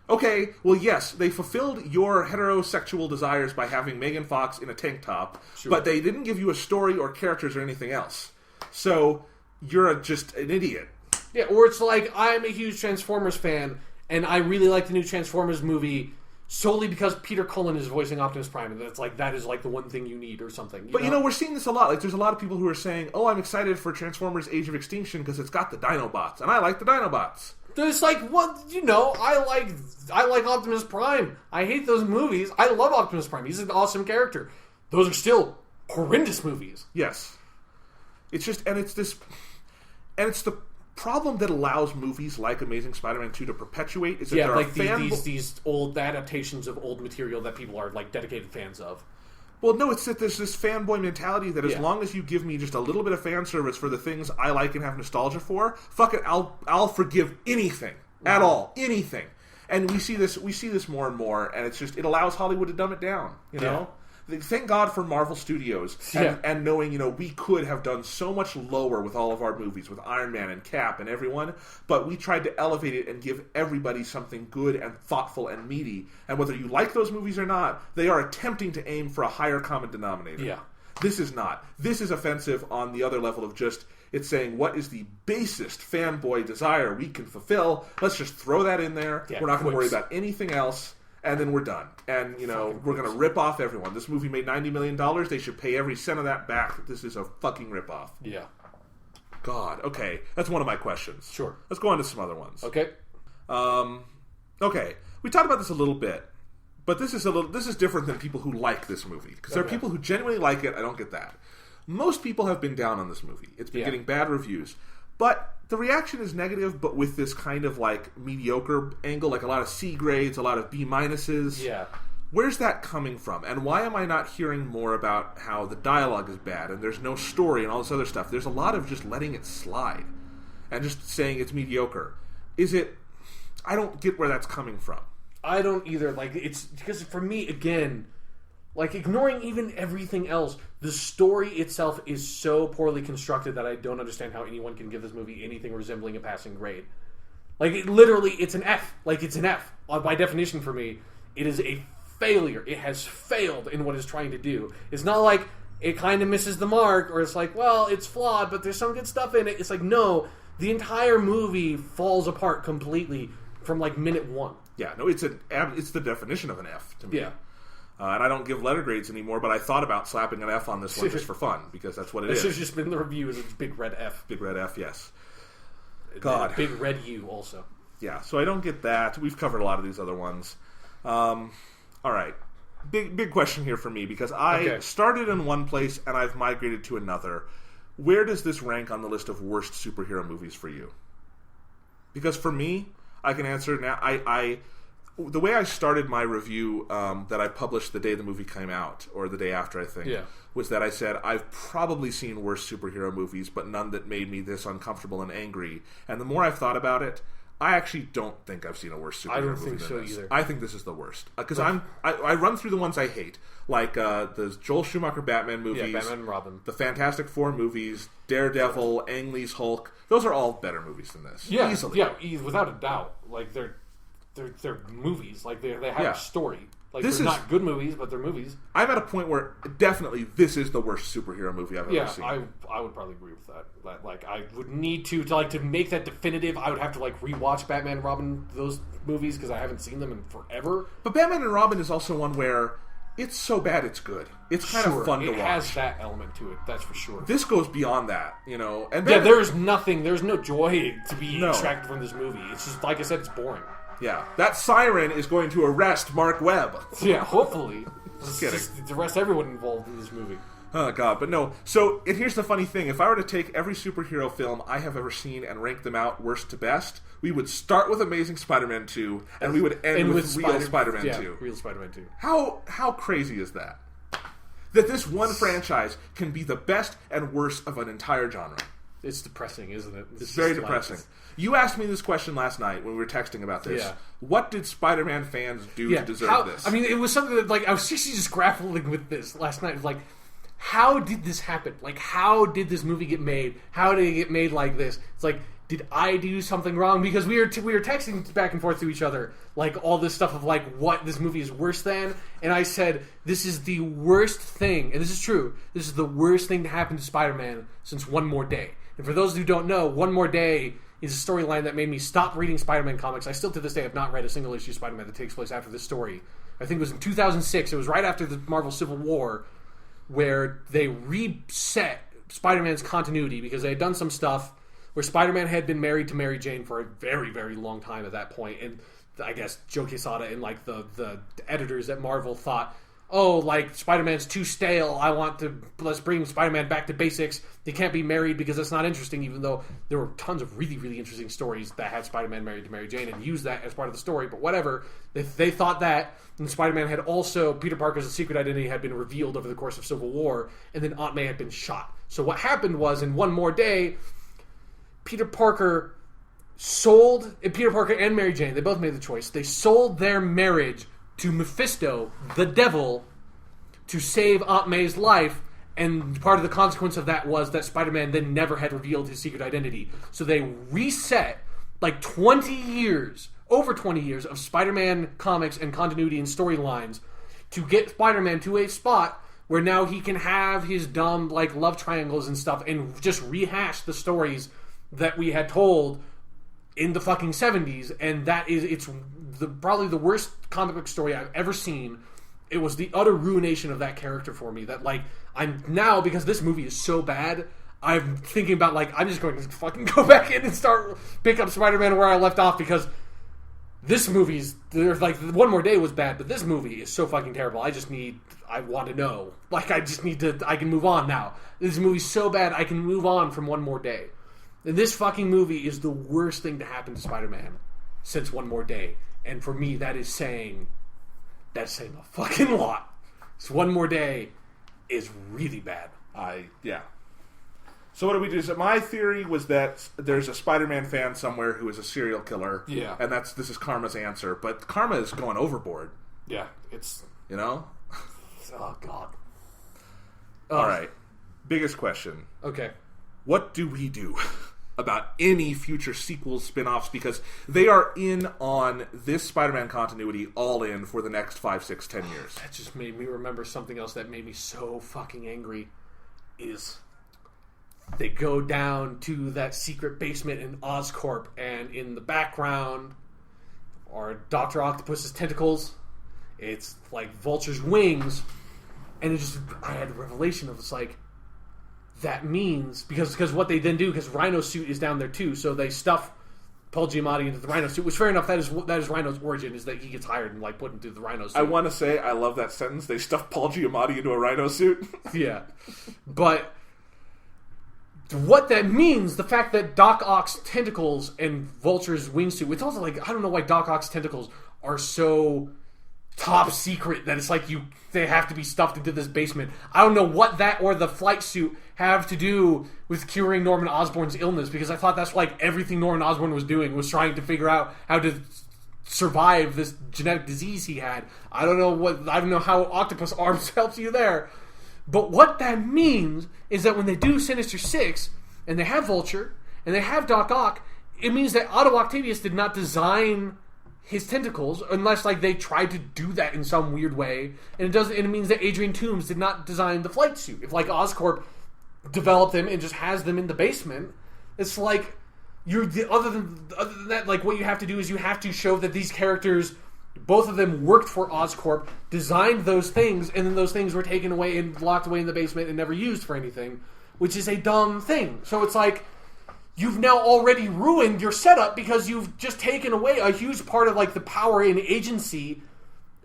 Okay, well, yes, they fulfilled your heterosexual desires by having Megan Fox in a tank top, but they didn't give you a story or characters or anything else. So, you're just an idiot. Yeah, or it's like, I'm a huge Transformers fan, and I really like the new Transformers movie solely because Peter Cullen is voicing Optimus Prime, and it's like, that is like the one thing you need or something. But, we're seeing this a lot. Like, there's a lot of people who are saying, oh, I'm excited for Transformers Age of Extinction because it's got the Dinobots, and I like the Dinobots. It's like, what, I like Optimus Prime. I hate those movies. I love Optimus Prime. He's an awesome character. Those are still horrendous movies. Yes. It's just, and it's the problem that allows movies like Amazing Spider-Man 2 to perpetuate is that there like are these old adaptations of old material that people are like dedicated fans of. Well, no, it's that there's this fanboy mentality that as long as you give me just a little bit of fan service for the things I like and have nostalgia for, fuck it, I'll forgive anything at all, anything. And we see this more and more, and it's just, it allows Hollywood to dumb it down. You know. Thank God for Marvel Studios and knowing, we could have done so much lower with all of our movies, with Iron Man and Cap and everyone, but we tried to elevate it and give everybody something good and thoughtful and meaty. And whether you like those movies or not, they are attempting to aim for a higher common denominator. Yeah. This is not. This is offensive on the other level of just, it's saying, what is the basest fanboy desire we can fulfill? Let's just throw that in there. We're not going to worry about anything else. And then we're done. And, we're going to rip off everyone. This movie made $90 million. They should pay every cent of that back. This is a fucking rip-off. Yeah. God. Okay. That's one of my questions. Sure. Let's go on to some other ones. Okay. Okay. We talked about this a little bit. But this is different than people who like this movie. Because there are people who genuinely like it. I don't get that. Most people have been down on this movie. It's been getting bad reviews. But the reaction is negative, but with this kind of like mediocre angle, like a lot of C grades, a lot of B minuses. Yeah. Where's that coming from? And why am I not hearing more about how the dialogue is bad and there's no story and all this other stuff? There's a lot of just letting it slide and just saying it's mediocre. I don't get where that's coming from. I don't either. Like, it's because for me, again, like, ignoring even everything else, the story itself is so poorly constructed that I don't understand how anyone can give this movie anything resembling a passing grade. Like, it's an F. Like, it's an F. By definition for me, it is a failure. It has failed in what it's trying to do. It's not like it kind of misses the mark, or it's like, well, it's flawed, but there's some good stuff in it. It's like, no, the entire movie falls apart completely from, like, minute one. Yeah, no, it's the definition of an F to me. Yeah. And I don't give letter grades anymore, but I thought about slapping an F on this one just for fun, because that's what it is. This has just been the review, is a big red F. Big red F, yes. God. Big red U also. Yeah, so I don't get that. We've covered a lot of these other ones. All right. Big question here for me, because I started in one place and I've migrated to another. Where does this rank on the list of worst superhero movies for you? Because for me, I can answer now. The way I started my review that I published the day the movie came out, or the day after, I think, was that I said, I've probably seen worse superhero movies, but none that made me this uncomfortable and angry. And the more I've thought about it, I actually don't think I've seen a worse superhero movie than this. I don't think so either. I think this is the worst. Because I run through the ones I hate, like the Joel Schumacher Batman movies, Batman and Robin, the Fantastic Four movies, Daredevil, Ang Lee's Hulk. Those are all better movies than this. Yeah, easily. Yeah, without a doubt. Like, they're movies. Like, they have a story. Like, they're not good movies, but they're movies. I'm at a point where definitely this is the worst superhero movie I've ever seen. Yeah, I would probably agree with that. Like, I would need to make that definitive. I would have to like rewatch Batman and Robin, those movies, because I haven't seen them in forever. But Batman and Robin is also one where it's so bad it's good. It's kind of fun to watch. It has that element to it, that's for sure. This goes beyond that, And there's no joy to be extracted from this movie. It's just, like I said, it's boring. Yeah, that siren is going to arrest Mark Webb. Yeah, hopefully. Just kidding. To arrest everyone involved in this movie. Oh, God, but no. So, and here's the funny thing. If I were to take every superhero film I have ever seen and rank them out worst to best, we would start with Amazing Spider-Man 2, and we would end with Real Spider-Man 2. Yeah, Real Spider-Man 2. How crazy is that? That this one franchise can be the best and worst of an entire genre. It's depressing, isn't it? It's very depressing. You asked me this question last night when we were texting about this. Yeah. What did Spider-Man fans do to deserve this? I mean, it was something that, like, I was just grappling with this last night. It was like, how did this happen? Like, how did this movie get made? How did it get made like this? It's like, did I do something wrong? Because we were texting back and forth to each other, like, all this stuff of, like, what this movie is worse than. And I said, this is the worst thing, and this is true, this is the worst thing to happen to Spider-Man since One More Day. And for those who don't know, One More Day is a storyline that made me stop reading Spider-Man comics. I still, to this day, have not read a single issue of Spider-Man that takes place after this story. I think it was in 2006. It was right after the Marvel Civil War, where they reset Spider-Man's continuity because they had done some stuff where Spider-Man had been married to Mary Jane for a very, very long time at that point. And I guess Joe Quesada and, like, the editors at Marvel thought, oh, like, Spider-Man's too stale. Let's bring Spider-Man back to basics. They can't be married because that's not interesting, even though there were tons of really, really interesting stories that had Spider-Man married to Mary Jane and used that as part of the story. But whatever, they thought that. And Spider-Man had also, Peter Parker's secret identity had been revealed over the course of Civil War, and then Aunt May had been shot. So what happened was, in One More Day, Peter Parker and Mary Jane, they both made the choice. They sold their marriage to Mephisto, the devil, to save Aunt May's life, and part of the consequence of that was that Spider-Man then never had revealed his secret identity. So they reset, like, 20 years, over 20 years of Spider-Man comics and continuity and storylines to get Spider-Man to a spot where now he can have his dumb, like, love triangles and stuff and just rehash the stories that we had told in the fucking 70s, and it's probably the worst comic book story I've ever seen. It was the utter ruination of that character for me, that, like, I'm now, because this movie is so bad, I'm thinking about, like, I'm just going to fucking go back in and pick up Spider-Man where I left off, because this movie's, like, One More Day was bad, but this movie is so fucking terrible. I want to know. Like, I can move on now. This movie's so bad, I can move on from One More Day. And this fucking movie is the worst thing to happen to Spider-Man since One More Day. And for me, that's saying a fucking lot. So One More Day is really bad. Yeah. So what do we do? So my theory was that there's a Spider-Man fan somewhere who is a serial killer. Yeah. And this is Karma's answer. But Karma is going overboard. Yeah, it's... You know? Oh, God. All right. Biggest question. Okay. What do we do about any future sequels, spin-offs? Because they are in on this Spider-Man continuity all in for the next 5, 6, 10 years. That just made me remember something else that made me so fucking angry. Is they go down to that secret basement in Oscorp, and in the background are Dr. Octopus's tentacles. It's like Vulture's wings. And I had a revelation of, it's like, that means, because what they then do, because Rhino's suit is down there too, so they stuff Paul Giamatti into the Rhino suit, which, fair enough, that is Rhino's origin, is that he gets hired and, like, put into the Rhino suit. I want to say, I love that sentence, they stuff Paul Giamatti into a Rhino suit. Yeah. But what that means, the fact that Doc Ock's tentacles and Vulture's wingsuit, it's also like, I don't know why Doc Ock's tentacles are so top secret that it's like they have to be stuffed into this basement. I don't know what that or the flight suit have to do with curing Norman Osborn's illness, because I thought that's like everything Norman Osborn was doing was trying to figure out how to survive this genetic disease he had. I don't know how Octopus Arms helps you there. But what that means is that when they do Sinister Six and they have Vulture and they have Doc Ock, it means that Otto Octavius did not design his tentacles, unless, like, they tried to do that in some weird way, and it means that Adrian Toomes did not design the flight suit. If, like, Oscorp developed them and just has them in the basement, it's like other than that, like, what you have to do is you have to show that these characters, both of them worked for Oscorp, designed those things, and then those things were taken away and locked away in the basement and never used for anything, which is a dumb thing. So it's like, you've now already ruined your setup because you've just taken away a huge part of, like, the power and agency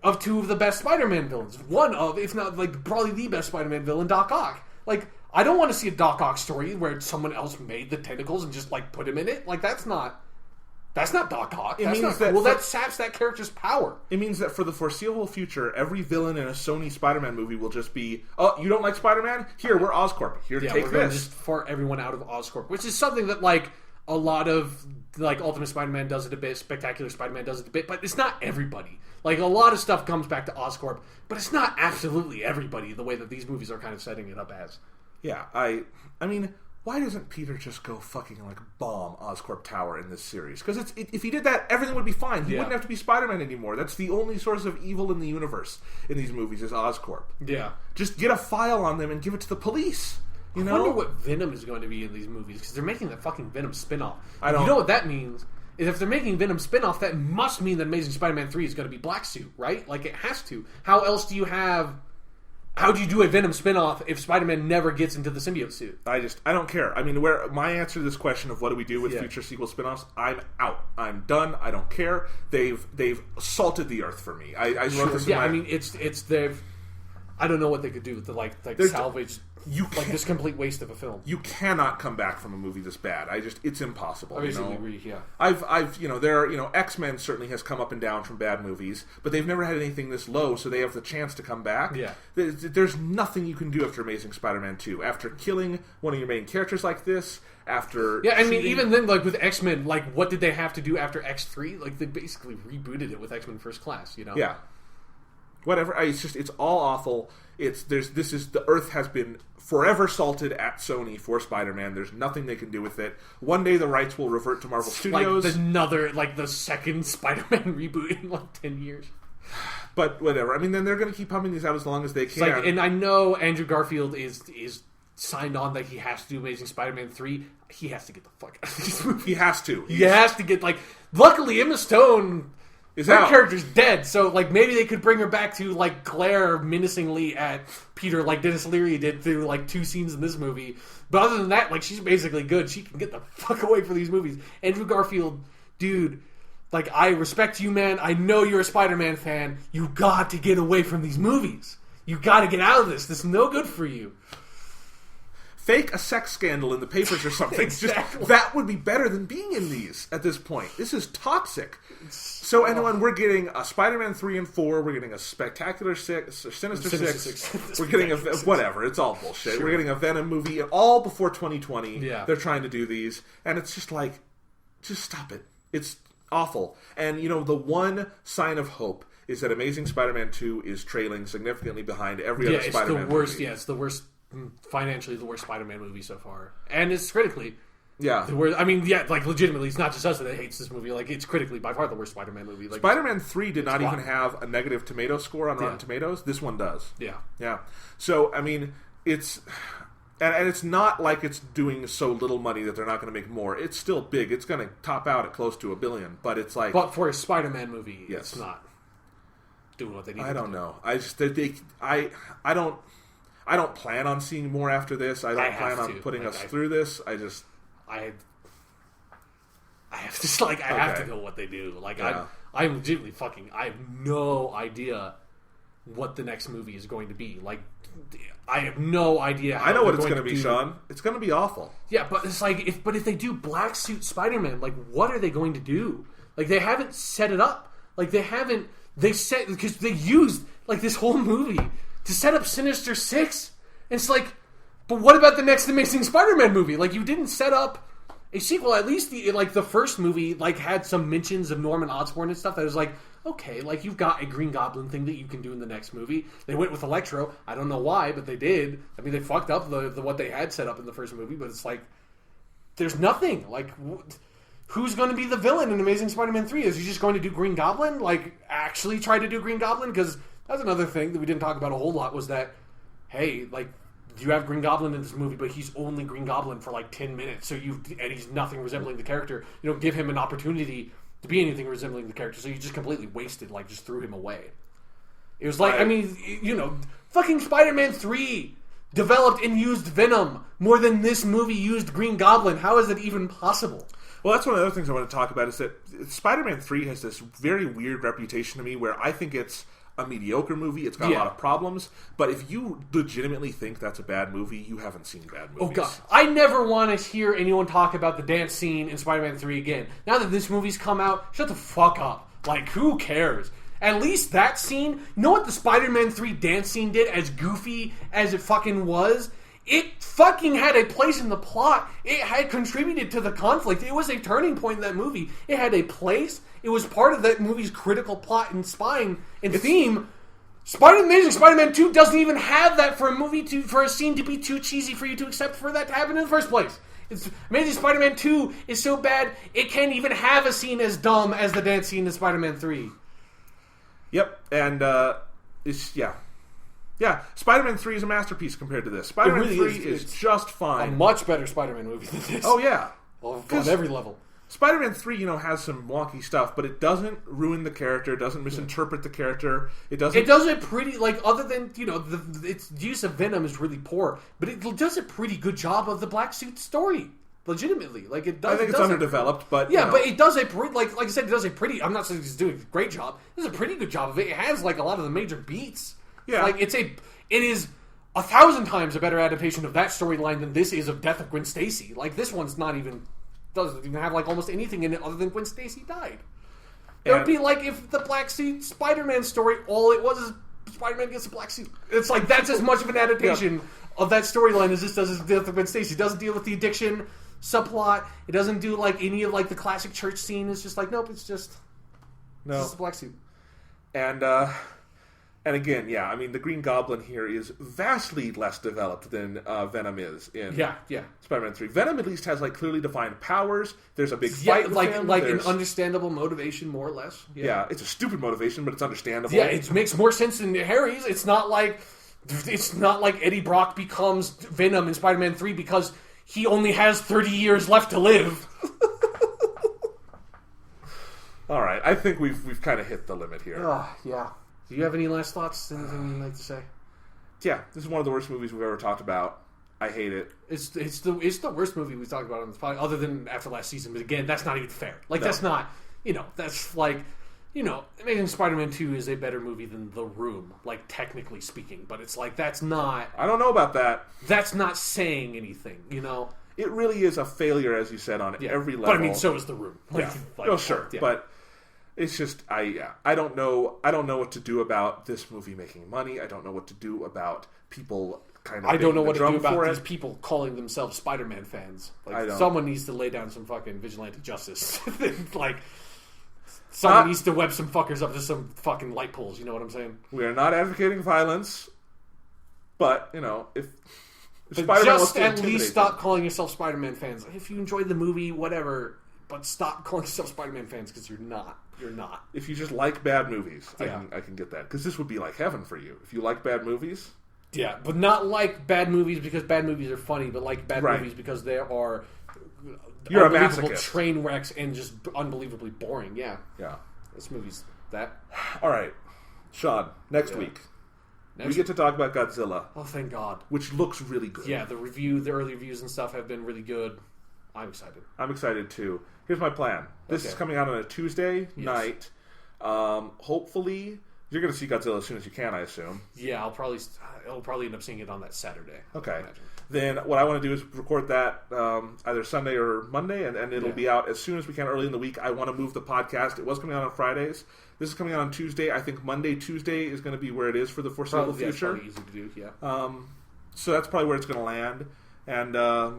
of two of the best Spider-Man villains. One of, if not, like, probably the best Spider-Man villain, Doc Ock. Like, I don't want to see a Doc Ock story where someone else made the tentacles and just, like, put him in it. Like, that's not That's not Doc Ock. It That's means not that cool. for- That saps that character's power. It means that for the foreseeable future, every villain in a Sony Spider-Man movie will just be, oh, you don't like Spider-Man? Here, we're Oscorp. Here, Yeah, take we're going to this. just fart everyone out of Oscorp, which is something that, like, a lot of, like, Ultimate Spider-Man does it a bit, Spectacular Spider-Man does it a bit, but it's not everybody. Like, a lot of stuff comes back to Oscorp, but it's not absolutely everybody the way that these movies are kind of setting it up as. Yeah, I mean, why doesn't Peter just go fucking, like, bomb Oscorp Tower in this series? Because if he did that, everything would be fine. He wouldn't have to be Spider-Man anymore. That's the only source of evil in the universe in these movies is Oscorp. Yeah. Just get a file on them and give it to the police. You know? I wonder what Venom is going to be in these movies, because they're making that fucking Venom spin-off. I don't- You know what that means? Is if they're making Venom spin-off, that must mean that Amazing Spider-Man 3 is going to be Black Suit, right? Like, it has to. How else do you have... How do you do a Venom spin-off if Spider-Man never gets into the symbiote suit? I don't care. I mean, where my answer to this question of what do we do with Yeah. future sequel spin-offs, I'm out. I'm done. I don't care. They've salted the earth for me. I wrote this in Yeah, my... I mean, it's they've... I don't know what they could do with the, like salvage... this complete waste of a film. You cannot come back from a movie this bad. It's impossible. I basically agree, yeah. I've there are, X-Men certainly has come up and down from bad movies, but they've never had anything this low, so they have the chance to come back. Yeah. There's nothing you can do after Amazing Spider-Man 2. After killing one of your main characters like this, after... Yeah, I mean, even then, like, with X-Men, like, what did they have to do after X3? Like, they basically rebooted it with X-Men First Class, you know? Yeah. Whatever. It's all awful. The Earth has been forever salted at Sony for Spider-Man. There's nothing they can do with it. One day the rights will revert to Marvel Studios. The second Spider-Man reboot in, like, 10 years. But whatever. I mean, then they're going to keep pumping these out as long as they can. Like, and I know Andrew Garfield is signed on that he has to do Amazing Spider-Man 3. He has to get the fuck out of this movie. He has to. He has to get, like... Luckily, Emma Stone... Her out. character's dead, so, like, maybe they could bring her back to, like, glare menacingly at Peter like Dennis Leary did through, like, 2 scenes in this movie. But other than that, like, she's basically good. She can get the fuck away from these movies. Andrew Garfield, dude, like, I respect you, man. I know you're a Spider-Man fan. You got to get away from these movies. You got to get out of this. This is no good for you. Fake a sex scandal in the papers or something. Exactly. That would be better than being in these at this point. This is toxic. So, anyone, we're getting a Spider-Man 3 and 4. We're getting a Spectacular 6, or Sinister 6. We're getting whatever. It's all bullshit. Sure. We're getting a Venom movie, all before 2020. Yeah. They're trying to do these, and it's just like, just stop it. It's awful. And the one sign of hope is that Amazing Spider-Man 2 is trailing significantly behind every other Spider-Man movie. Yeah, it's the worst. Financially, the worst Spider-Man movie so far, and it's critically. Yeah. I mean, yeah, like, legitimately, it's not just us that hates this movie. Like, it's critically by far the worst Spider-Man movie. Like, Spider-Man 3 did not even have a negative tomato score on Rotten Tomatoes. This one does. Yeah. Yeah. So, I mean, it's... And it's not like it's doing so little money that they're not going to make more. It's still big. It's going to top out at close to $1 billion. But it's like... But for a Spider-Man movie, yes. It's not doing what they need I to don't do. know. I don't plan on seeing more after this. I don't plan on putting us through this. I have to know what they do. Like, yeah. I'm legitimately I have no idea what the next movie is going to be. Like, I have no idea how I know what it's going to be, Sean. It's going to be awful. Yeah, but it's like, if they do Black Suit Spider-Man, like, what are they going to do? Like, they haven't set it up. Like, because they used, like, this whole movie to set up Sinister 6. And it's like, but what about the next Amazing Spider-Man movie? Like, you didn't set up a sequel. At least the first movie, like, had some mentions of Norman Osborn and stuff that was like, okay, like, you've got a Green Goblin thing that you can do in the next movie. They went with Electro. I don't know why, but they did. I mean, they fucked up the what they had set up in the first movie, but it's like, there's nothing. Like, who's going to be the villain in Amazing Spider-Man 3? Is he just going to do Green Goblin? Like, actually try to do Green Goblin? Because that's another thing that we didn't talk about a whole lot, was that, hey, like, you have Green Goblin in this movie, but he's only Green Goblin for like 10 minutes, and he's nothing resembling the character. You don't give him an opportunity to be anything resembling the character, so you just completely wasted, like, just threw him away. It was like, fucking Spider-Man 3 developed and used Venom more than this movie used Green Goblin. How is it even possible? Well, that's one of the other things I want to talk about, is that Spider-Man 3 has this very weird reputation to me where I think it's a mediocre movie. It's got a lot of problems. But if you legitimately think that's a bad movie, you haven't seen bad movies. Oh, God. I never want to hear anyone talk about the dance scene in Spider-Man 3 again. Now that this movie's come out, shut the fuck up. Like, who cares? At least that scene, you know what the Spider-Man 3 dance scene did, as goofy as it fucking was? It fucking had a place in the plot. It had contributed to the conflict. It was a turning point in that movie. It had a place. It was part of that movie's critical plot and spine and theme. Amazing Spider-Man 2 doesn't even have that for a scene to be too cheesy for you to accept for that to happen in the first place. Amazing Spider-Man 2 is so bad, it can't even have a scene as dumb as the dance scene in Spider-Man 3. Yep, and Yeah, Spider-Man 3 is a masterpiece compared to this. Spider-Man really 3 is just fine. A much better Spider-Man movie than this. Oh, yeah. On every level. Spider-Man 3, has some wonky stuff, but it doesn't ruin the character, doesn't misinterpret the character. It does it pretty, other than, its use of Venom is really poor, but it does a pretty good job of the Black Suit story. Legitimately. It does. I think it's underdeveloped, but... Yeah, but it does a pretty... Like I said, it does a pretty... I'm not saying it's doing a great job. It does a pretty good job of it. It has, a lot of the major beats. Yeah. It is 1,000 times a better adaptation of that storyline than this is of Death of Gwen Stacy. This one's doesn't even have almost anything in it other than Gwen Stacy died. It would be like if the Black Suit Spider-Man story, all it was is Spider-Man gets a black suit. It's that's as much of an adaptation of that storyline as this does as Death of Gwen Stacy. It doesn't deal with the addiction subplot. It doesn't do any of the classic church scene. It's just nope, it's just a black suit. And again, the Green Goblin here is vastly less developed than Venom is in Spider-Man 3. Venom at least has clearly defined powers. There's a big fight with him. An understandable motivation, more or less. Yeah, it's a stupid motivation, but it's understandable. Yeah, it makes more sense than Harry's. It's not like Eddie Brock becomes Venom in Spider-Man 3 because he only has 30 years left to live. All right, I think we've kind of hit the limit here. Yeah. Do you have any last thoughts? Anything you'd like to say? Yeah, this is one of the worst movies we've ever talked about. I hate it. It's the worst movie we've talked about on this podcast, other than after last season. But again, that's not even fair. That's not. That's Amazing Spider-Man 2 is a better movie than The Room, technically speaking. But it's that's not. I don't know about that. That's not saying anything. It really is a failure, as you said, on every level. But so is The Room. Sure, but. It's just I don't know what to do about this movie making money. I don't know what to do about people I don't know what to do about these people calling themselves Spider-Man fans. Someone needs to lay down some fucking vigilante justice. Someone needs to web some fuckers up to some fucking light poles. You know what I'm saying? We are not advocating violence, but if Spider-Man just at least stop calling yourself Spider-Man fans. If you enjoyed the movie, whatever. But stop calling yourself Spider-Man fans because you're not. You're not. If you just like bad movies, I can get that. Because this would be heaven for you. If you like bad movies. Yeah, but not bad movies because bad movies are funny, but bad movies because they are you're unbelievable a masochist. Train wrecks and just unbelievably boring. Yeah. Yeah. This movie's that. All right. Sean, next week. We get to talk about Godzilla. Oh, thank God. Which looks really good. Yeah, the early reviews and stuff have been really good. I'm excited. I'm excited too. Here's my plan. This is coming out on a Tuesday night. Hopefully, you're going to see Godzilla as soon as you can, I assume. Yeah, I'll probably end up seeing it on that Saturday. Okay. Then what I want to do is record that either Sunday or Monday, and it'll be out as soon as we can early in the week. I want to move the podcast. It was coming out on Fridays. This is coming out on Tuesday. I think Monday, Tuesday is going to be where it is for the foreseeable future. It's probably easy to do, yeah. So that's probably where it's going to land. And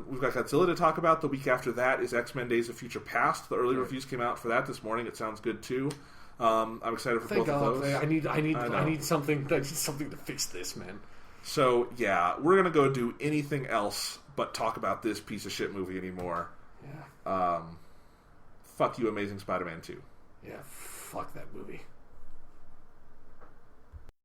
we've got Godzilla to talk about. The week after that is X-Men Days of Future Past. The early reviews came out for that this morning. It sounds good too. I'm excited for both of those. I need something to fix this, man. So yeah, we're gonna go do anything else but talk about this piece of shit movie anymore. Yeah. Fuck you, Amazing Spider-Man 2. Yeah. Fuck that movie.